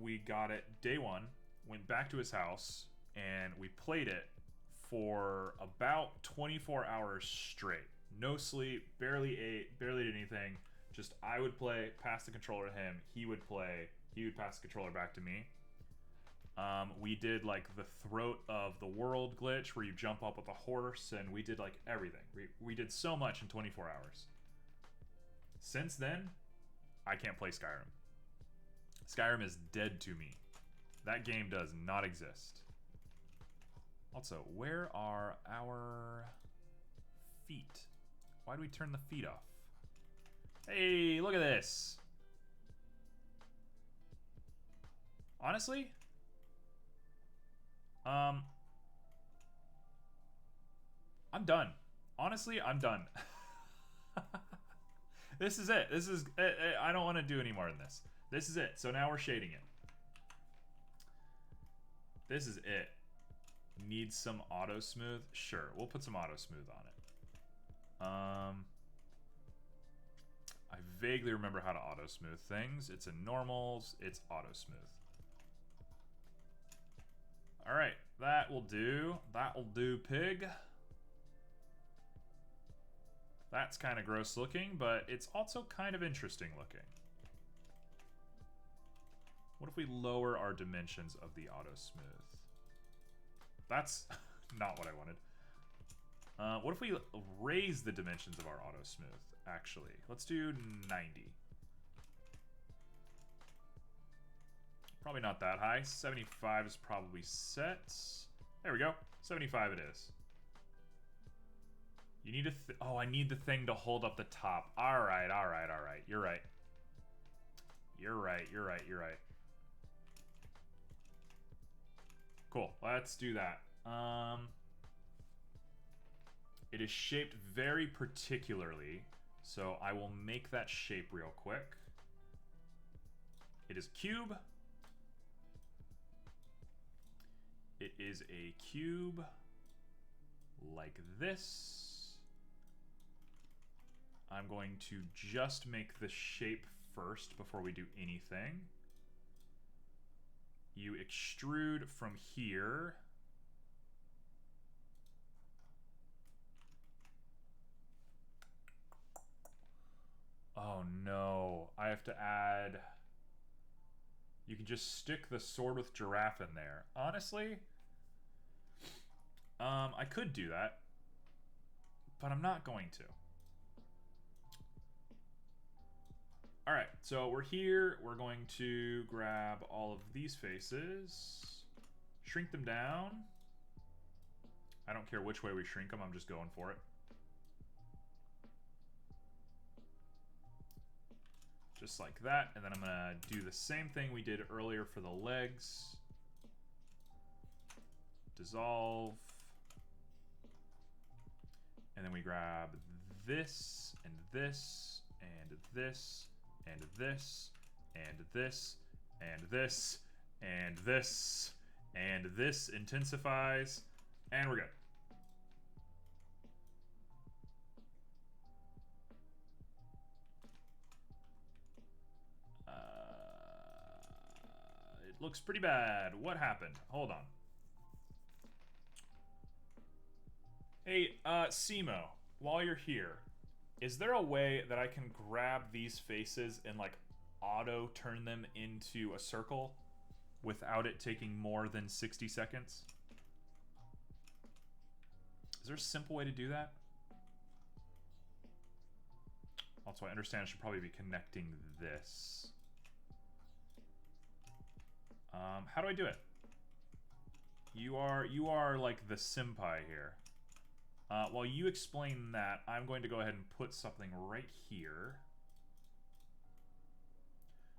we got it day one, went back to his house, and we played it for about 24 hours straight. No sleep, barely ate, barely did anything. Just I would play, pass the controller to him, he would play, he would pass the controller back to me. We did like the throat of the world glitch where you jump up with a horse, and we did like everything. We did so much in 24 hours. Since then, I can't play Skyrim. Skyrim is dead to me. That game does not exist. Also, where are our feet? Why do we turn the feet off? Hey, look at this. Honestly, I'm done. Honestly, I'm done. This is it. This is I don't want to do any more than this. This is it. So now we're shading it. This is it. Needs some auto smooth? Sure, we'll put some auto smooth on it. I vaguely remember how to auto smooth things. It's in normals, it's auto smooth. Alright, that will do. That will do, pig. That's kind of gross looking, but it's also kind of interesting looking. What if we lower our dimensions of the auto smooth? That's not what I wanted. What if we raise the dimensions of our auto smooth, actually? Let's do 90. Probably not that high. 75 is probably set. There we go. 75 it is. You need oh, I need the thing to hold up the top. Alright, alright, alright. You're right. You're right, you're right, you're right. Cool, let's do that. It is shaped very particularly, so I will make that shape real quick. It is cube. It is a cube like this. I'm going to just make the shape first before we do anything. You extrude from here. Oh no, I have to add... You can just stick the sword with giraffe in there. Honestly, I could do that, but I'm not going to. Alright, so we're here. We're going to grab all of these faces, shrink them down. I don't care which way we shrink them, I'm just going for it. Just like that. And then I'm going to do the same thing we did earlier for the legs. Dissolve. And then we grab this, and this, and this, and this, and this, and this, and this, and this intensifies, and we're good. It looks pretty bad. What happened? Hold on. Hey, Simo, while you're here, is there a way that I can grab these faces and, like, auto turn them into a circle without it taking more than 60 seconds? Is there a simple way to do that? Also, I understand I should probably be connecting this. How do I do it? You are like the senpai here. While you explain that, I'm going to go ahead and put something right here.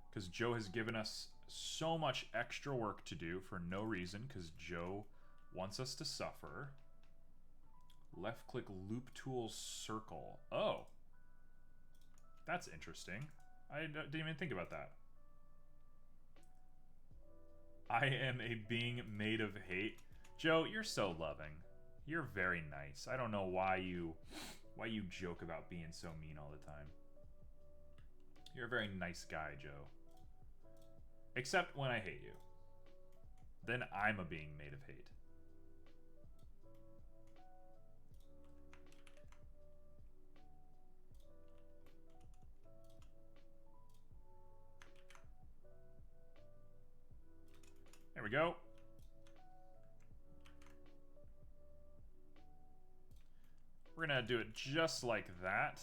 Because Joe has given us so much extra work to do for no reason, because Joe wants us to suffer. Left click loop tools circle. Oh. That's interesting. I didn't even think about that. I am a being made of hate. Joe, you're so loving. You're very nice. I don't know why you joke about being so mean all the time. You're a very nice guy, Joe. Except when I hate you. Then I'm a being made of hate. There we go. We're gonna do it just like that.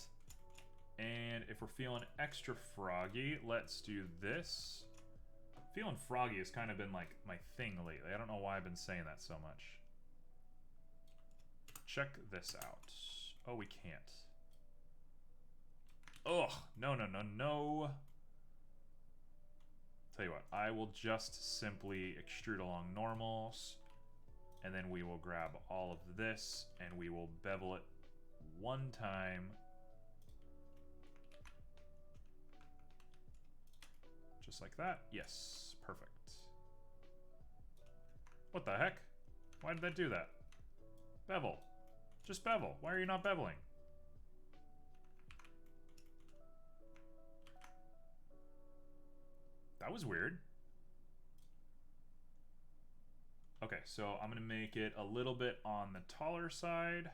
And if we're feeling extra froggy, let's do this. Feeling froggy has kind of been like my thing lately. I don't know why I've been saying that so much. Check this out. Oh, we can't. Ugh, no, no, no, no. Tell you what, I will just simply extrude along normals, and then we will grab all of this, and we will bevel it one time. Just like that. Yes, perfect. What the heck? Why did that do that? Bevel. Just bevel. Why are you not beveling? That was weird. Okay, so I'm gonna make it a little bit on the taller side.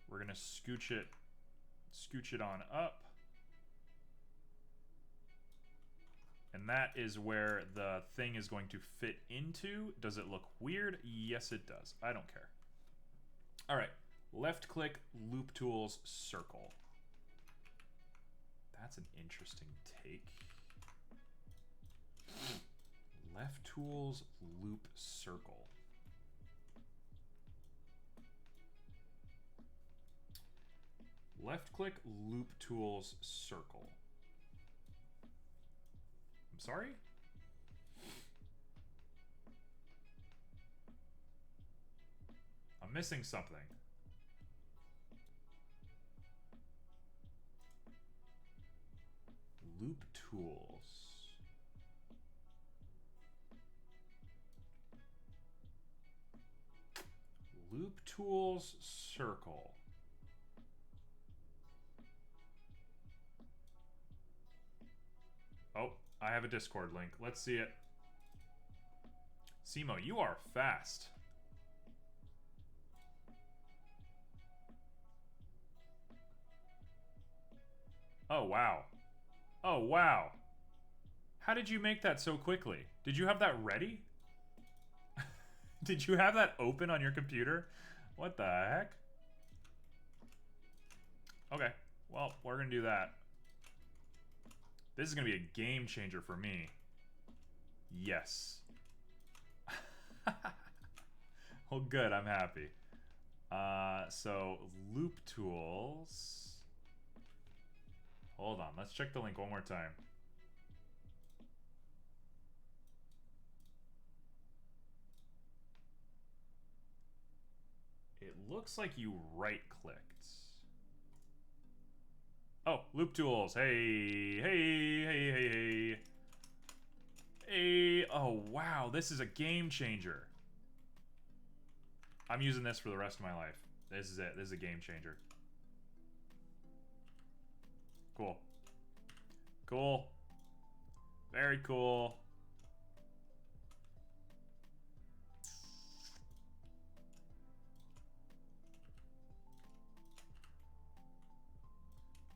We're gonna scooch it on up. And that is where the thing is going to fit into. Does it look weird? Yes, it does. I don't care. All right, left click, loop tools, circle. That's an interesting take. Left tools, loop, circle. Left click, loop tools, circle. I'm sorry? I'm missing something. Loop tools. Loop tools, circle. Oh, I have a Discord link. Let's see it. Simo, you are fast. Oh, wow. Oh, wow. How did you make that so quickly? Did you have that ready? Did you have that open on your computer? What the heck? Okay, well, we're gonna do that. This is gonna be a game changer for me. Yes. Well, good, I'm happy. So, loop tools. Hold on, let's check the link one more time. It looks like you right-clicked. Oh, loop tools. Hey, hey, hey, hey, hey. Hey, oh wow, this is a game changer. I'm using this for the rest of my life. This is it. This is a game changer. Cool. Cool. Very cool.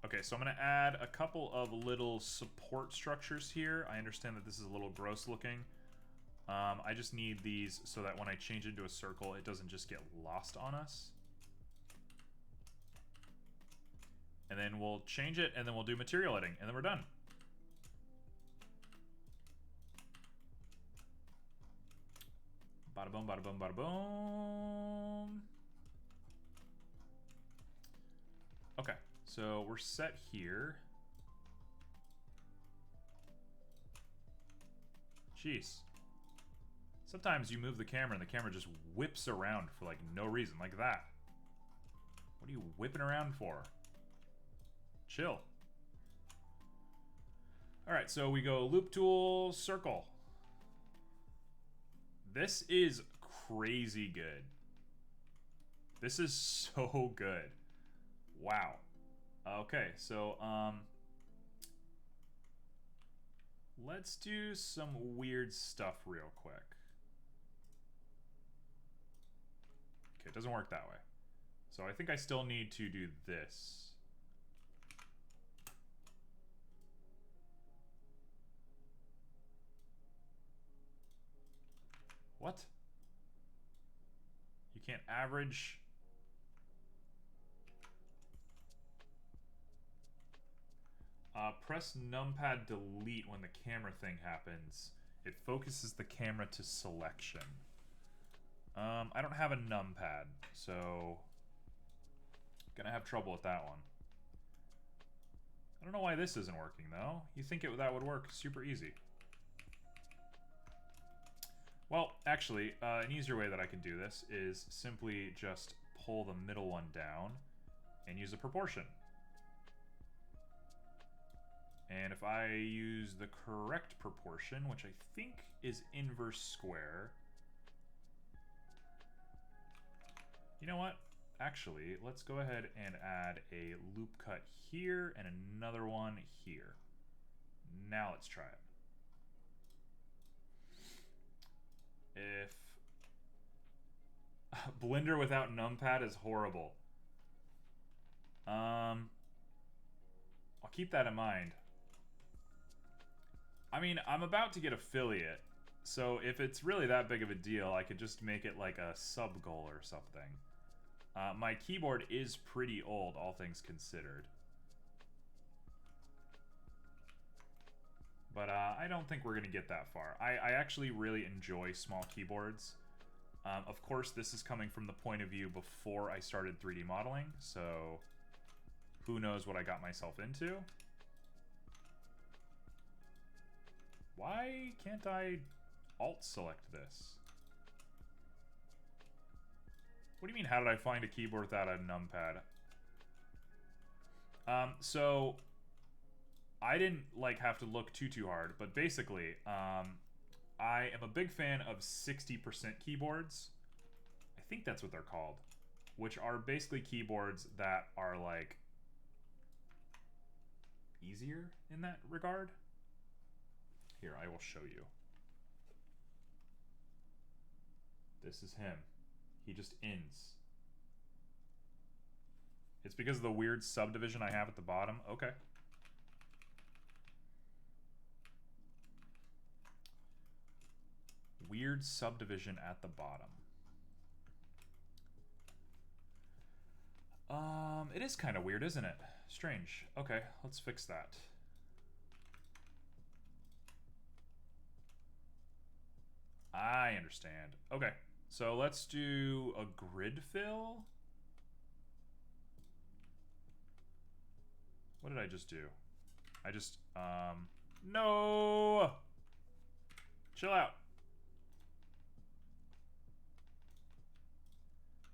Okay, so I'm going to add a couple of little support structures here. I understand that this is a little gross looking. I just need these so that when I change into a circle, it doesn't just get lost on us. And then we'll change it, and then we'll do material editing, and then we're done. Bada boom, bada boom, bada boom. Okay, so we're set here. Jeez. Sometimes you move the camera and the camera just whips around for like no reason, like that. What are you whipping around for? Chill. Alright, so we go loop tool, circle. This is crazy good. This is so good. Wow. Okay, so let's do some weird stuff real quick. Okay, it doesn't work that way. So I think I still need to do this. What? You can't average. Press numpad delete when the camera thing happens. It focuses the camera to selection. I don't have a numpad, so gonna have trouble with that one. I don't know why this isn't working though. You think that would work super easy. Well, actually, an easier way that I can do this is simply just pull the middle one down and use a proportion. And if I use the correct proportion, which I think is inverse square. You know what? Actually, let's go ahead and add a loop cut here and another one here. Now let's try it. If Blender without numpad is horrible. I'll keep that in mind. I mean, I'm about to get affiliate, so if it's really that big of a deal, I could just make it like a sub goal or something. My keyboard is pretty old, all things considered. But I don't think we're going to get that far. I actually really enjoy small keyboards. Of course, this is coming from the point of view before I started 3D modeling, so who knows what I got myself into. Why can't I alt-select this? What do you mean, how did I find a keyboard without a numpad? So I didn't like have to look too hard, but basically, I am a big fan of 60% keyboards. I think that's what they're called, which are basically keyboards that are like easier in that regard. Here, I will show you. This is him. He just ends. It's because of the weird subdivision I have at the bottom. Okay. Weird subdivision at the bottom. It is kind of weird, isn't it? Strange. Okay, let's fix that. I understand. Okay, so let's do a grid fill. What did I just do? I just, no! Chill out.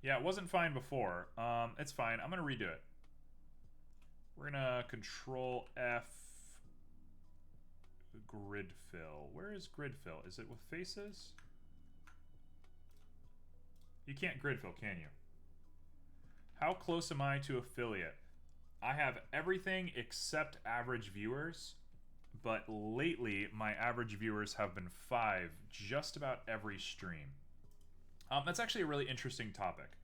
Yeah, it wasn't fine before. It's fine. I'm gonna redo it. We're gonna Control F grid fill. Where is grid fill? Is it with faces? You can't grid fill, can you? How close am I to affiliate? I have everything except average viewers, but lately my average viewers have been 5 just about every stream. That's actually a really interesting topic.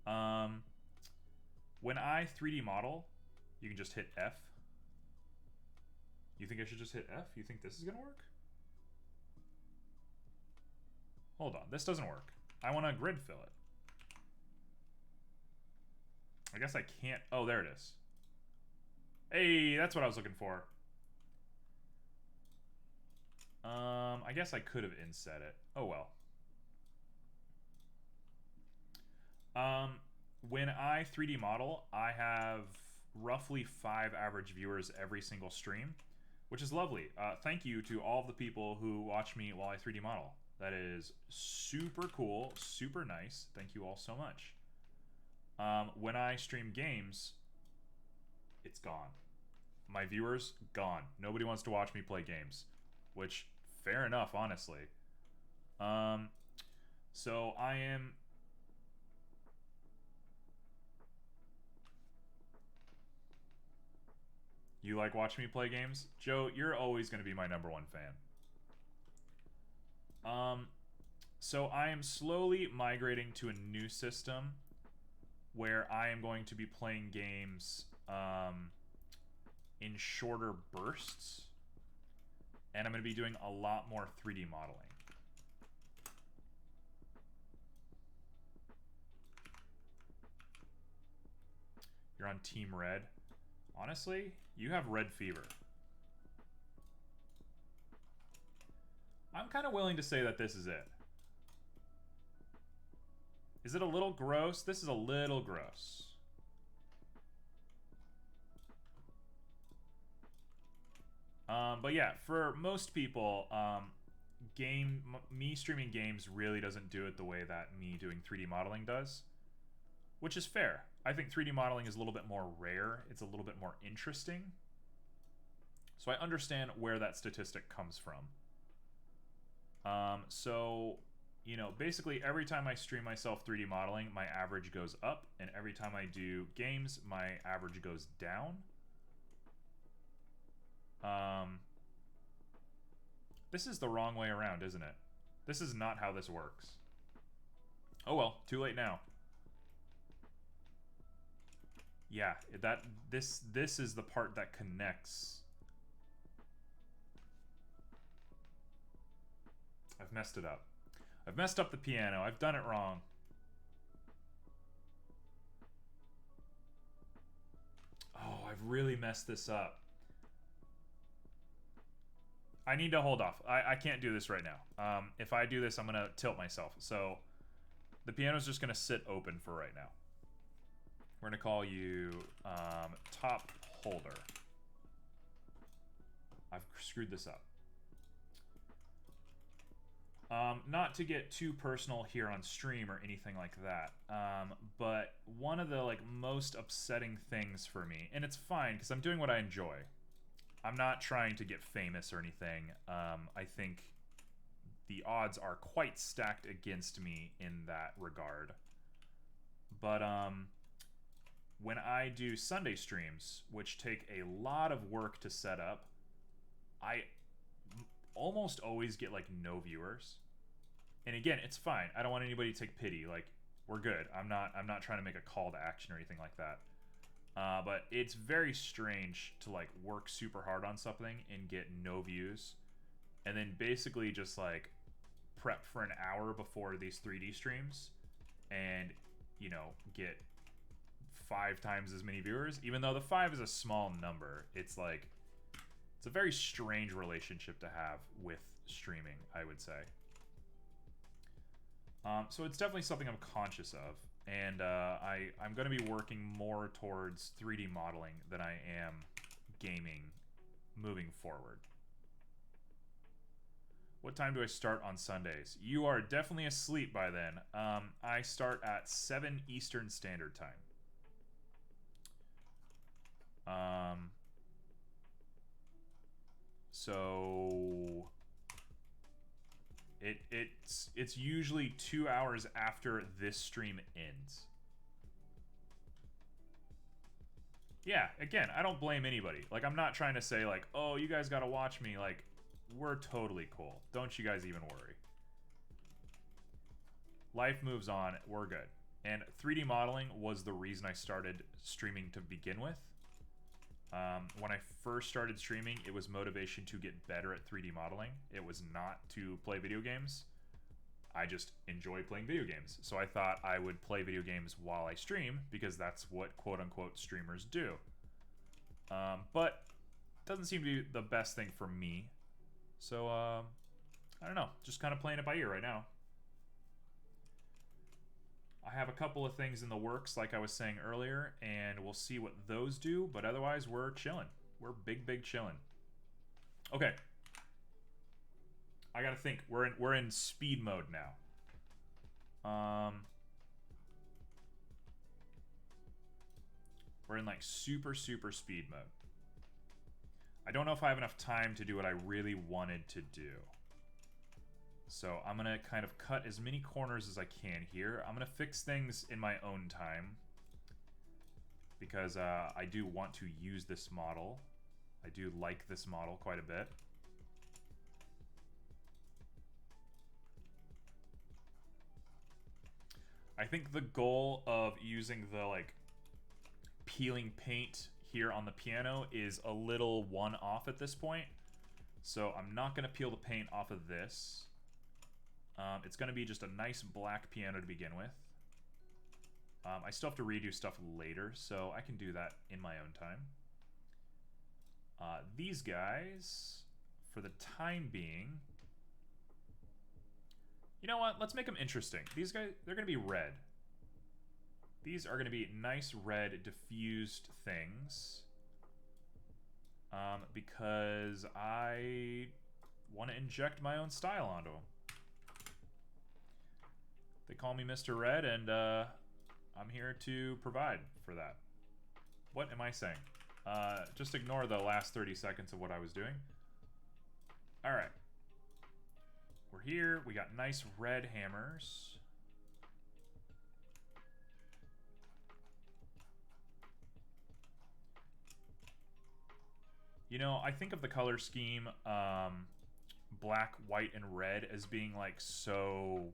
When I 3D model, you can just hit F. You think I should just hit F? You think this is gonna work? Hold on, this doesn't work. I want to grid fill it. I guess I can't. Oh, there it is. Hey, that's what I was looking for. I guess I could have inset it. Oh well. When I 3D model, I have roughly 5 average viewers every single stream, which is lovely. Thank you to all of the people who watch me while I 3D model. That is super cool, super nice. Thank you all so much. When I stream games, it's gone. My viewers, gone. Nobody wants to watch me play games, which, fair enough, honestly. So I am... You like watching me play games? Joe, you're always going to be my #1 fan. So I am slowly migrating to a new system where I am going to be playing games in shorter bursts, and I'm going to be doing a lot more 3D modeling. You're on Team Red. Honestly, you have red fever. I'm kind of willing to say that this is it. Is it a little gross? This is a little gross. But yeah, for most people, me streaming games really doesn't do it the way that me doing 3D modeling does, which is fair. I think 3D modeling is a little bit more rare. It's a little bit more interesting. So I understand where that statistic comes from. So, you know, basically every time I stream myself 3D modeling, my average goes up, and every time I do games, my average goes down. This is the wrong way around, isn't it? This is not how this works. Oh well, too late now. Yeah, this is the part that connects. I've messed it up. I've messed up the piano. I've done it wrong. Oh, I've really messed this up. I need to hold off. I can't do this right now. If I do this, I'm going to tilt myself. So the piano's just going to sit open for right now. We're going to call you top holder. I've screwed this up. Not to get too personal here on stream or anything like that, but one of the most upsetting things for me, and it's fine because I'm doing what I enjoy. I'm not trying to get famous or anything. I think the odds are quite stacked against me in that regard. But when I do Sunday streams, which take a lot of work to set up, I almost always get no viewers. And again, it's fine. I don't want anybody to take pity. We're good. I'm not trying to make a call to action or anything like that. But it's very strange to work super hard on something and get no views, and then basically just prep for an hour before these 3D streams and get 5 times as many viewers, even though the 5 is a small number. It's it's a very strange relationship to have with streaming, I would say. So it's definitely something I'm conscious of. And I'm going to be working more towards 3D modeling than I am gaming moving forward. What time do I start on Sundays? You are definitely asleep by then. I start at 7 Eastern Standard Time. So it's usually 2 hours after this stream ends. Yeah, again, I don't blame anybody. Like, I'm not trying to say, like, oh, you guys gotta watch me. Like, we're totally cool. Don't you guys even worry. Life moves on. We're good. And 3D modeling was the reason I started streaming to begin with. When I first started streaming, it was motivation to get better at 3D modeling. It was not to play video games. I just enjoy playing video games. So I thought I would play video games while I stream because that's what quote-unquote streamers do. But it doesn't seem to be the best thing for me. So, I don't know. Just kind of playing it by ear right now. I have a couple of things in the works, like I was saying earlier, and we'll see what those do. But otherwise, we're chilling. We're big chilling. Okay. I gotta think. We're in speed mode now. We're in like super speed mode. I don't know if I have enough time to do what I really wanted to do. So I'm gonna kind of cut as many corners as I can here. I'm gonna fix things in my own time because I do want to use this model. I do like this model quite a bit. I think the goal of using the like peeling paint here on the piano is a little one-off at this point. So I'm not gonna peel the paint off of this. It's going to be just a nice black piano to begin with. I still have to redo stuff later, so I can do that in my own time. These guys, for the time being... You know what? Let's make them interesting. These guys, they're going to be red. These are going to be nice red diffused things. Because I want to inject my own style onto them. They call me Mr. Red, and I'm here to provide for that. What am I saying? Just ignore the last 30 seconds of what I was doing. Alright. We're here. We got nice red hammers. You know, I think of the color scheme, black, white, and red as being like so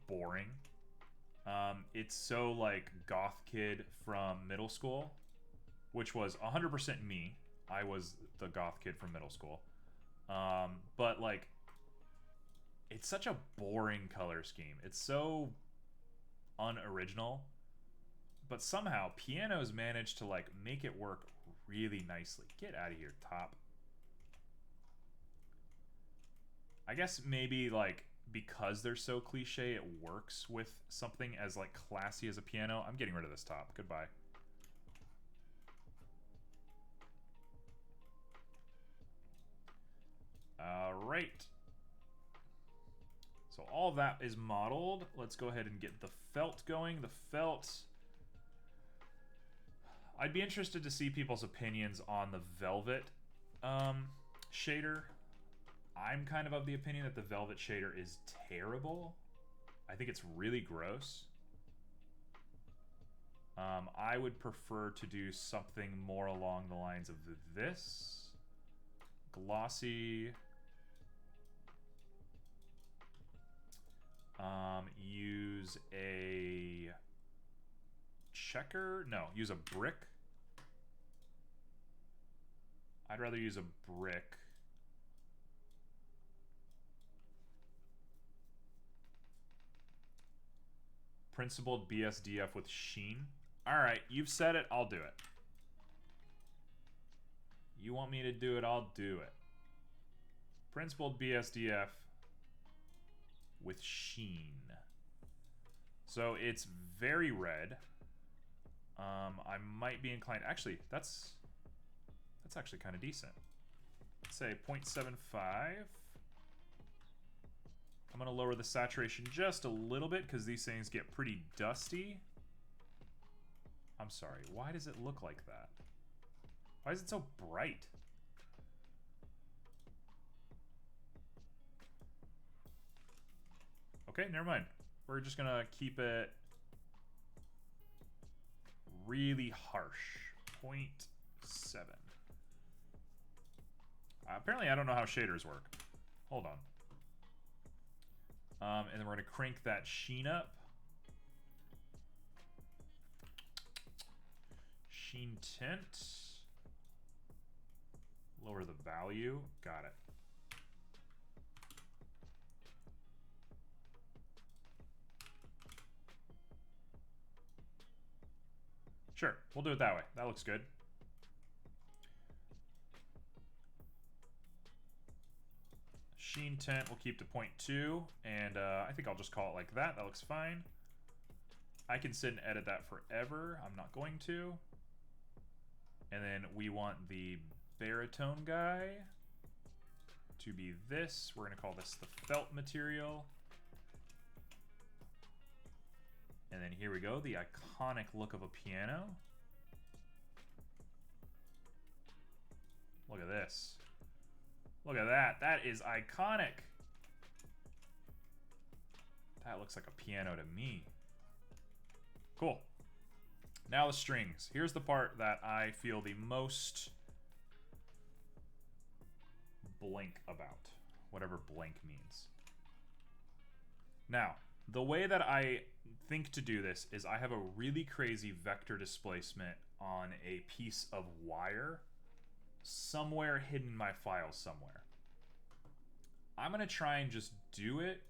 boring. It's so like goth kid from middle school, which was 100% me. I was the goth kid from middle school. But like, it's such a boring color scheme. It's so unoriginal. But somehow pianos managed to like make it work really nicely. Get out of here, top. I guess maybe like because they're so cliche, it works with something as like classy as a piano. I'm getting rid of this top. Goodbye. All right. So all of that is modeled. Let's go ahead and get the felt going. The felt... I'd be interested to see people's opinions on the velvet shader. I'm kind of the opinion that the velvet shader is terrible. I think it's really gross. I would prefer to do something more along the lines of this. Glossy. Use a checker? No, use a brick. I'd rather use a brick. Principled BSDF with sheen. Alright, you've said it, I'll do it. You want me to do it, I'll do it. Principled BSDF with sheen. So it's very red. I might be inclined... Actually, that's That's actually kind of decent. Let's say 0.75. I'm going to lower the saturation just a little bit because these things get pretty dusty. I'm sorry, why does it look like that? Why is it so bright? Okay, never mind. We're just going to keep it really harsh. 0.7. Apparently, I don't know how shaders work. Hold on. And then we're going to crank that sheen up. Sheen tint. Lower the value. Got it. Sure, we'll do it that way. That looks good. Sheen tint we'll keep to 0.2, and I think I'll just call it like that. That looks fine. I can sit and edit that forever. I'm not going to. And then we want the baritone guy to be this. We're going to call this the felt material. And then here we go, the iconic look of a piano. Look at this. Look at that. That is iconic. That looks like a piano to me. Cool. Now the strings. Here's the part that I feel the most blank about. Whatever blank means. Now, the way that I think to do this is I have a really crazy vector displacement on a piece of wire somewhere hidden in my file somewhere. I'm going to try and just do it,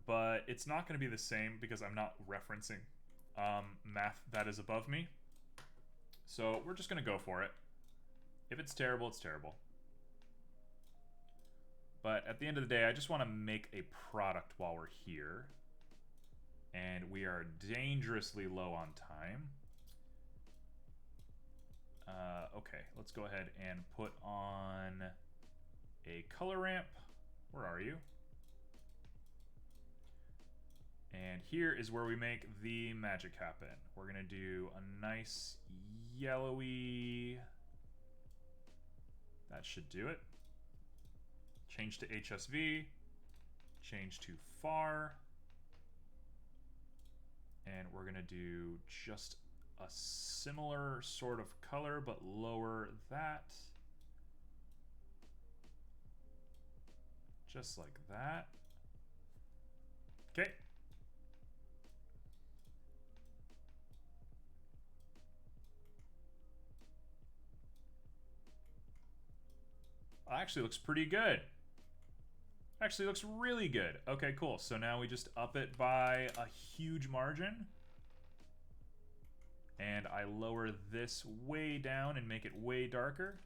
but it's not going to be the same because I'm not referencing math that is above me. So we're just going to go for it. If it's terrible, it's terrible. But at the end of the day, I just want to make a product while we're here. And we are dangerously low on time. Okay, let's go ahead and put on a color ramp. Where are you? And here is where we make the magic happen. We're gonna do a nice yellowy. That should do it. Change to HSV. Change to far. And we're gonna do just a similar sort of color, but lower that. Just like that. Okay. Actually looks pretty good. Actually looks really good. Okay, cool. So now we just up it by a huge margin. And I lower this way down and make it way darker.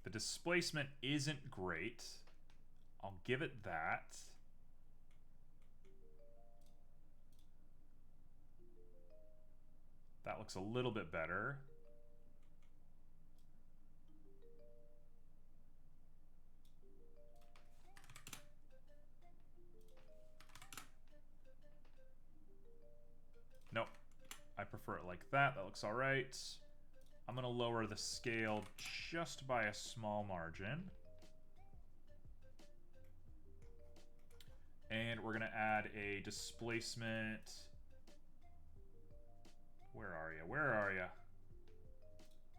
The displacement isn't great. I'll give it that. That looks a little bit better. Nope. I prefer it like that. That looks all right. I'm going to lower the scale just by a small margin. And we're going to add a displacement. Where are you? Where are you?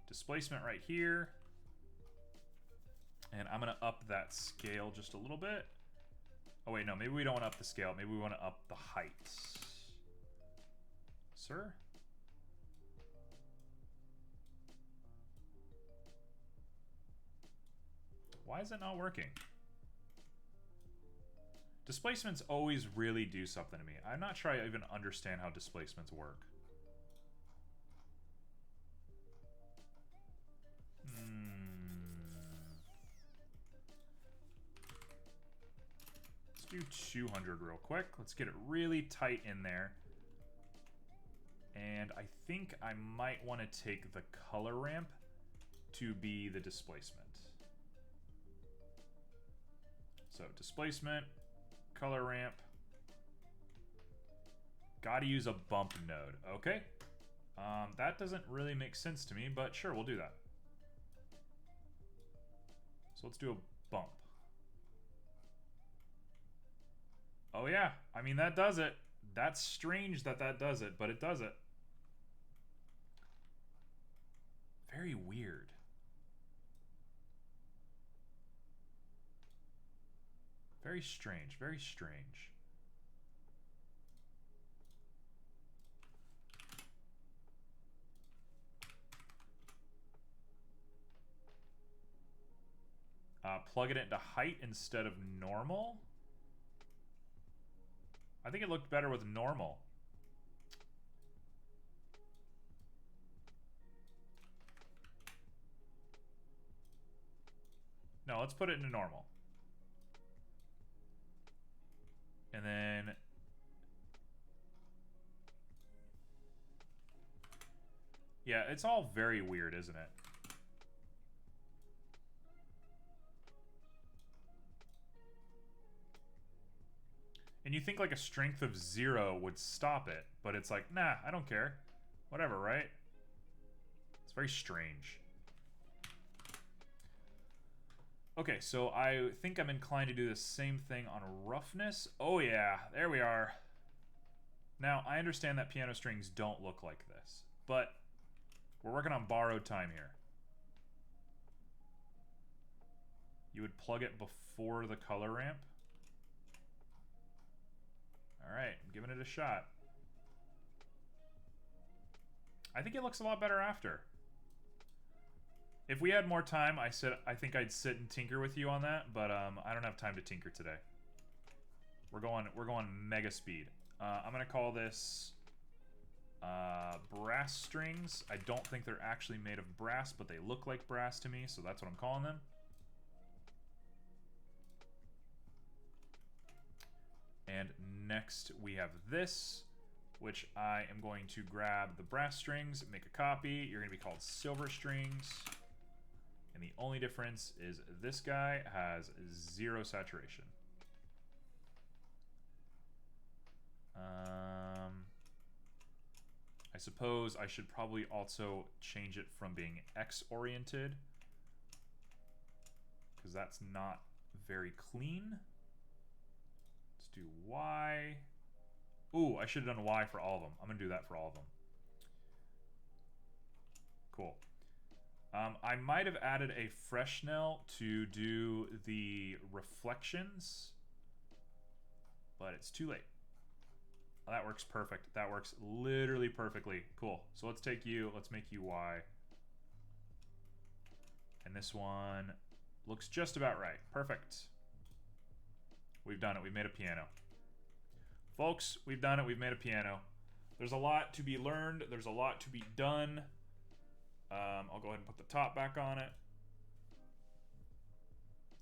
Displacement right here. And I'm going to up that scale just a little bit. Oh, wait, no. Maybe we don't want to up the scale. Maybe we want to up the height. Sir? Why is it not working? Displacements always really do something to me. I'm not sure I even understand how displacements work. Let's do do 200 real quick. Let's get it really tight in there. And I think I might want to take the color ramp to be the displacement. So displacement, color ramp. Gotta use a bump node. Okay. That doesn't really make sense to me, but sure, we'll do that. So let's do a bump. Oh yeah, I mean, that does it. That's strange that that does it, but it does it. Very weird. Very strange, very strange. Plug it into height instead of normal. I think it looked better with normal. No, let's put it into normal. And then... yeah, it's all very weird, isn't it? And you think like a strength of 0 would stop it, but it's like, nah, I don't care. Whatever, right? It's very strange. Okay, so I think I'm inclined to do the same thing on roughness. Oh yeah, there we are. Now, I understand that piano strings don't look like this, but we're working on borrowed time here. You would plug it before the color ramp. Alright, I'm giving it a shot. I think it looks a lot better after. If we had more time, I think I'd sit and tinker with you on that, but I don't have time to tinker today. We're going mega speed. I'm gonna call this brass strings. I don't think they're actually made of brass, but they look like brass to me, so that's what I'm calling them. And next we have this, which I am going to grab the brass strings, make a copy. You're going to be called silver strings. And the only difference is this guy has 0 saturation. I suppose I should probably also change it from being X-oriented, because that's not very clean. Let's do Y. Ooh, I should have done Y for all of them. I'm going to do that for all of them. Cool. I might have added a Fresnel to do the reflections, but it's too late. Oh, that works perfect. That works literally perfectly. Cool. So let's take you, let's make you Y. And this one looks just about right. Perfect. We've done it. We've made a piano. Folks, we've done it. We've made a piano. There's a lot to be learned. There's a lot to be done. I'll go ahead and put the top back on it.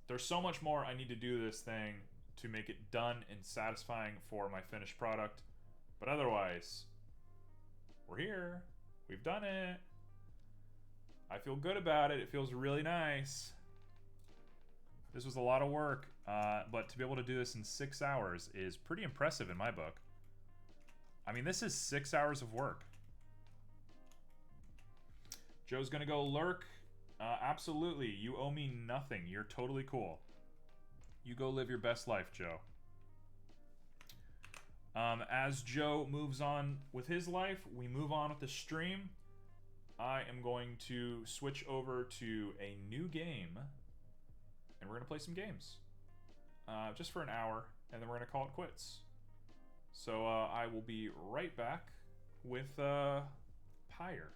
There's so much more I need to do this thing to make it done and satisfying for my finished product. But otherwise, we're here. We've done it. I feel good about it. It feels really nice. This was a lot of work, but to be able to do this in 6 hours is pretty impressive in my book. I mean, this is 6 hours of work. Joe's gonna go lurk. Absolutely. You owe me nothing. You're totally cool. You go live your best life, Joe. As Joe moves on with his life, we move on with the stream. I am going to switch over to a new game, and we're going to play some games. Just for an hour, and then we're going to call it quits. So I will be right back with Pyre.